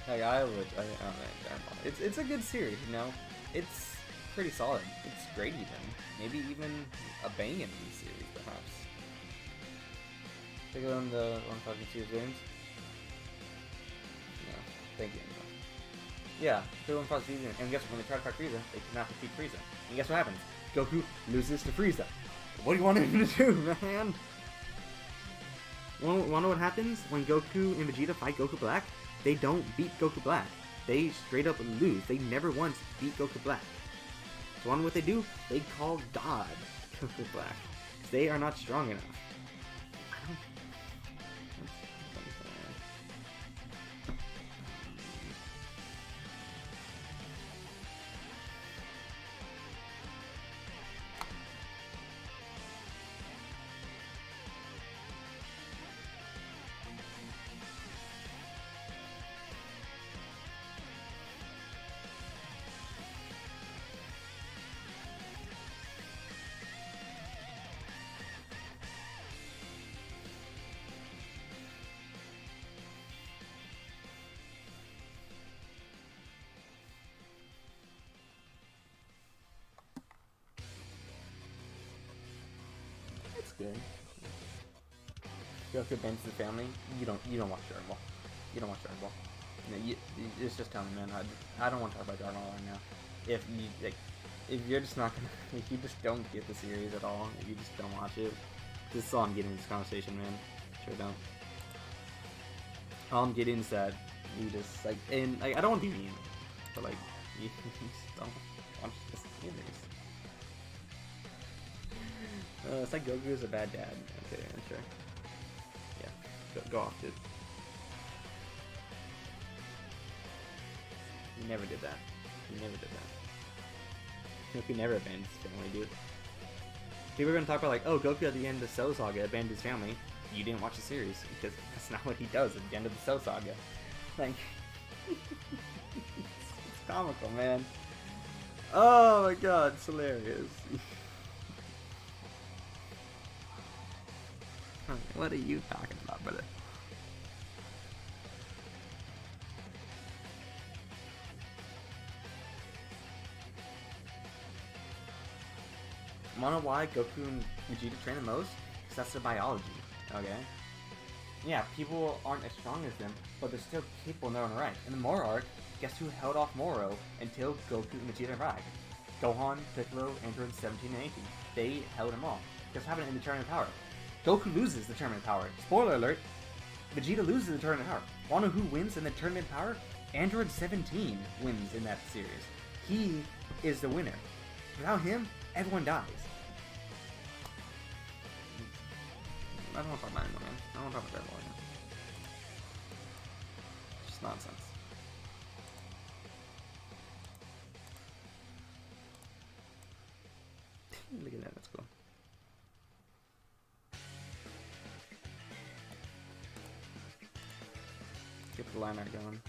Like, I don't know, it's a good series, you know? It's pretty solid. It's great even. Maybe even a banging series, perhaps. Take it on the 1,000 series games? No, thank you. No. Yeah, take it on 1,000 series games. And guess what? When they try to fight Frieza, they cannot defeat Frieza. And guess what happens? Goku loses to Frieza. What do you want him to do, man? Wanna know what happens when Goku and Vegeta fight Goku Black? They don't beat Goku Black. They straight up lose. They never once beat Goku Black. So on what they do, they call God Goku Black. Because they are not strong enough. Good. Goku bends the family. You don't watch Dragon Ball. You don't watch Dragon Ball. You it's just telling me, man. I don't want to talk about Dragon Ball right now. If you're just not gonna, if you just don't get the series at all, if you just don't watch it, this is all I'm getting in this conversation, man. Sure don't. All I'm getting is that you just and I don't want to be mean, but You just don't watch the series. It's like Goku is a bad dad. Okay, I'm sure. Yeah, go off, dude. You never did that. You never did that. Goku never abandoned his family, dude. People are gonna talk about like, oh, Goku at the end of the Cell Saga abandoned his family. You didn't watch the series because that's not what he does at the end of the Cell Saga. Like, it's comical, man. Oh my god, it's hilarious. What are you talking about, brother? Wanna know why Goku and Vegeta train the most? Because that's their biology, okay? Yeah, people aren't as strong as them, but they're still capable in their own right. In the Moro arc, guess who held off Moro until Goku and Vegeta arrived? Gohan, Piccolo, Android 17 and 18. They held him off. Guess what happened in the Tournament of Power? Goku loses the Tournament of Power. Spoiler alert, Vegeta loses the Tournament of Power. Wanna know who wins in the Tournament of Power? Android 17 wins in that series. He is the winner. Without him, everyone dies. I don't want to talk about it anymore, man. I don't want to talk about that anymore. It's just nonsense. Look at that, that's cool. Get the line art going.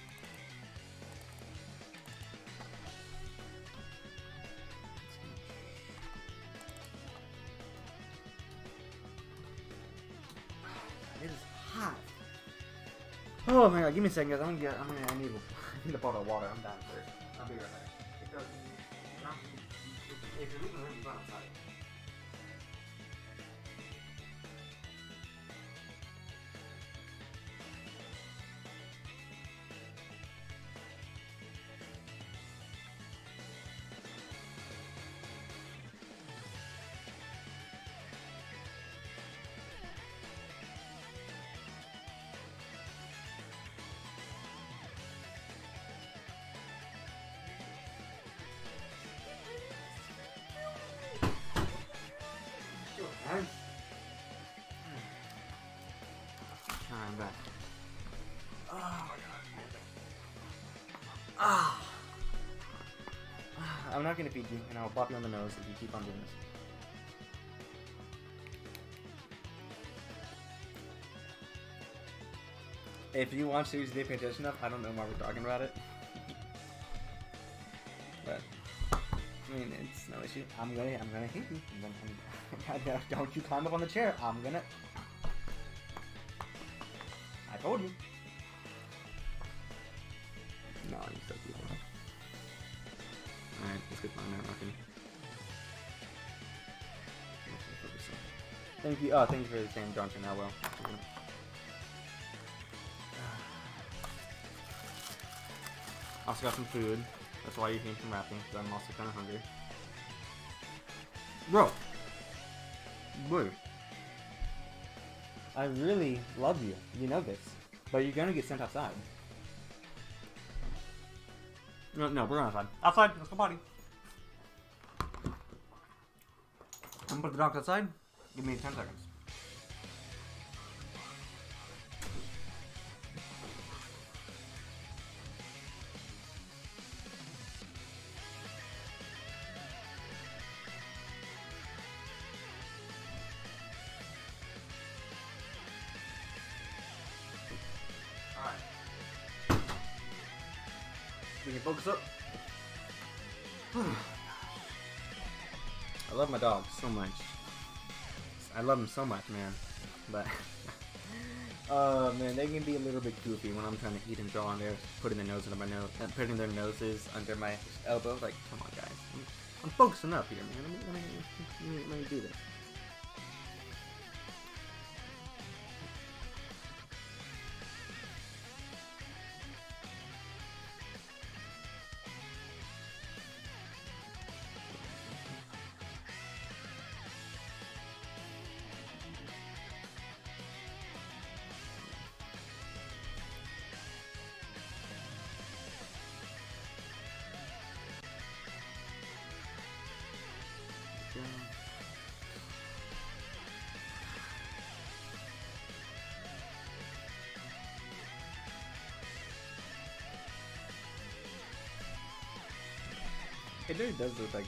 It is hot. Oh my god, give me a second, guys. I need a bottle of water. I'm down first. I'll be right back. If you're leaving the room, you go outside. I'm back. Oh my god. Ah. I'm not gonna feed you, and I'll pop you on the nose if you keep on doing this. If you watch series, they pay attention enough. I don't know why we're talking about it, but I mean, it's no issue. I'm gonna hit you. Don't you climb up on the chair? I'm gonna. I told you. No, you still keep on. Alright, let's get my night rocking. Thank you. Oh, thank you for the same Johnson. Now, well. Also got some food. That's why you came from rapping, because I'm also kind of hungry. Bro! Boy. I really love you. You know this. But you're gonna get sent outside. No, we're going outside. Outside! Let's go potty. I'm gonna put the dogs outside. Give me 10 seconds. We can focus up. I love my dogs so much. I love them so much, man. But man, they can be a little bit goofy when I'm trying to eat and draw and they're putting their nose under my nose, putting their noses under my elbows. Like, come on, guys. I'm focusing up here, man. Let me do this. It really does look like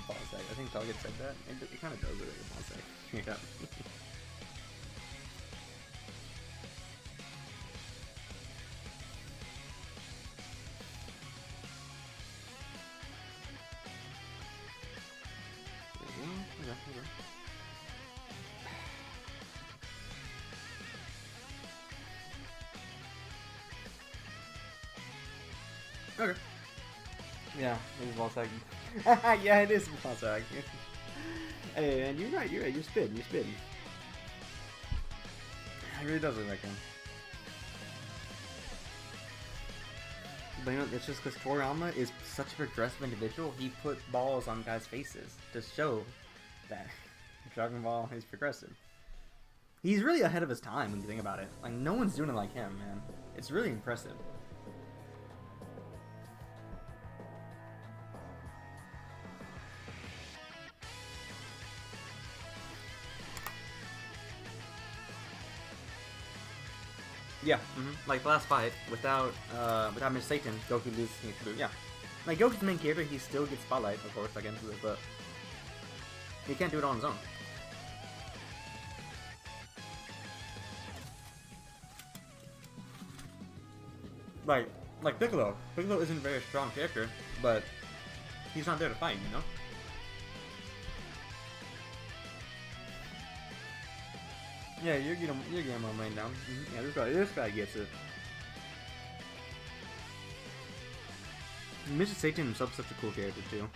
ball sack. I think Target said that. It kind of does look like a ball sack. Yeah. Okay. Yeah, it is ball sack. Yeah, it is ball sack. Hey, and you're right. You're spitting. It really does look like him. But you know, it's just because Toriyama is such a progressive individual. He put balls on guys' faces to show that Dragon Ball is progressive. He's really ahead of his time when you think about it. Like, no one's doing it like him, man. It's really impressive. Yeah, like the last fight, without Miss Satan, Goku loses to yeah. Like, Goku's the main character, he still gets spotlight, of course, like into it, but he can't do it on his own. Like Piccolo. Piccolo isn't a very strong character, but he's not there to fight, you know? Yeah, you're getting my mind down. Yeah, this guy gets it. Mr. Satan himself is such a cool character too.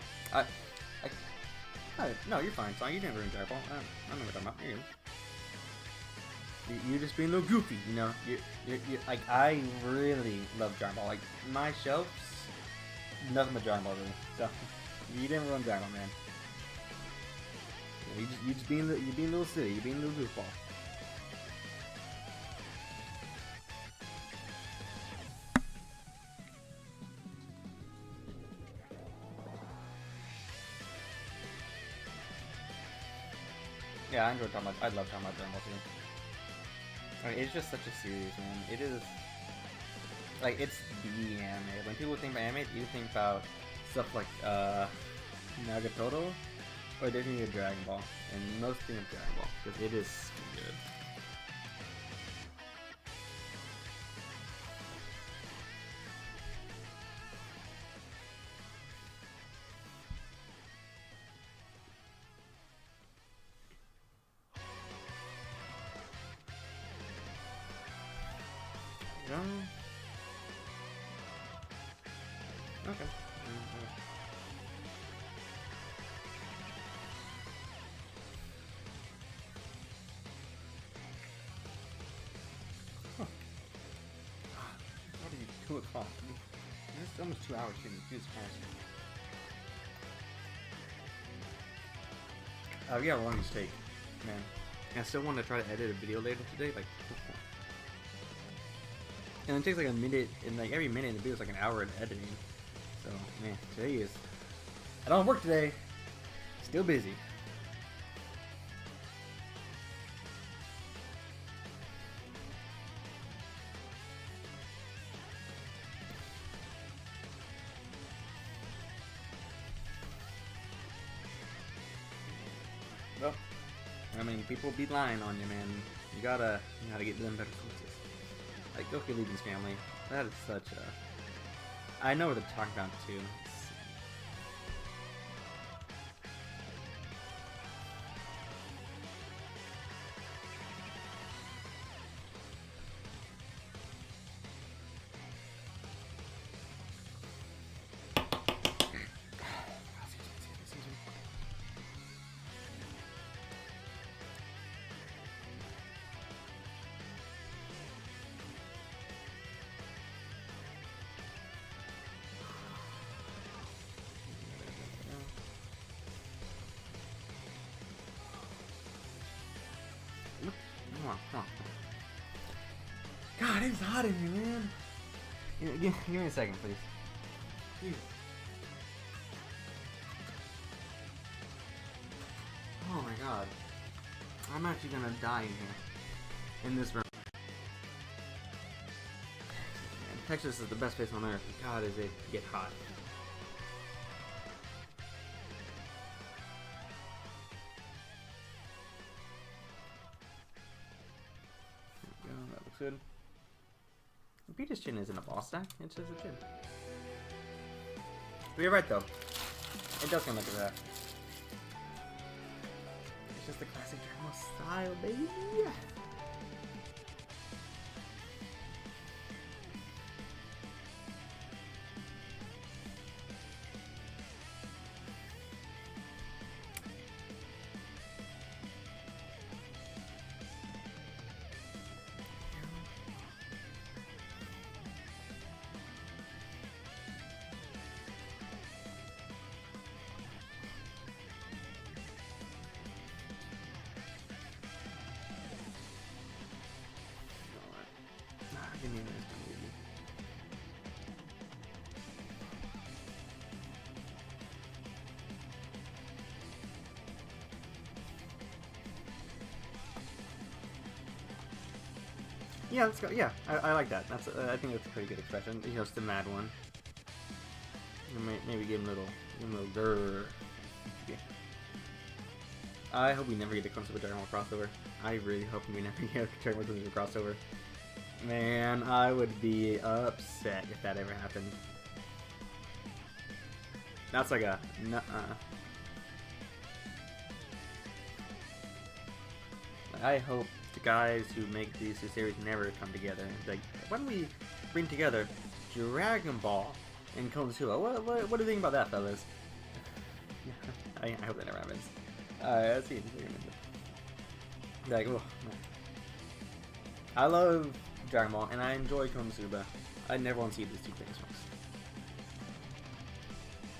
No, you're fine, son. You didn't ruin Dragon Ball. I know what I'm talking about. You're just being a little goofy, you know. You're like, I really love Dragon Ball. Like, my shelves, nothing but Dragon Ball really. So you didn't ruin Dragon Ball, man. You just being you're being a little silly. You're being a little goofball. Yeah, I love talking about Dragon Ball too. I mean, it's just such a series, man. It is, like, it's the anime. When people think about anime, you think about stuff like, Nagatoro, or they think of Dragon Ball. And most think of Dragon Ball, because it is good. Okay. Huh. What are you 2 o'clock? It's almost 2 hours shooting. Jesus Christ. Yeah, how long does it take? Man. I still want to try to edit a video later today, like, and it takes like a minute, and like every minute in the video is like an hour of editing. So, man, today is... I don't work today. Still busy. Well, I mean, people be lying on you, man. You gotta get them better sources. Like, Goku leaving his family. That is such a... I know what they're talking about, too. Come on. God, it's hot in here, man. Give me a second, please. Jeez. Oh my god. I'm actually gonna die in here. In this room. Man, Texas is the best place on earth. God, is it get hot. good. Peter's chin isn't a ball stack, it's just a chin. But you're right though. It does kind of look like that. It's just the classic Dragon Ball style, baby. Yeah, let's go. Yeah, I like that. That's I think that's a pretty good expression. You know, it's the mad one. Maybe give him a little grrr. Yeah. I hope we never get a Konosuba Dragon Ball crossover. I really hope we never get a Dragon Ball crossover. Man, I would be upset if that ever happened. That's like a nuh-uh. I hope the guys who make these two series never come together. Like, why don't we bring together Dragon Ball and Konosuba? What do you think about that, fellas? I hope that never happens. Let's see. Like, oh, I love Dragon Ball and I enjoy Konosuba. I never want to see these two things once.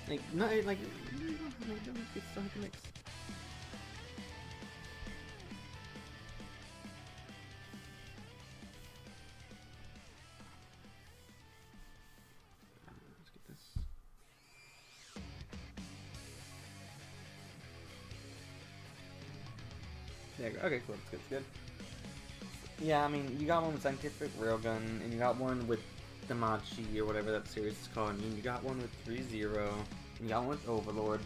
Like, no, like, don't get stuck in the mix. Okay, cool. That's good. Yeah, I mean, you got one with Scientific Railgun, and you got one with Damachi, or whatever that series is called. I mean, you got one with 3-0, and you got one with Overlord.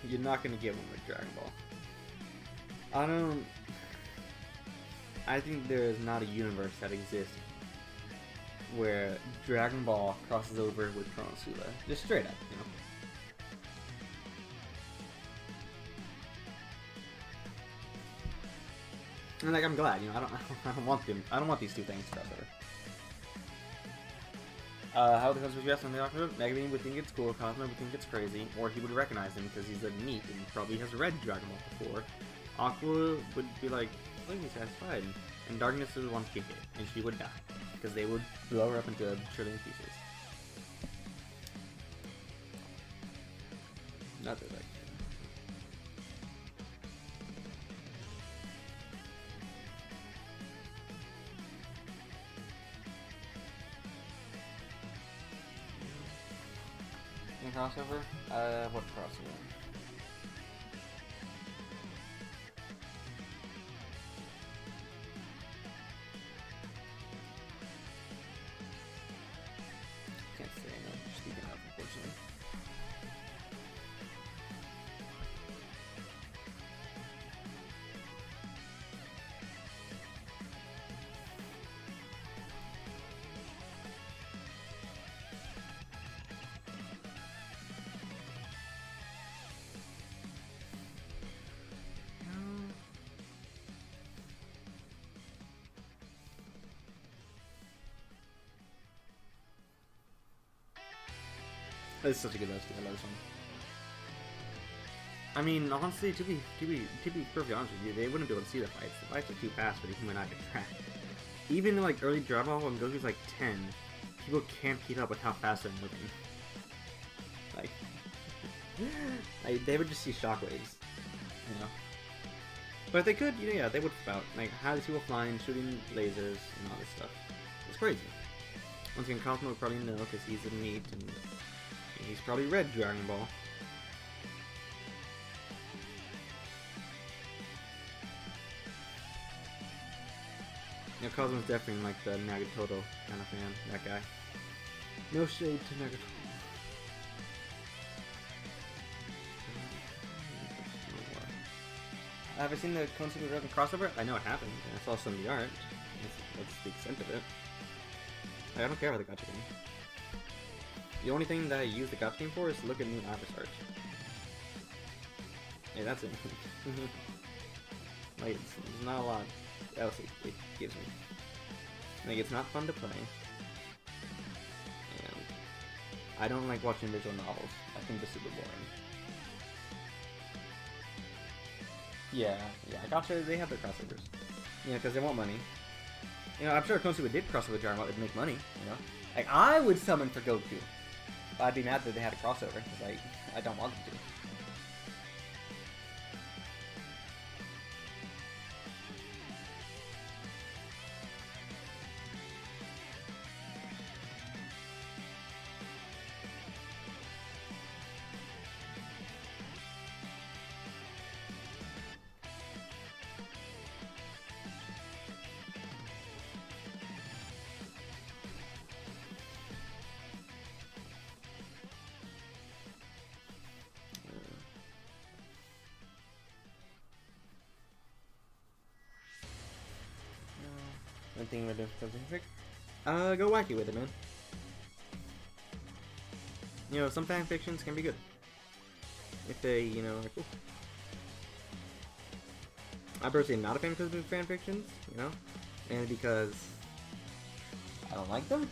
You're not gonna get one with Dragon Ball. I think there is not a universe that exists where Dragon Ball crosses over with Konosuba. Just straight up, you know. And like, I'm glad, you know, I don't want these two things to cross over. How the hell would you ask something like that? Megabean would think it's cool, Cosmo would think it's crazy, or he would recognize him because he's a NEET and probably has read Dragon Ball before. Aqua would be like, completely satisfied, and Darkness would want to kick it, and she would die, because they would blow her up into a trillion pieces. Not that, like, crossover? What crossover? Can't say I know, just speaking up, unfortunately. It's such a good list. I love this one. I mean, honestly, to be perfectly honest with you, they wouldn't be able to see the fights. The fights are too fast for the human eye to track. Even in like early Dragon Ball, when Goku's like 10, people can't keep up with how fast they're moving. Like they would just see shockwaves, you know. But if they could, you know, yeah, they would flip out. Like how these people flying, shooting lasers, and all this stuff. It's crazy. Once again, Cosmo would probably know because he's a NEET and he's probably read Dragon Ball. You know, Cosmo's definitely like the Nagatoto kind of fan, that guy. No shade to Nagatoto. Have I seen the Konosuba crossover? I know it happened. I saw some of the art. That's the extent of it. I don't care about the gacha game. The only thing that I use the gacha game for is to look at new avatars. Yeah, that's it. Like, it's not a lot else it gives me. Like, it's not fun to play. And I don't like watching visual novels. I think they're super boring. Yeah, gacha, they have their crossovers. You know, because they want money. You know, I'm sure if Konosuba did crossover with DragonBall, it'd make money, you know? Like, I would summon for Goku. But I'd be mad that they had a crossover, because I don't want them to. One thing with the go wacky with it, man. You know, some fan fictions can be good. If they, you know, are cool. I'm personally not a fan of fan fictions, you know? And because I don't like them.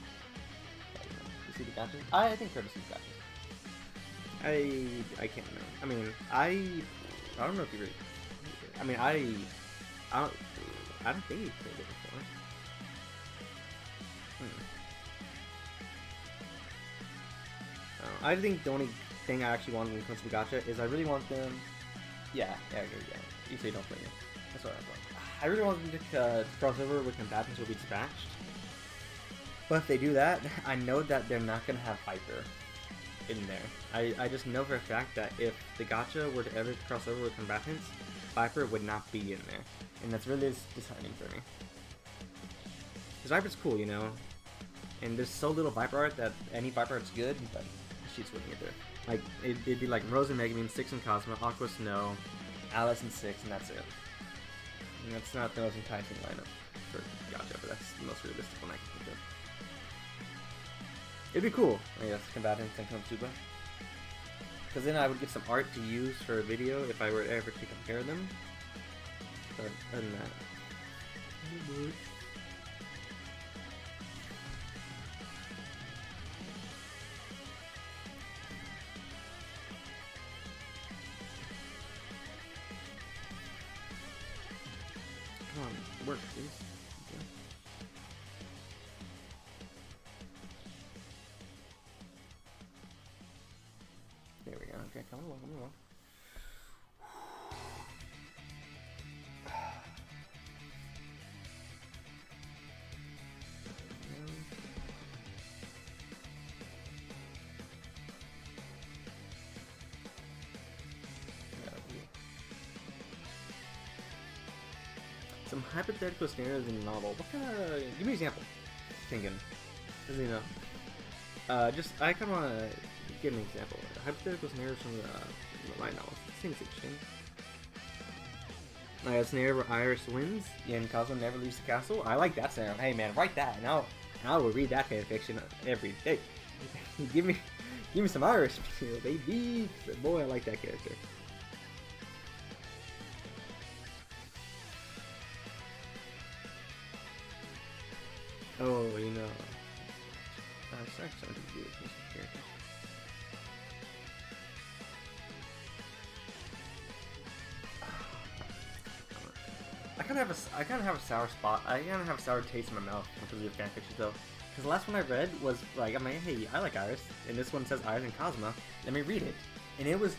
You see the gotchas? I think Curtis sees gotchas. I can't know. I mean, I don't know if you really. I mean, I don't think you've played it before. I think the only thing I actually want when it comes to gacha is I really want them. Yeah. You say don't play it. That's what I thought. I really want them to cross over with combatants will be dispatched. But if they do that, I know that they're not gonna have Hyper in there. I just know for a fact that if the gacha were to ever cross over with combatants, Viper would not be in there. And that's really disheartening for me. Because Viper's cool, you know? And there's so little Viper art that any Viper art's good, but she's wouldn't get there. Like, it'd be like Rose and Megumin, 6 and Cosmo, Aqua Snow, Alice and 6, and that's it. And that's not the most enticing lineup for gacha, but that's the most realistic one I can think of. It'd be cool, I guess, combatants and Konosuba. Because then I would get some art to use for a video if I were ever to compare them. But other than that. Come on, work, please. Okay. There we go. Okay, come along, come along. Some hypothetical scenarios in the novel. What kind of? Give me an example. Thinking, cause you know, I kind of want to give an example. Hypothetical scenarios from the light novel. Seems interesting. Like a scenario where Iris wins and Cosmo never leaves the castle. I like that scenario. Hey man, write that, and I will read that kind of fiction every day. give me some Iris, baby. Boy, I like that character. Oh, you know, it's actually something to do with this character. I kind of have a sour spot. I kind of have a sour taste in my mouth because of the fanfiction though. Because the last one I read was like, I'm like, hey, I like Iris, and this one says Iris and Cosmo. Let me read it, and it was,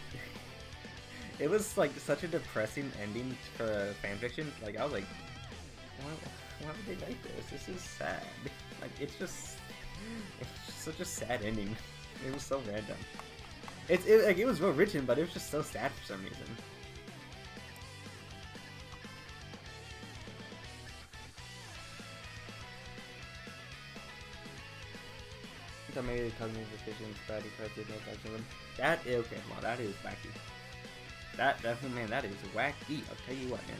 it was like such a depressing ending for a fanfiction. Like I was like, why would they write this? This is sad. Like it's just such a sad ending. It was so random. It was well written, but it was just so sad for some reason. I thought maybe Cosmo's efficient, but because did no touch them. That okay, well that is wacky. That man, that is wacky. I'll tell you what, man.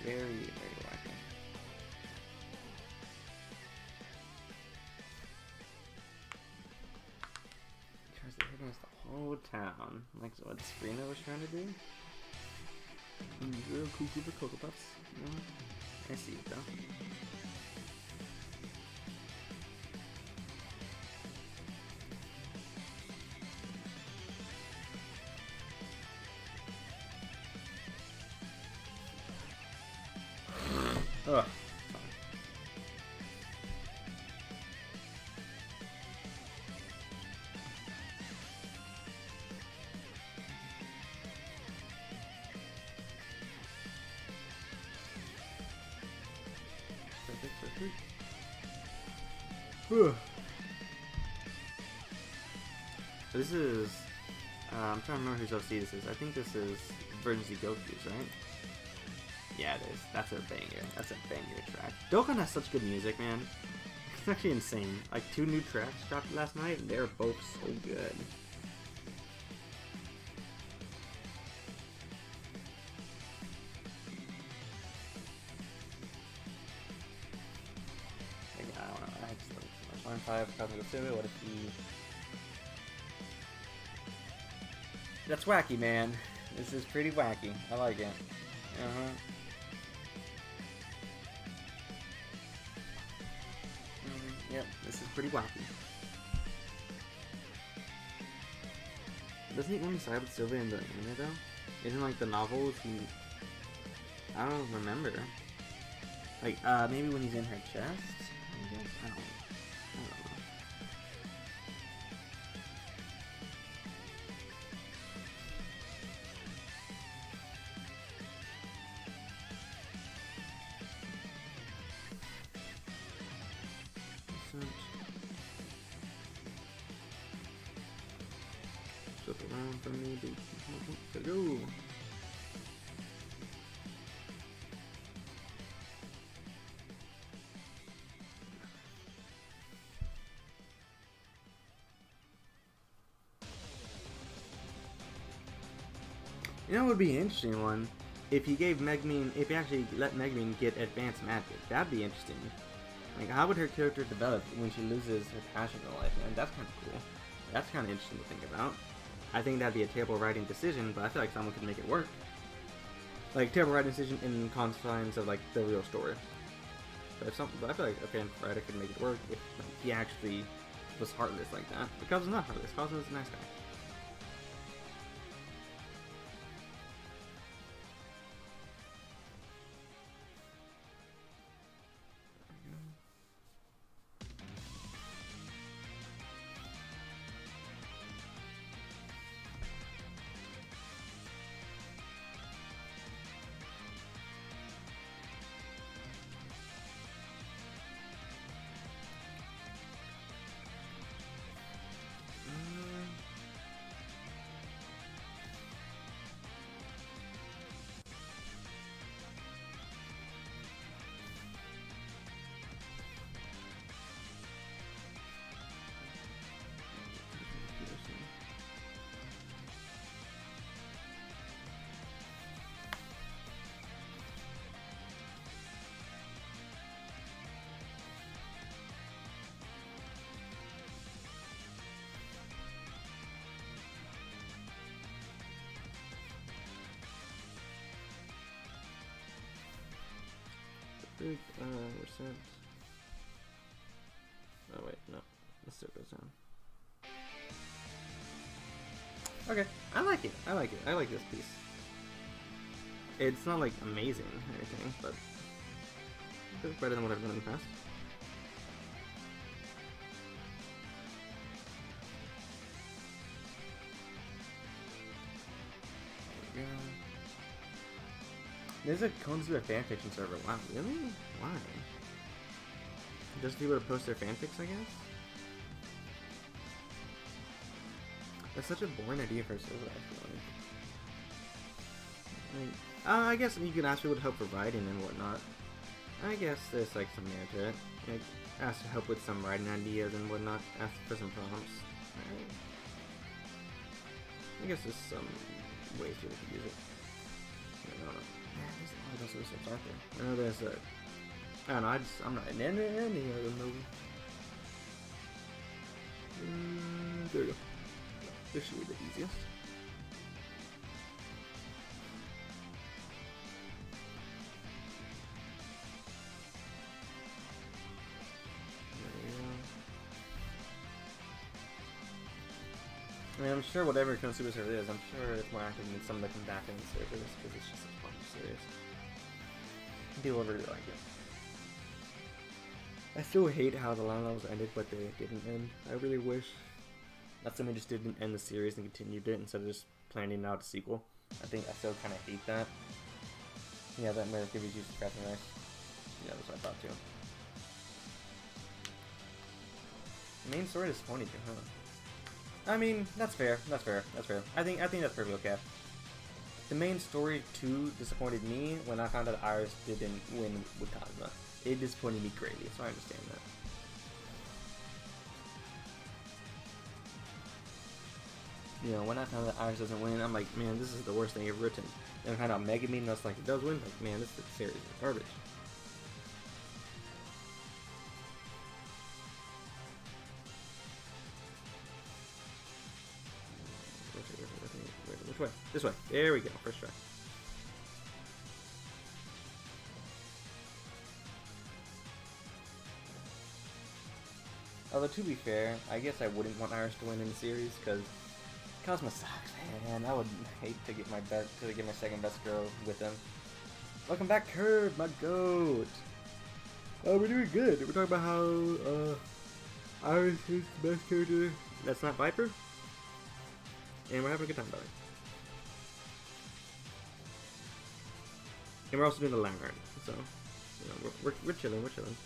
Very, very wacky. He tries to hit against the whole town. Like what Sabrina was trying to do? Real cool for Cocoa Puffs. I see it though. Ugh. So this is, I'm trying to remember whose OC this is. I think this is Emergency Goku's, right? Yeah, it is. That's a banger. That's a banger track. Dokkan has such good music, man. It's actually insane. Like, 2 new tracks dropped last night, and they're both so good. I don't know. I just like Line 5, Cosmic Obsidian. What if he... That's wacky, man. This is pretty wacky. I like it. Yep, this is pretty wacky. Doesn't he only side with Sylvia in the anime though? Isn't like the novels he... I don't remember. Like, maybe when he's in her chest? I guess? I don't know. Flip around for me, dude. Go. You know what would be an interesting one? If he gave Megmin, if he actually let Megmin get advanced magic, that'd be interesting. Like, how would her character develop when she loses her passion in life? And that's kind of cool. That's kind of interesting to think about. I think that'd be a terrible writing decision, but I feel like someone could make it work. Like, terrible writing decision in confines of, like, the real story. But I feel like, okay, a writer could make it work if he actually was heartless like that. But Cosmo's not heartless. Cosmo's a nice guy. Big, percent. Oh wait, no. This still goes down. Okay, I like it. I like it. I like this piece. It's not like amazing or anything, but it's better than what I've done in the past. There we go. There's a Konosuba fanfiction server. Wow, really? Why? Just people to post their fanfics, I guess? That's such a boring idea for a server, I feel like. I guess you can ask people to help for writing and whatnot. I guess there's like some merit to it. Like, ask to help with some writing ideas and whatnot. Ask for some prompts. I guess there's some ways people could use it. I don't know. there's a lot of those suicides, aren't there? I know there's a... I don't know, I'm not in any of the movie. There we go. This should be the easiest. I mean, I'm sure whatever Konosuba server is, I'm sure it's more active than some of the combating servers, because it's just a bunch of series. People really like it. I still hate how the line levels ended, but they didn't end. I really wish that somebody just didn't end the series and continued it instead of just planning out a sequel. I still kind of hate that. Yeah, that American reviews is crap and rice. Yeah, that's what I thought too. The main story disappointed you, huh? I mean, that's fair. That's fair. That's fair. I think that's perfectly okay. The main story too disappointed me when I found out Iris didn't win with Cosma. It disappointed me greatly, so I understand that. You know, when I found that Iris doesn't win, I'm like, man, this is the worst thing ever written. And I found out Megumin, and I was like, it does win. Like, man, this is serious garbage. Which way? This way. There we go. First try. Although, to be fair, I guess I wouldn't want Iris to win in the series, because Cosmo sucks, man. I would hate to get my second best girl with him. Welcome back, Curb, my goat. Oh, we're doing good. We're talking about how Iris is the best character that's not Viper. And we're having a good time about it. And we're also doing the line art, so you know, we're chilling, we're chilling.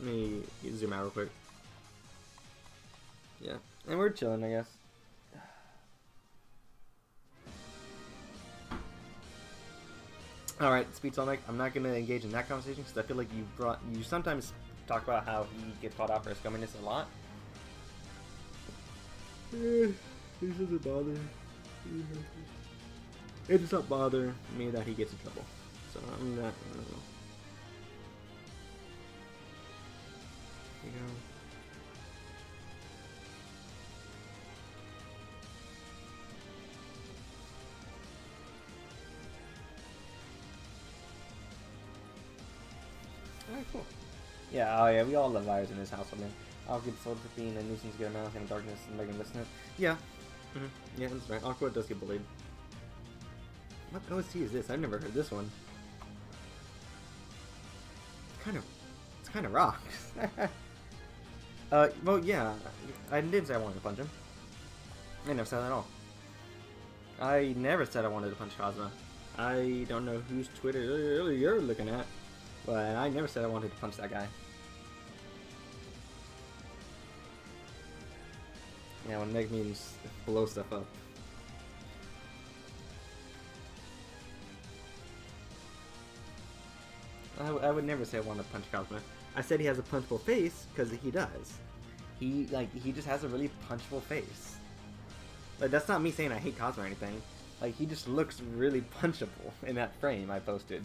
Let me zoom out real quick. Yeah, and we're chilling, I guess. All right, Speed Sonic. I'm not gonna engage in that conversation because I feel like you sometimes talk about how he gets called out for his scumminess a lot. He doesn't bother. It does not bother me that he gets in trouble. So I'm not. I don't know. Here you go. Alright, cool. Yeah, oh yeah, we all love liars in this household, man. I'll get sold for being a nuisance, get a mouth, and darkness, and making listener. Yeah. Yeah, that's right. Aqua does get bullied. What OST is this? I've never heard this one. It's kind of rocks. Well, yeah. I didn't say I wanted to punch him. I never said that at all. I never said I wanted to punch Cosmo. I don't know whose Twitter you're looking at, but I never said I wanted to punch that guy. Yeah, when Meg means blow stuff up. I would never say I want to punch Cosmo. I said he has a punchable face because he does. He just has a really punchable face. Like, that's not me saying I hate Cosmo or anything. Like, he just looks really punchable in that frame I posted.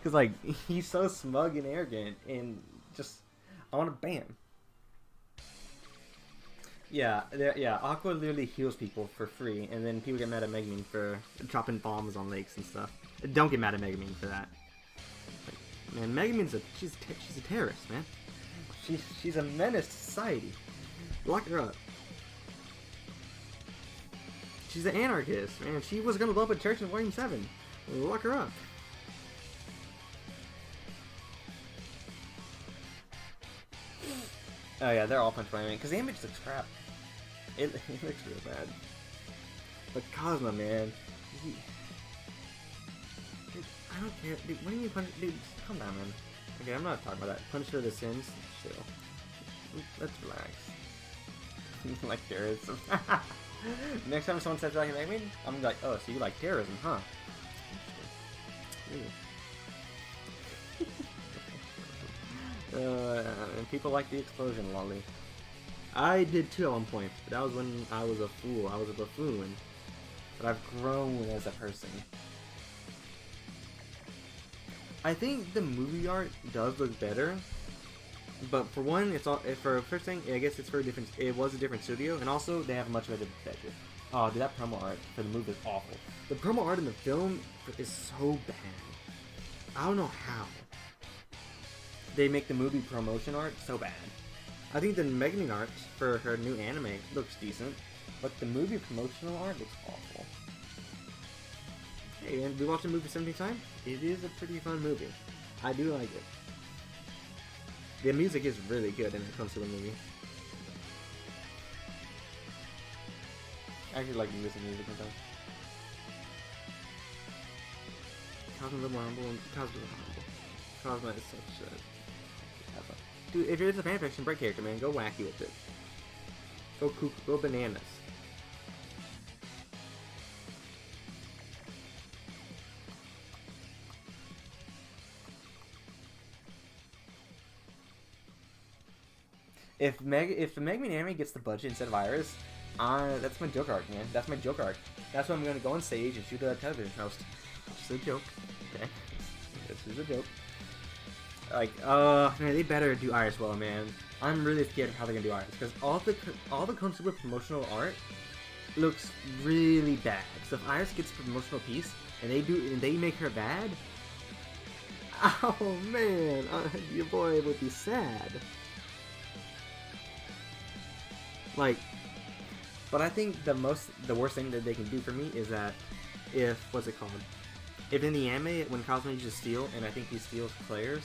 Cause like he's so smug and arrogant, and just I want to bam. Yeah, Aqua literally heals people for free, and then people get mad at Megumin for dropping bombs on lakes and stuff. Don't get mad at Megumin for that. Like, man, Megumin's she's a terrorist, man. She's a menace to society. Lock her up. She's an anarchist, man. She was gonna blow up a church in Volume 7. Lock her up. Oh yeah, they're all punch by me because the image looks crap. It looks real bad. But Cosmo, man, dude, I don't care. Dude, what do you mean punch? Dude, calm down, man. Okay, I'm not talking about that. Punch for the sins. Chill. Let's relax. Like terrorism. Next time someone says like Megumin, I'm gonna be like, oh, so you like terrorism, huh? And people like the explosion, lolly. I did too at one point, but that was when I was a fool. I was a buffoon. but I've grown as a person. I think the movie art does look better, but for one, it's all for first thing. I guess it's for a different. It was a different studio, and also they have a much better budget. Oh, dude, that promo art for the movie is awful. The promo art in the film is so bad. I don't know how they make the movie promotion art so bad. I think the Megan art for her new anime looks decent, but the movie promotional art looks awful. Hey man, we watched the movie 17 times? It is a pretty fun movie. I do like it. The music is really good when it comes to the movie. I actually like music sometimes. Cosmo a little more humble. Cosmo is such a... Dude, if you're into fanfiction, break character, man, go wacky with it. Go cuckoo, go bananas. If the Mega Man anime gets the budget instead of Iris, that's my joke arc, man. That's my joke arc. That's when I'm gonna go on stage and shoot a television host. Just a joke, okay? This is a joke. Like, man, they better do Iris well, man. I'm really scared of how they're gonna do Iris because all the consumer promotional art looks really bad. So if Iris gets a promotional piece and they make her bad, oh man, your boy would be sad. Like, but I think the worst thing that they can do for me is that what's it called? If in the anime, when Cosmo uses steel, and I think he steals Claire's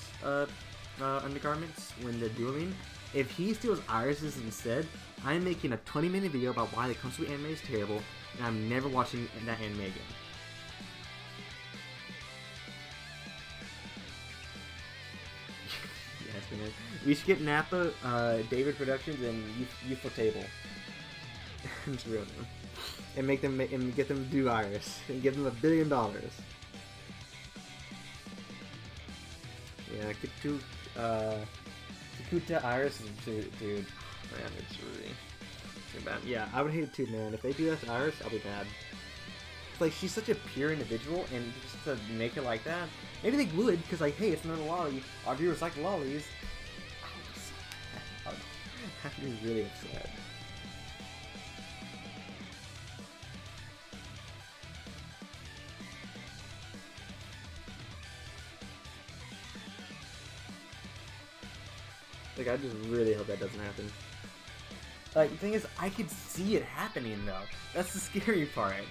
undergarments when they're dueling, if he steals Iris's instead, I'm making a 20-minute video about why the Konosuba anime is terrible, and I'm never watching that anime again. Yes, man. We should get Nappa, David Productions, and Youthful Table. It's real, man. And make them and get them to do Iris and give them $1 billion. Yeah, Kikuta Iris is dude. Man, it's really bad. Yeah, I would hate it too, man. If they do that to Iris, I'll be mad. It's like she's such a pure individual, and just to make her like that, maybe they would, because like, hey, it's not a lolly. Our viewers like lollies. I'd be really upset. Like, I just really hope that doesn't happen. Like, the thing is, I could see it happening, though. That's the scary part.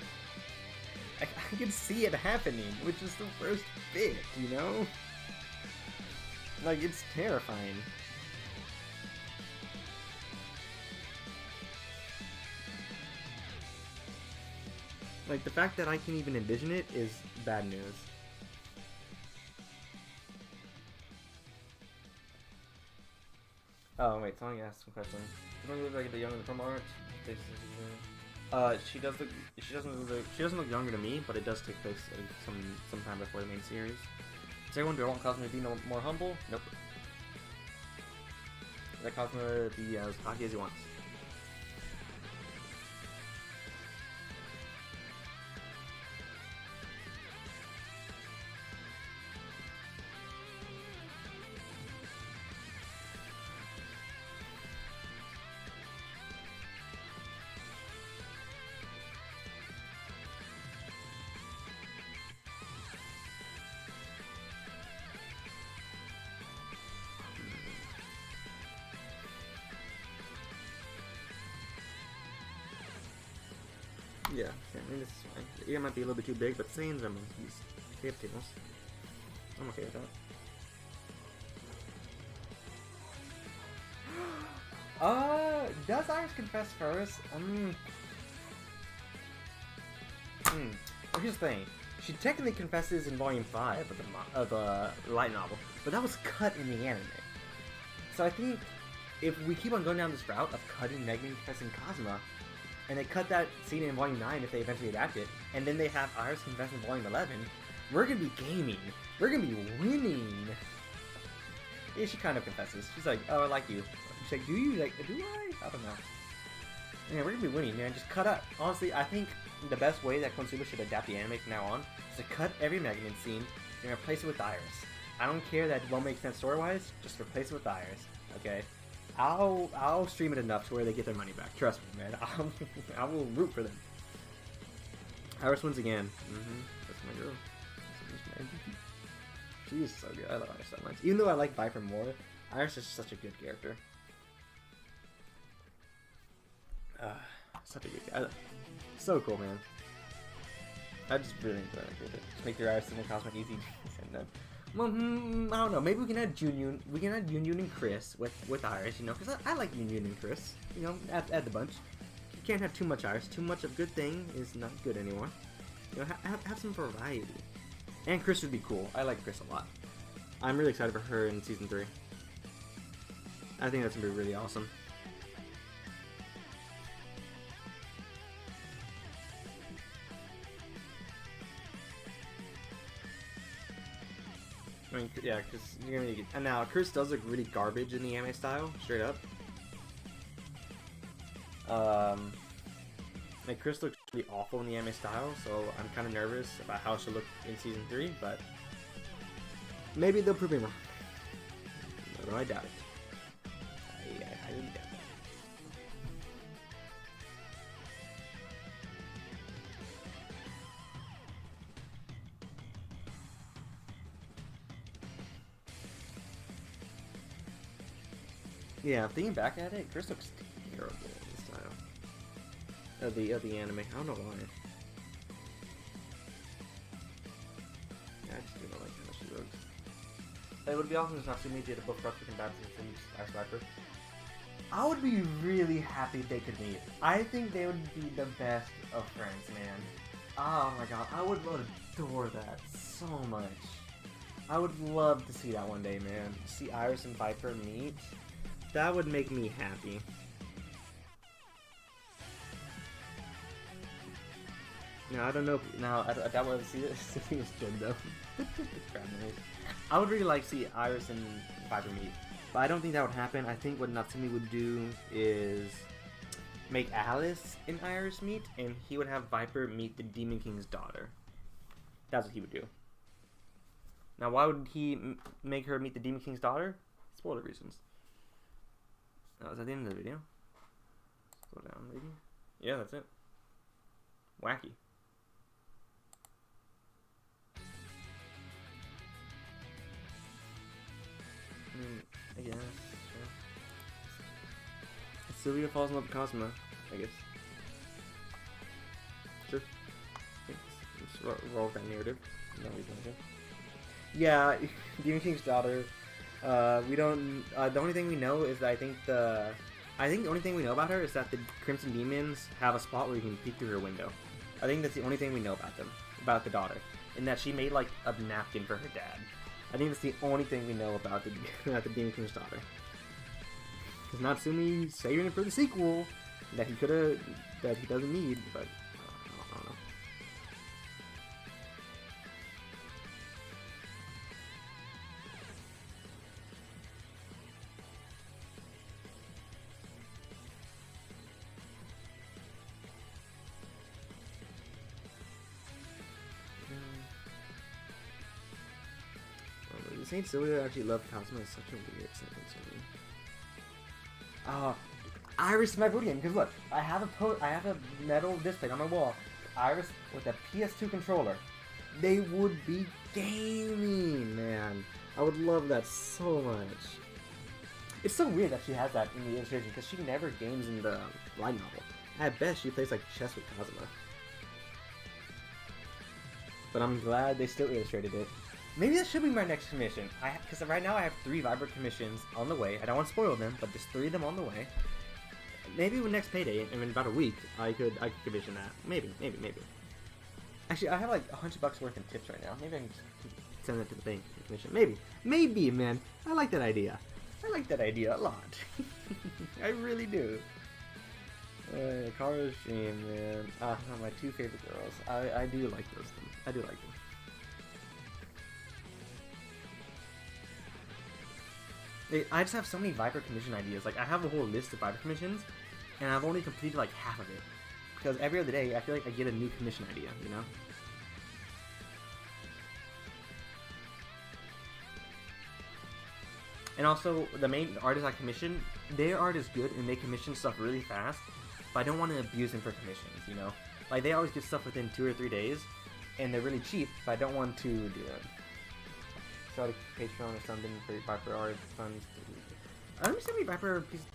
I could see it happening, which is the worst bit, you know? Like, it's terrifying. Like, the fact that I can even envision it is bad news. Oh wait, someone asked some questions. Does she look like the young in the promo art? She doesn't look younger to me, but it does take place sometime before the main series. Does everyone do I want Cosmo to be more humble? Nope. Let Cosmo be as cocky as he wants. Yeah, I mean, this is fine. The ear might be a little bit too big, but Saiyans are monkeys. They have tails. I'm okay with that. Does Iris confess first? Here's the thing. She technically confesses in Volume 5 of the light novel, but that was cut in the anime. So I think if we keep on going down this route of cutting Megan confessing Cosmo, and they cut that scene in Volume 9 if they eventually adapt it, and then they have Iris confess in Volume 11, we're gonna be gaming. We're gonna be winning. Yeah, she kind of confesses. She's like, oh, I like you. She's like, do you? Like, do I? I don't know. Yeah, we're gonna be winning, man. Just cut up. Honestly, I think the best way that Konosuba should adapt the anime from now on is to cut every Mega Man scene and replace it with Iris. I don't care that it won't make sense story-wise. Just replace it with Iris, okay? I'll stream it enough to where they get their money back. Trust me, man. I will root for them. Iris wins again. That's my girl. She is so good. I love Iris so much. Even though I like Viper more, Iris is such a good character. Such a good guy. So cool, man. I just really enjoy that character. Just make their Iris and Cosmic easy. And then, well, I don't know. Maybe we can add Junyun. We can add Junyun and Chris with Iris, you know, because I like Junyun and Chris. You know, add the bunch. You can't have too much Iris. Too much of good thing is not good anymore. You know, have some variety. And Chris would be cool. I like Chris a lot. I'm really excited for her in Season 3. I think that's going to be really awesome. I mean, yeah, because you're going to get... And now, Chris does look really garbage in the anime style, straight up. Like, Chris looks really awful in the anime style, so I'm kind of nervous about how she'll look in Season 3, but maybe they'll prove me wrong. Although I doubt it. I really doubt it. Yeah, thinking back at it, Chris looks terrible in this style. Of the anime. I don't know why. Yeah, I just do not like how she looks. It would be awesome if Natsumi did a book for us to combat Ice Viper. I would be really happy if they could meet. I think they would be the best of friends, man. Oh my god, I would adore that so much. I would love to see that one day, man. See Iris and Viper meet. That would make me happy. Now I don't know. Now I want to see this. It's good though. I would really like to see Iris and Viper meet, but I don't think that would happen. I think what Natsumi would do is make Alice and Iris meet, and he would have Viper meet the Demon King's daughter. That's what he would do. Now, why would he make her meet the Demon King's daughter? Spoiler reasons. Oh, is that the end of the video? Slow down, maybe. Yeah, that's it. Wacky. I guess. Sure. Sylvia falls in love with Cosmo, I guess. Sure. Let's roll with that narrative. No, we don't do. Yeah, Demon King's daughter. We don't. The only thing we know is that I think the only thing we know about her is that the Crimson Demons have a spot where you can peek through her window. I think that's the only thing we know about them, about the daughter, and that she made like a napkin for her dad. I think that's the only thing we know about the Demon King's daughter. Because Natsumi saving it for the sequel that he doesn't need, but I don't know. Saint Sylvia actually loved Cosmo is such a weird sentence to me. Iris my Bootian, because look, I have a metal display on my wall. Iris with a PS2 controller. They would be gaming, man. I would love that so much. It's so weird that she has that in the illustration because she never games in the light novel. At best, she plays like chess with Cosmo. But I'm glad they still illustrated it. Maybe that should be my next commission. Because right now I have 3 Viber commissions on the way. I don't want to spoil them, but there's 3 of them on the way. Maybe with next payday, in about a week, I could commission that. Maybe. Actually, I have like $100 worth in tips right now. Maybe I can send that to the bank commission. Maybe, man. I like that idea. I like that idea a lot. I really do. Kara's Sheen, man. My 2 favorite girls. I do like those. I do like them. I just have so many Viper commission ideas. Like, I have a whole list of Viper commissions, and I've only completed like half of it. Because every other day, I feel like I get a new commission idea, you know? And also, the main artists I commission, their art is good and they commission stuff really fast, but I don't want to abuse them for commissions, you know? Like, they always get stuff within 2 or 3 days, and they're really cheap, but I don't want to do it. So, like, Patreon or something for Viper art funds. Let me send me Viper pieces.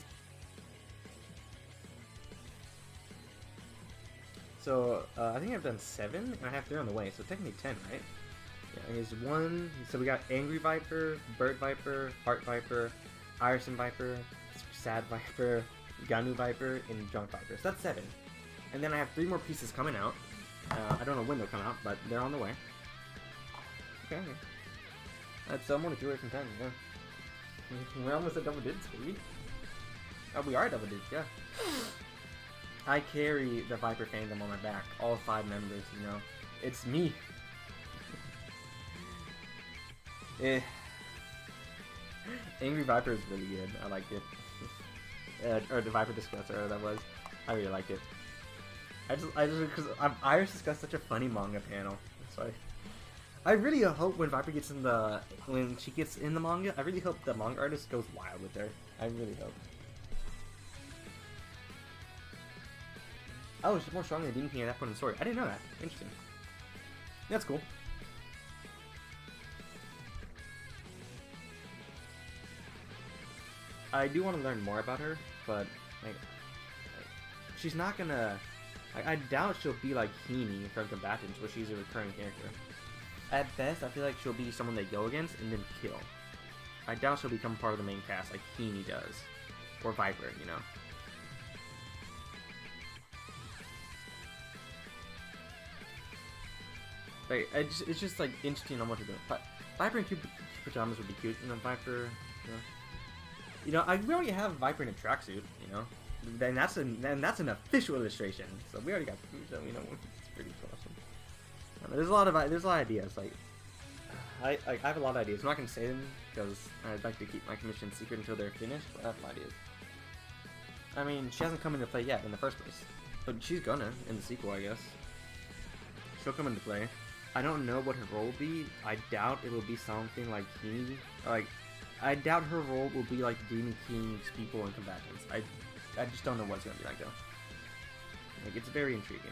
So, I think I've done 7, and I have 3 on the way, so technically 10, right? Yeah, here's 1. So we got Angry Viper, Bird Viper, Heart Viper, Irison Viper, Sad Viper, Ganu Viper, and Junk Viper. So that's 7. And then I have 3 more pieces coming out. I don't know when they'll come out, but they're on the way. Okay. That's only 3 away from 10, yeah. We're almost at double digits, baby. Oh, we are at double digits, yeah. I carry the Viper fandom on my back. All 5 members, you know. It's me. Angry Viper is really good. I like it. Or the Viper Discuss, or that was. I really liked it. I just because Iris discussed such a funny manga panel. That's why. I really hope when Viper gets in when she gets in the manga, I really hope the manga artist goes wild with her. I really hope. Oh, she's more strong than Demon King at that point in the story. I didn't know that. Interesting. That's cool. I do want to learn more about her, but like she's not gonna. I doubt she'll be like Heaney from Combatants, where she's a recurring character. At best, I feel like she'll be someone they go against and then kill. I doubt she'll become part of the main cast like Heaney does, or Viper, you know. Like, it's just like interesting on what to do. But Viper in cute pajamas would be cute, you know. Viper, you know, we already have Viper in a tracksuit, you know. Then that's an official illustration. So we already got, so you know, it's pretty awesome. There's a lot of ideas. Like, I have a lot of ideas. I'm not gonna say them because I'd like to keep my commission secret until they're finished. But I have ideas. I mean, she hasn't come into play yet in the first place, but she's gonna in the sequel, I guess. She'll come into play. I don't know what her role will be. I doubt it will be something like Heaney. Like, I doubt her role will be like Demon King's people and combatants. I just don't know what it's gonna be like though. Like, it's very intriguing.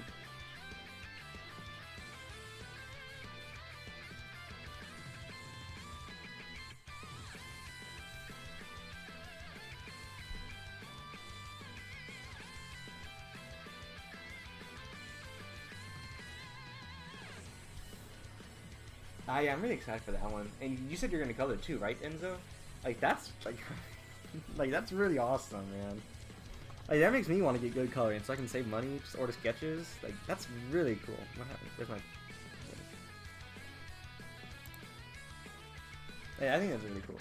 Yeah, I'm really excited for that one. And you said you're gonna color it too, right, Enzo? Like, that's like, like that's really awesome, man. Like, that makes me want to get good coloring so I can save money, just order sketches. Like, that's really cool. What happened? Where's my? Yeah, I think that's really cool.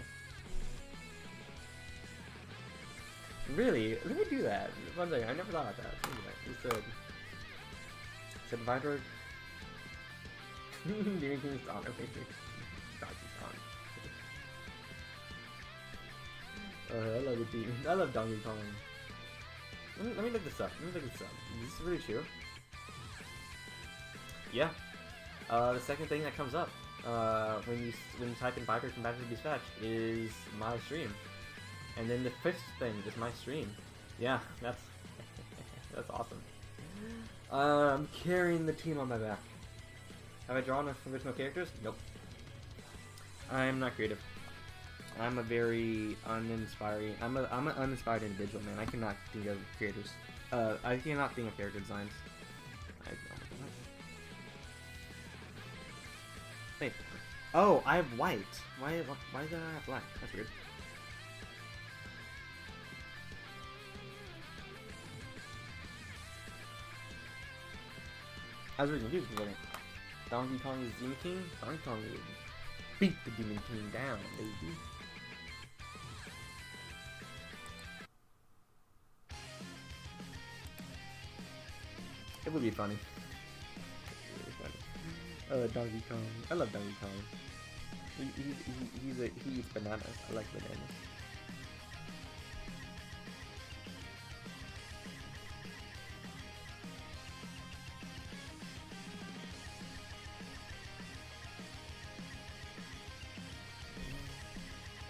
Really? Let me do that. One second. I never thought about that. You said Viper. Demon King's honor, basically. I love the team. I love Donkey Kong. Let me look this up. Is this really true? Yeah. The second thing that comes up when you type in Viper Combatant Dispatch is my stream, and then the 5th thing is my stream. Yeah, that's that's awesome. I'm carrying the team on my back. Have I drawn original characters? Nope. I'm not creative. I'm a very uninspiring. I'm an uninspired individual, man. I cannot think of creators. I cannot think of character designs. Wait. Oh, I have white. Why did I have black? That's weird. I was really confused for a second. Donkey Kong is Demon King? Donkey Kong will beat the Demon King down, baby. It would be funny. It would be funny. Donkey Kong. I love Donkey Kong. He eats bananas. I like bananas.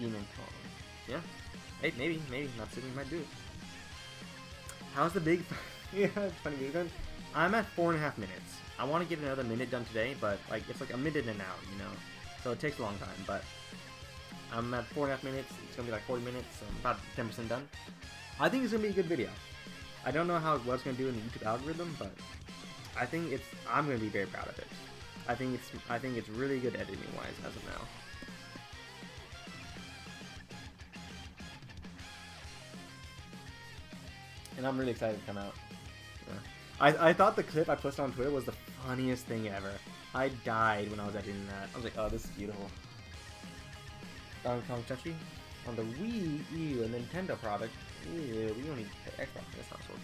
Demon Kong. Yeah. Hey, maybe Natsumi might do it. How's the big? Yeah, it's funny. I'm at 4.5 minutes. I want to get another minute done today, but like it's like a minute and out, you know. So it takes a long time, but I'm at 4.5 minutes. It's gonna be like 40 minutes, so I'm about 10% done. I think it's gonna be a good video. I don't know how well it's gonna do in the YouTube algorithm, but I think I'm gonna be very proud of it. I think it's really good editing wise as of now. And I'm really excited to come out. Yeah. I thought the clip I posted on Twitter was the funniest thing ever. I died when I was editing that. I was like, oh, this is beautiful. Donkey Kong Chachi on the Wii U, a Nintendo product. Ew, we don't need to pay Xbox for this household.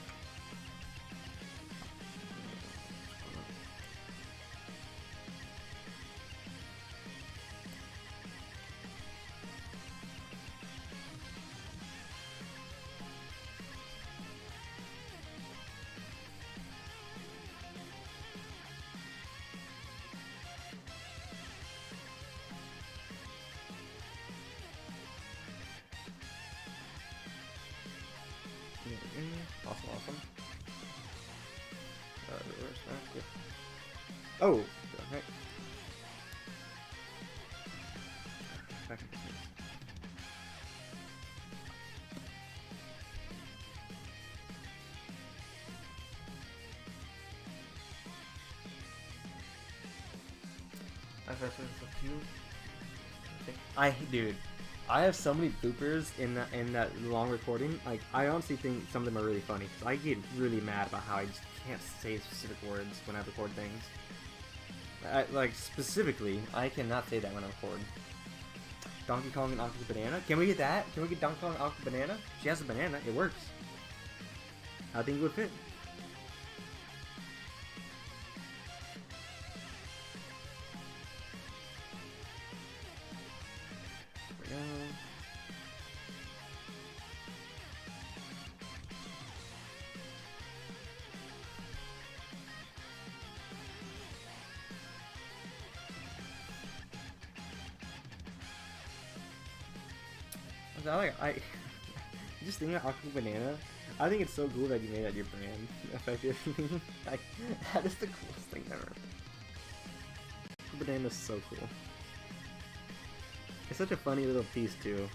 Awesome. Reverse that. Good. Oh, okay. Back in business. Dude, I have so many bloopers in that long recording. Like, I honestly think some of them are really funny because I get really mad about how I just can't say specific words when I record things. Like specifically, I cannot say that when I record. Donkey Kong and Octopus Banana. Can we get that? Can we get Donkey Kong and Octopus Banana? She has a banana. It works. I think it would fit. I just think of Octopus Banana. I think it's so cool that you made that your brand, effectively. Like, that is the coolest thing ever. Banana is so cool. It's such a funny little piece too.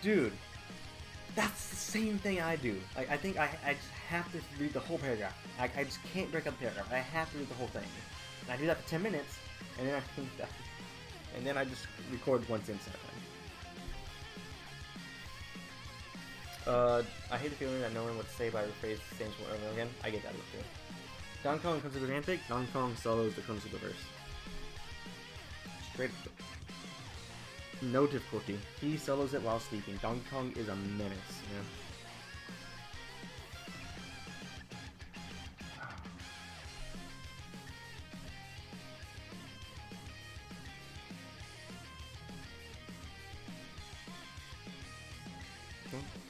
Dude, that's the same thing I do. Like, I think I just have to read the whole paragraph. I just can't break up the paragraph. I have to read the whole thing. And I do that for 10 minutes, and then I just record once inside. I hate the feeling that no one would say by rephrase the same over and over again. I get that look too. Donkey Kong comes with romantic, Donkey Kong solos that comes with reverse. Straight up. No difficulty. He solos it while sleeping. Donkey Kong is a menace, yeah.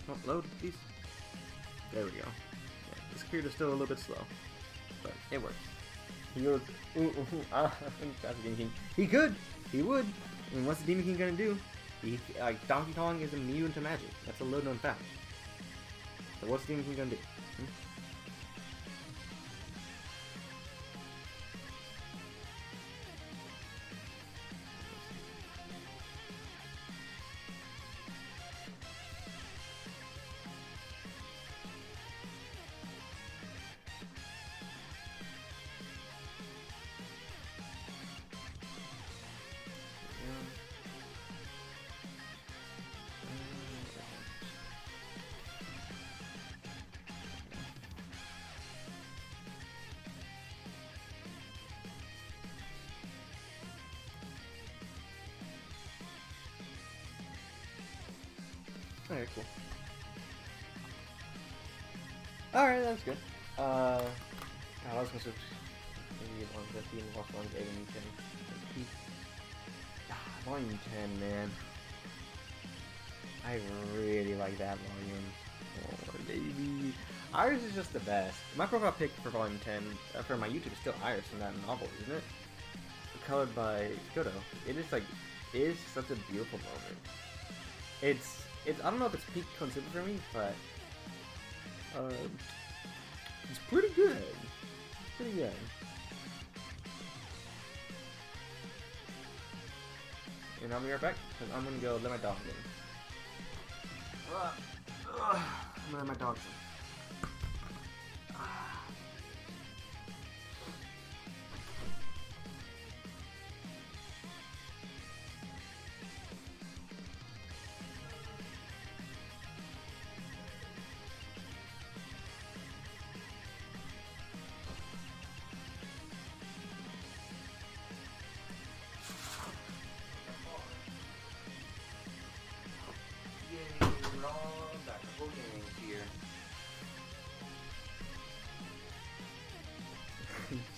Oh, load, please. There we go. Yeah, this character's still a little bit slow, but it works. He goes, he could, he would. I mean, what's the Demon King gonna do? Donkey Kong is immune to magic. That's a little known fact. So what's the Demon King gonna do? Alright, cool. Alright, that's good. God, I was gonna switch maybe on the theme of Volume 8 and 10. Volume 10, man. I really like that volume. Oh, baby. Iris is just the best. My profile pic for Volume 10 for my YouTube is still Iris from that novel, isn't it? colored by Kodo. It is like, it is such a beautiful moment. It's I don't know if it's peak consumer for me, but it's pretty good. It's pretty good. And I'll be right back because I'm gonna go let my dog in. I'm gonna let my dog in.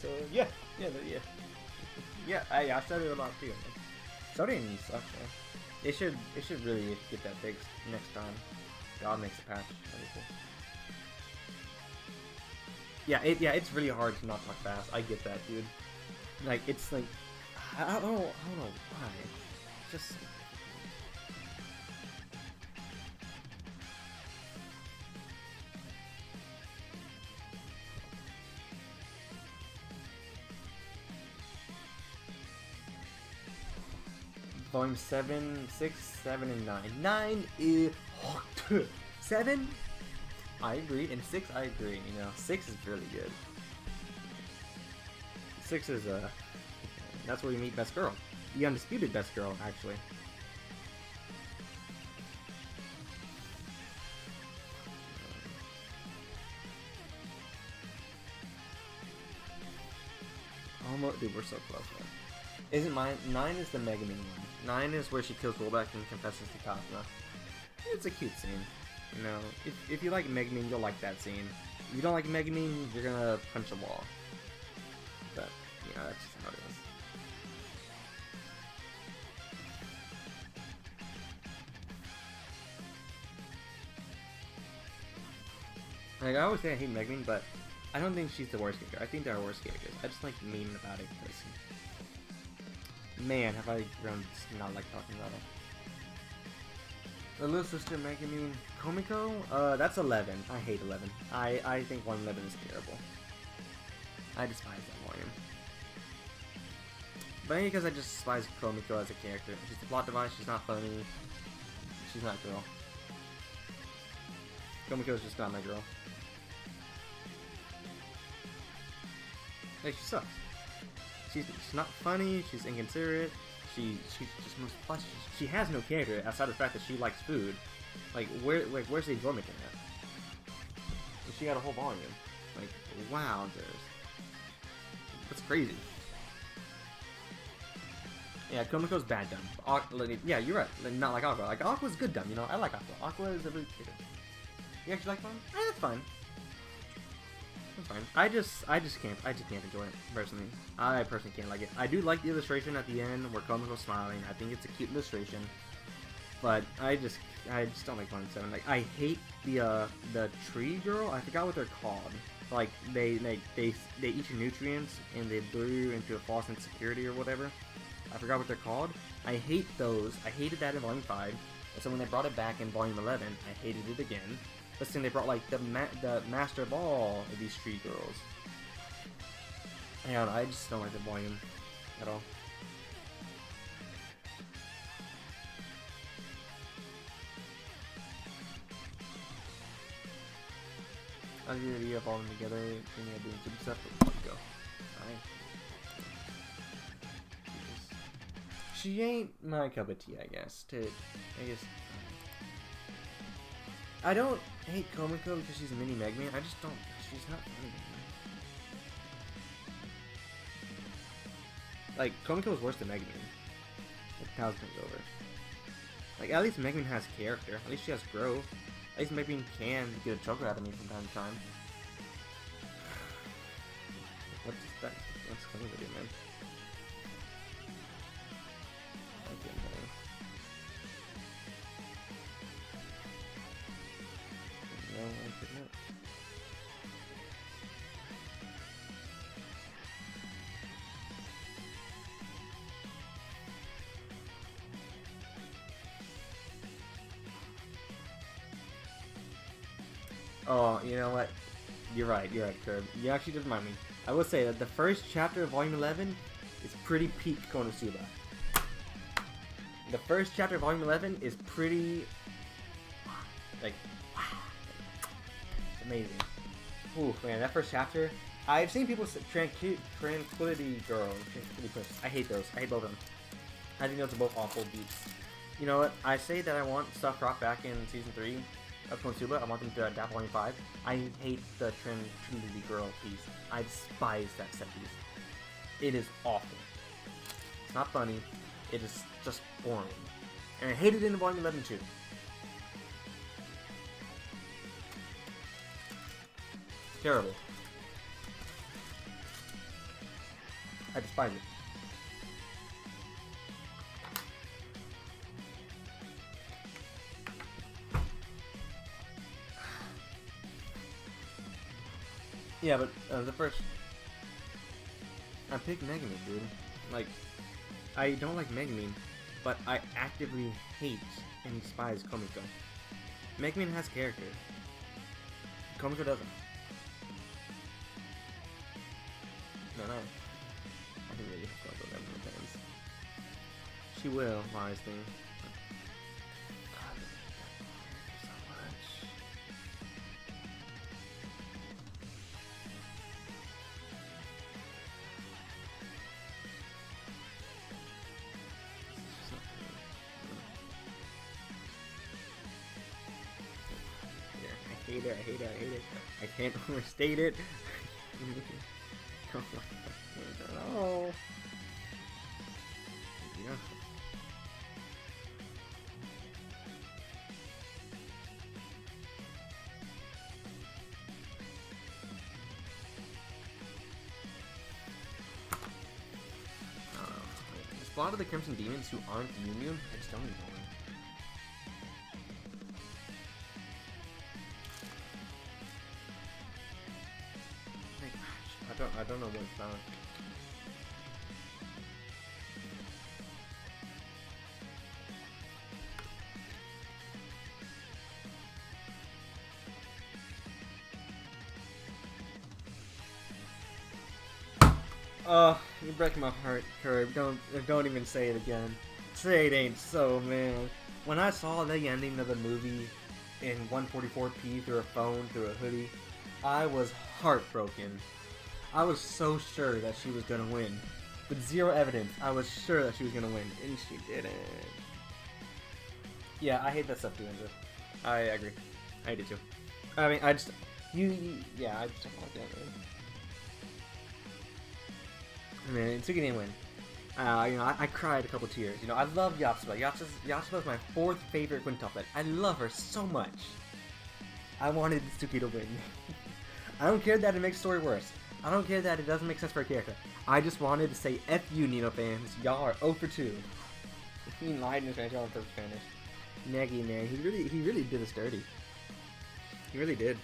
So yeah. I started a lot too. Starting sucks, man. It should really get that fixed next time. God makes a patch. That'd be cool. Yeah, it's really hard to not talk fast. I get that, dude. Like it's like I don't know why. Just Volume 7, 6, 7, and 9. 9 is... 7? I agree, and 6 I agree, you know. 6 is really good. 6 is, that's where you meet Best Girl. The undisputed Best Girl, actually. Almost, dude, we're so close, man. Isn't mine? 9 is the Megumin one. 9 is where she kills Rollback and confesses to Kafna. It's a cute scene. You know, if you like Megumin, you'll like that scene. If you don't like Megumin, you're gonna punch a wall. But, you know, that's just how it is. Like, I always say I hate Megumin, but I don't think she's the worst character. I think there are worse characters. I just like memeing about it because... Man, have I grown to not like talking about it. The little sister Megumin Komiko? That's 11. I hate 11. I think 111 is terrible. I despise that volume. But maybe because I just despise Komiko as a character. She's a plot device, she's not funny. She's not a girl. Komiko's just not my girl. Hey, she sucks. She's not funny, she's inconsiderate, she's just most plus she has no character outside of the fact that she likes food. Where's the enjoyment in that? And she got a whole volume. Like, wow, that's crazy. Yeah, Komiko's bad dumb. Yeah, you're right. Not like Aqua. Like Aqua's good dumb, you know. I like Aqua. Aqua is a really good. You actually like fun? That's fine. That's fine. I just can't enjoy it, personally. I personally can't like it. I do like the illustration at the end where Komiko's smiling. I think it's a cute illustration. But I just don't like 1 and 7. Like, I hate the tree girl. I forgot what they're called. Like, they eat your nutrients and they lure you into a false insecurity or whatever. I forgot what they're called. I hate those. I hated that in Volume 5. And so when they brought it back in Volume 11, I hated it again. But then they brought like the Master Ball of these tree girls. And I just don't like the volume at all. I'll do a video of all of them together. Then I doing some stuff. But let's go. Alright. She ain't my cup of tea, I guess. I don't hate Komiko because she's a mini Megumin. I just don't. She's not funny. Like, Komiko is worse than Megumin. Like, 1,000 times over. Like, at least Megumin has character. At least she has growth. At least Megumin can get a choker out of me from time to time. What's that? What's going with it, man? Oh, you know what? You're right, Curb. You actually did remind me. I will say that the first chapter of Volume 11 is pretty peak Konosuba. The first chapter of Volume 11 is pretty... like... it's amazing. Ooh, man, that first chapter... I've seen people say Tranquility Girl, Tranquility Princess. I hate those. I hate both of them. I think those are both awful beats. You know what? I say that I want Stuff Rock back in Season 3 of Konosuba. I want them to adapt Volume 5. I hate the Tranquility Girl piece. I despise that set piece. It is awful. It's not funny. It is just boring. And I hate it in Volume 11 too. Terrible. I despise it. Yeah, but the first... I picked Megumin, dude. Like, I don't like Megumin, but I actively hate and despise Komiko. Megumin has character. Komiko doesn't. No. I think really have to go them fans. She will, honestly. God, so much. I hate it. I can't overstate it. Oh. Yeah. There's a lot of the Crimson Demons who aren't Union. I just don't even know. I don't know what it's about. You're breaking my heart, Curb. Don't even say it again. Say it ain't so, man. When I saw the ending of the movie in 144p through a phone, through a hoodie, I was heartbroken. I was so sure that she was gonna win. With zero evidence, I was sure that she was gonna win, and she didn't. Yeah, I hate that stuff too, Andrew. I agree. I do too. I mean, I just... yeah, I just don't like that, man. Man, Itsuki didn't win. You know, I cried a couple tears. You know, I love Yatsuba. Yatsuba's my fourth favorite quintuplet. I love her so much. I wanted Itsuki to win. I don't care that it makes the story worse. I don't care that it doesn't make sense for a character. I just wanted to say F you, Nino fans. Y'all are 0 for 2. He lied in his Spanish, y'all are perfect Spanish. Negi, man, he really did us dirty. He really did.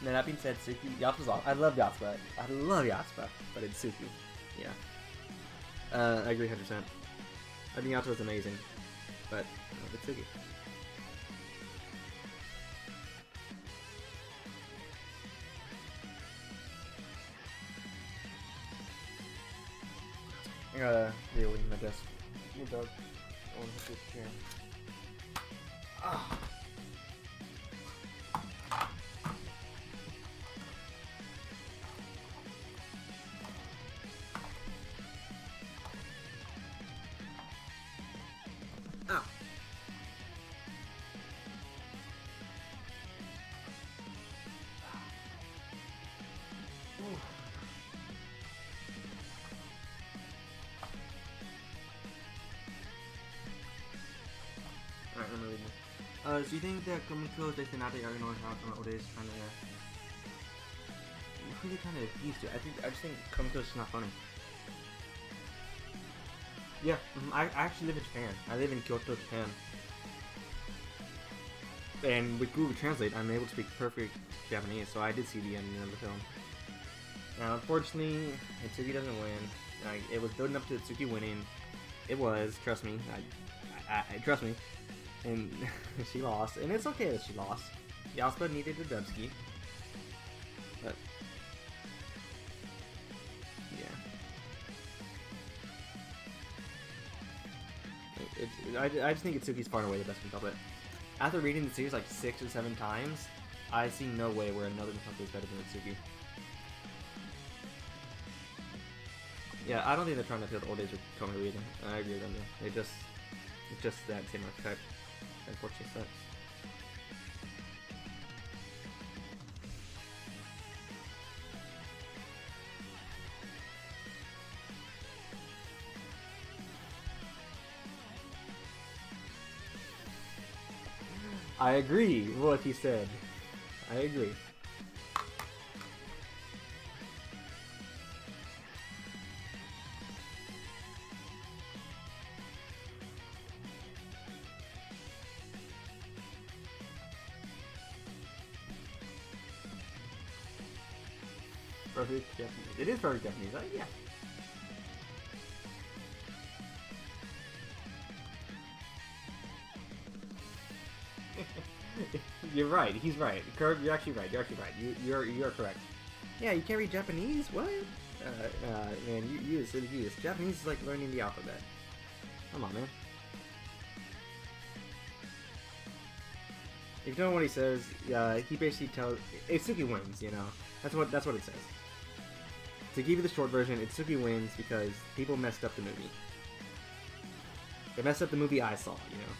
Now that being said, Suki, Yatsuba's off. I love Yatsuba. But it's Suki. Yeah. I agree 100%. I think Yatsuba's amazing. But it's Suki. I gotta deal with my desk. Your dog. I want to sit chair. Ah. Ow. Alright, I'm gonna read this. Do you think that Komiko is Definate are ignoring how Oda is trying to... I'm really kind of used to it. I just think Komiko is just not funny. Yeah, I actually live in Japan. I live in Kyoto, Japan. And with Google Translate, I'm able to speak perfect Japanese, so I did see the ending of the film. Now, unfortunately, Itsuki doesn't win. It was building up to Itsuki winning. It was, trust me. Trust me. and she lost, and it's okay that she lost. Yaspa needed a dubski, but yeah, I just think Itsuki's far and away the best Mikanto. After reading the series like 6 or 7 times, I see no way where another Mikanto is better than Itsuki. Yeah, I don't think they're trying to appeal to old age with Komaru either. I agree with them though. It's just that same archetype. Unfortunately sucks. I agree with what he said. I agree. Perfect Japanese. It is perfect Japanese, right? Yeah. You're right. He's right. Curb, you're actually right. You're actually right. You're correct. Yeah, you can't read Japanese. What? Man, you is silly goose. Japanese is like learning the alphabet. Come on, man. If you don't know what he says, he basically tells Itsuki wins. You know, that's what it says. To give you the short version, Itsuki wins because people messed up the movie. They messed up the movie I saw. You know.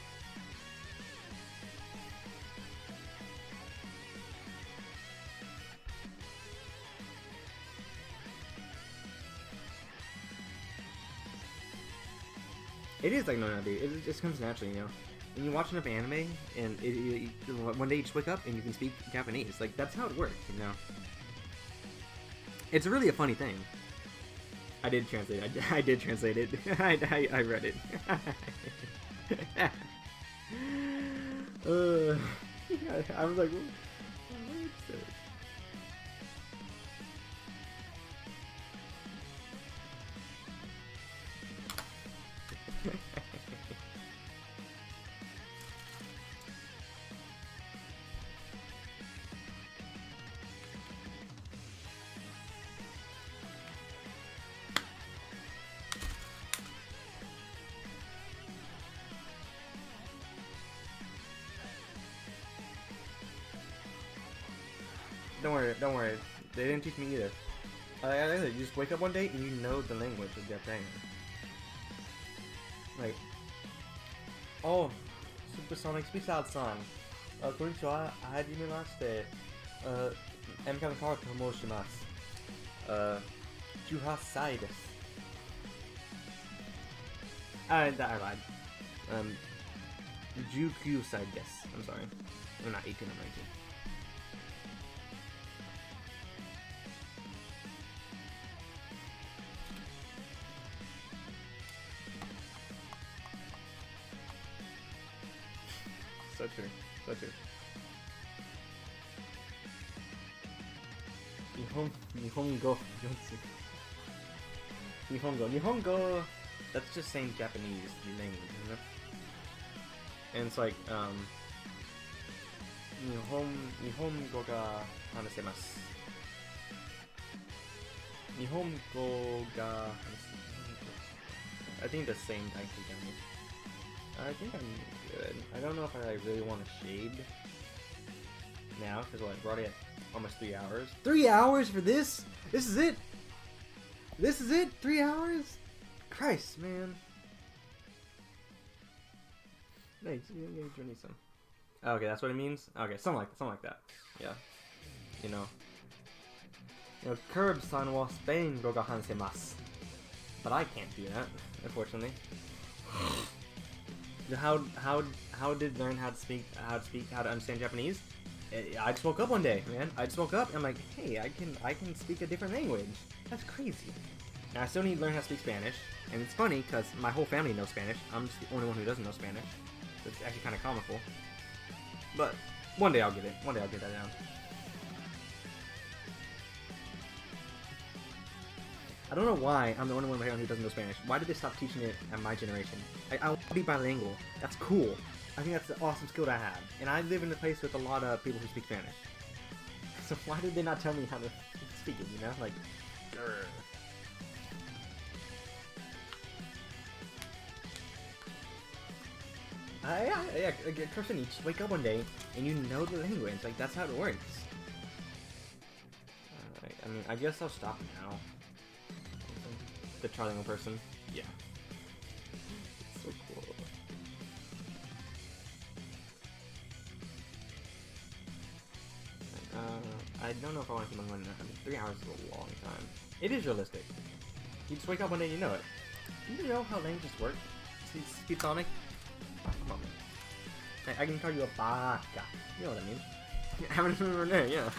It is like no, dude. It just comes naturally, you know. When you watch enough anime, and one day you just wake up and you can speak Japanese. Like that's how it works, you know. It's really a funny thing. I did translate. I did translate it. I read it. I was like, what is this? Don't worry. They didn't teach me either. You just wake up one day and you know the language of Japan. Like, oh, Supersonic speaks out song. Konnichiwa, hajimemashite. Emkan Kara tomoshimasu. 18 歳です. I lied. 19歳です. I'm sorry. I'm not 18, I'm 19. So true. So true. Nihongo. Nihongo. That's just saying Japanese language, isn't it? And it's like, Nihongo ga hanasemasu. Nihongo ga hanasemasu. I think the same actually Japanese. I think I'm good. I don't know if I really want to shade now, because we're already at almost 3 hours. 3 hours for this? This is it? This is it? 3 hours? Christ, man. Hey, give me some. Okay, that's what it means? Okay, something like that. Yeah. You know, Curb-san wa Spain go ga hansemasu. But I can't do that, unfortunately. How did learn how to understand Japanese? I just woke up one day, man. I just woke up and I'm like, hey, I can speak a different language. That's crazy. Now I still need to learn how to speak Spanish, and it's funny because my whole family knows Spanish. I'm just the only one who doesn't know Spanish. So it's actually kind of comical. But one day I'll get it. One day I'll get that down. I don't know why I'm the only one in my family who doesn't know Spanish. Why did they stop teaching it at my generation? I want to be bilingual. That's cool. I think that's an awesome skill to have. And I live in a place with a lot of people who speak Spanish. So why did they not tell me how to speak it, you know? Like, grr. Yeah, Kirsten, you just wake up one day and you know the language. Like, that's how it works. I mean, I guess I'll stop now. The trilingual person. Yeah. It's so cool. I don't know if I want to keep on running. I mean, 3 hours is a long time. It is realistic. You just wake up one day and you know it. Do you know how languages work? Speak Sonic? Come on, man. I can call you a baka. You know what I mean? How many people are there? Yeah.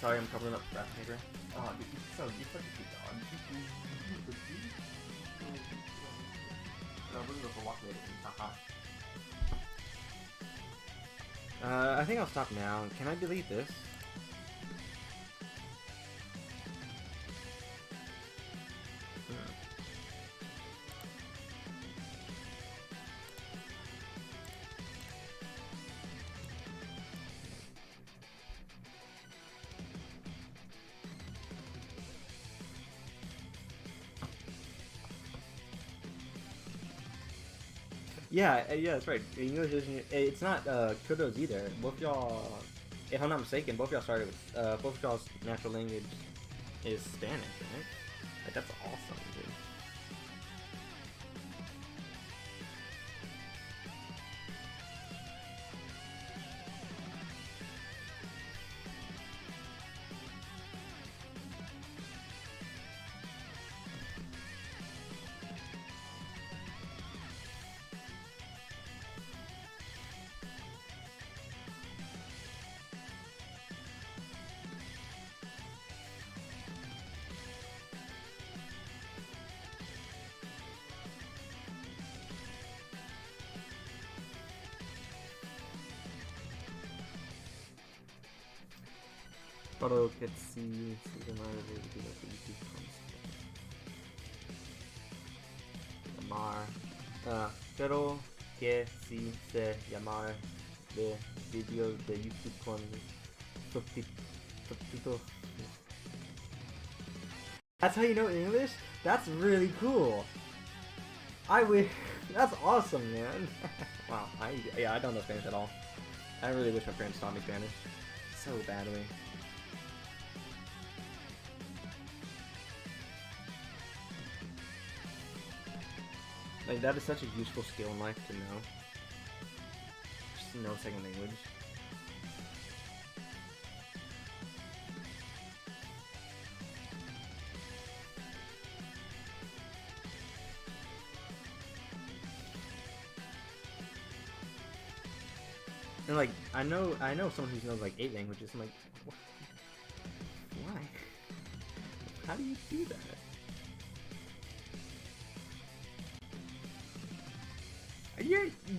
Sorry, I'm covering up wrap paper. Oh, dude, you're such a cute dog. No, we're gonna go for a walk later. I think I'll stop now. Can I delete this? Yeah, that's right. English isn't. It's not kudos either. Both y'all, if I'm not mistaken, both y'all started with both y'all's natural language is Spanish, right? Like, that's awesome, dude. Pero que sí se llama pero que sí se llamar de video de YouTube con subtítulos. That's how you know English? That's really cool. I wish. That's awesome, man. Wow. I don't know Spanish at all. I really wish my parents taught me Spanish so badly. Like, that is such a useful skill in life to know. Just to know a second language. And like, I know someone who knows like 8 languages. I'm like, why? How do you do that?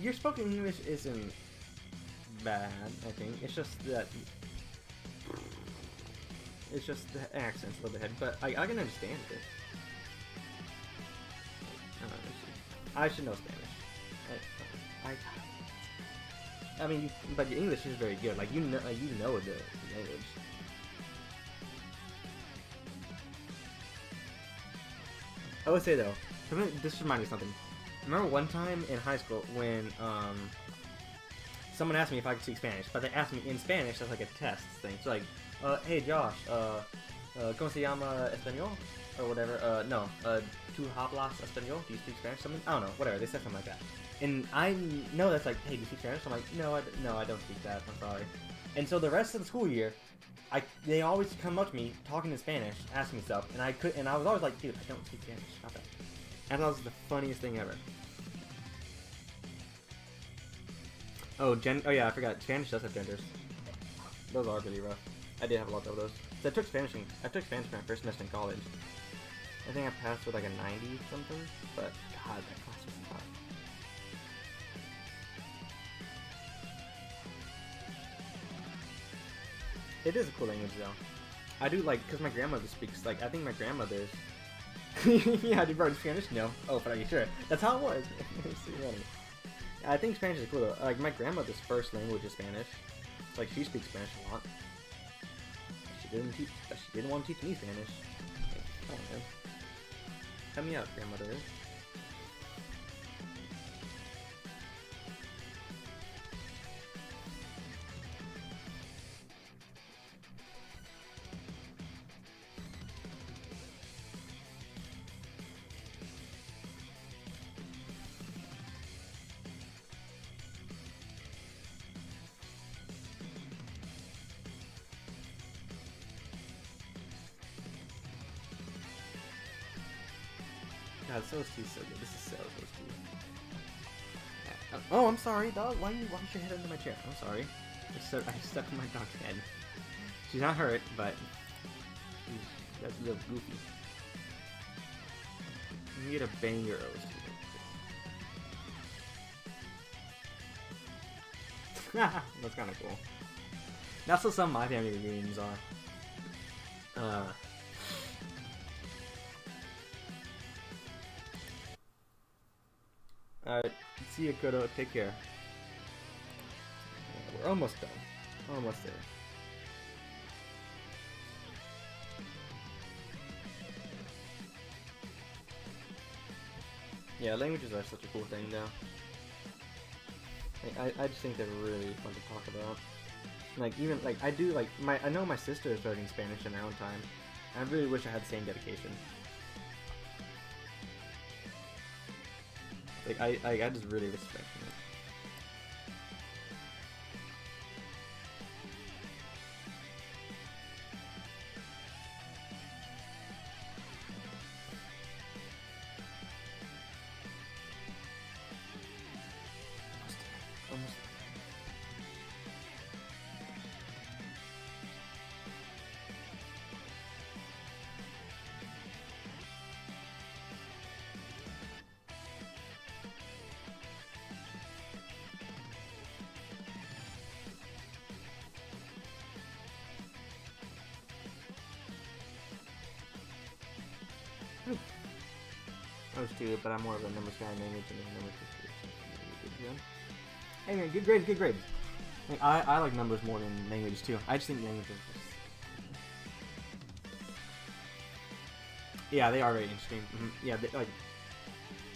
Your spoken English isn't bad, I think. It's just that the accent's a little bit heavy, but I can understand it. I should know Spanish. I mean, but your English is very good. Like, you know the language. I would say though, this reminded me of something. Remember one time in high school when someone asked me if I could speak Spanish, but they asked me in Spanish as like a test thing. So like, hey Josh, ¿cómo se llama español? Or whatever. No, ¿tú hablas español? Do you speak Spanish? Something? I don't know. Whatever. They said something like that. And I know that's like, hey, do you speak Spanish? I'm like, no, I don't speak that. I'm sorry. And so the rest of the school year, they always come up to me talking in Spanish, asking me stuff, and I was always like, dude, I don't speak Spanish. Stop that. And that was the funniest thing ever. Oh yeah, I forgot. Spanish does have genders. Those are really rough. I did have a lot of those. So I took Spanish for my first semester in college. I think I passed with like a 90 something, but god, that class was tough. It is a cool language though. I do like, cause my grandmother speaks, like, I think my grandmother's Yeah, did you learn Spanish? No. Oh, but are you sure? That's how it was. It's so funny. I think Spanish is cool though. Like my grandmother's first language is Spanish. It's like she speaks Spanish a lot. She didn't want to teach me Spanish. Like, come on, man. Help me out, grandmother. God, so good. This is so toasty. Oh, I'm sorry, dog. Why you your head under my chair? I'm sorry. I stuck my dog's head. She's not hurt, but that's a little goofy. You get a banger roast. That's kind of cool. That's what some of my family reunions are. Alright, see you, Kodo. Take care. We're almost done. Almost there. Yeah, languages are such a cool thing now. Like, I just think they're really fun to talk about. Like, even, like, I know my sister is learning Spanish in her own time. I really wish I had the same dedication. Like, I just really respect it. Almost. I was too, but I'm more of a numbers guy language and a numbers history. Hey man, good grades, good grades. Like, I like numbers more than languages too. I just think languages are just... Yeah, they are very interesting. Yeah,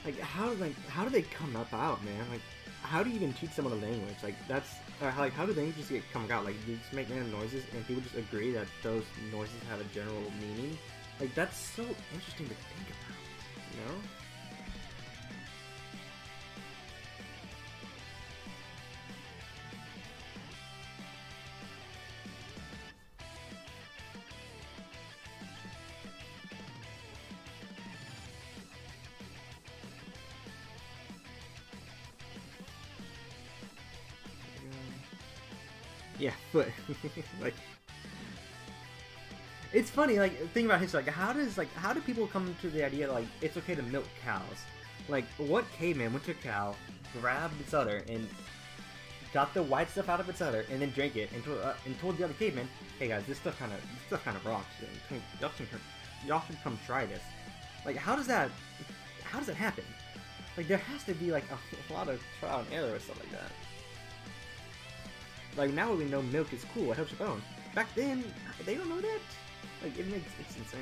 like how do they come about, man? Like, how do you even teach someone a language? Like, that's like, how do languages come about? Like, you just make random noises and people just agree that those noises have a general meaning. Like, that's so interesting to think about, you know? Yeah, but like, it's funny. Like, think about history. Like, how do people come to the idea like it's okay to milk cows? Like, what caveman went to a cow, grabbed its udder, and got the white stuff out of its udder, and then drank it, and told the other caveman, "Hey guys, this stuff kind of rocks. Y'all should come try this." Like, how does that happen? Like, there has to be like a lot of trial and error or stuff like that. Like, now we know milk is cool, it helps your bone. Back then, they don't know that. Like, it's insane.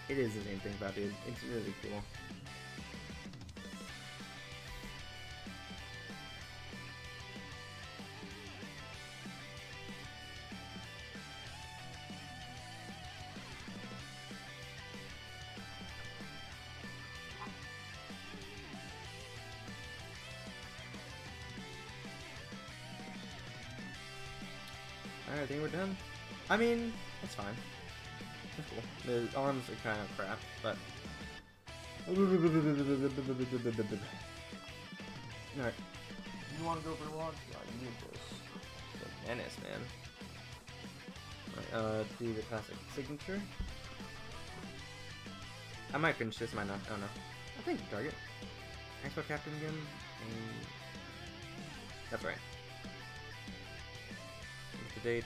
It is the same thing, babbbby. It's really cool. Alright, I think we're done. I mean, it's fine. That's cool. The arms are kind of crap, but... Alright. You wanna go for a walk? Yeah, you need this. It's a menace, man. Alright, do the classic signature. I might finish this, might not. Oh no. I think target. Expo Captain again. That's right. The date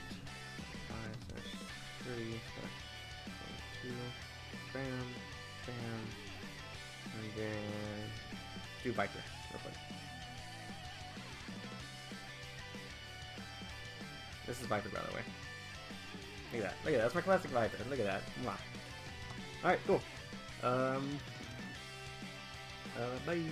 5/30/22. Bam, bam, and then do Viper real quick. This is Viper, by the way. Look at that. Look at that. That's my classic Viper. Look at that. Mwah. All right, cool. Bye.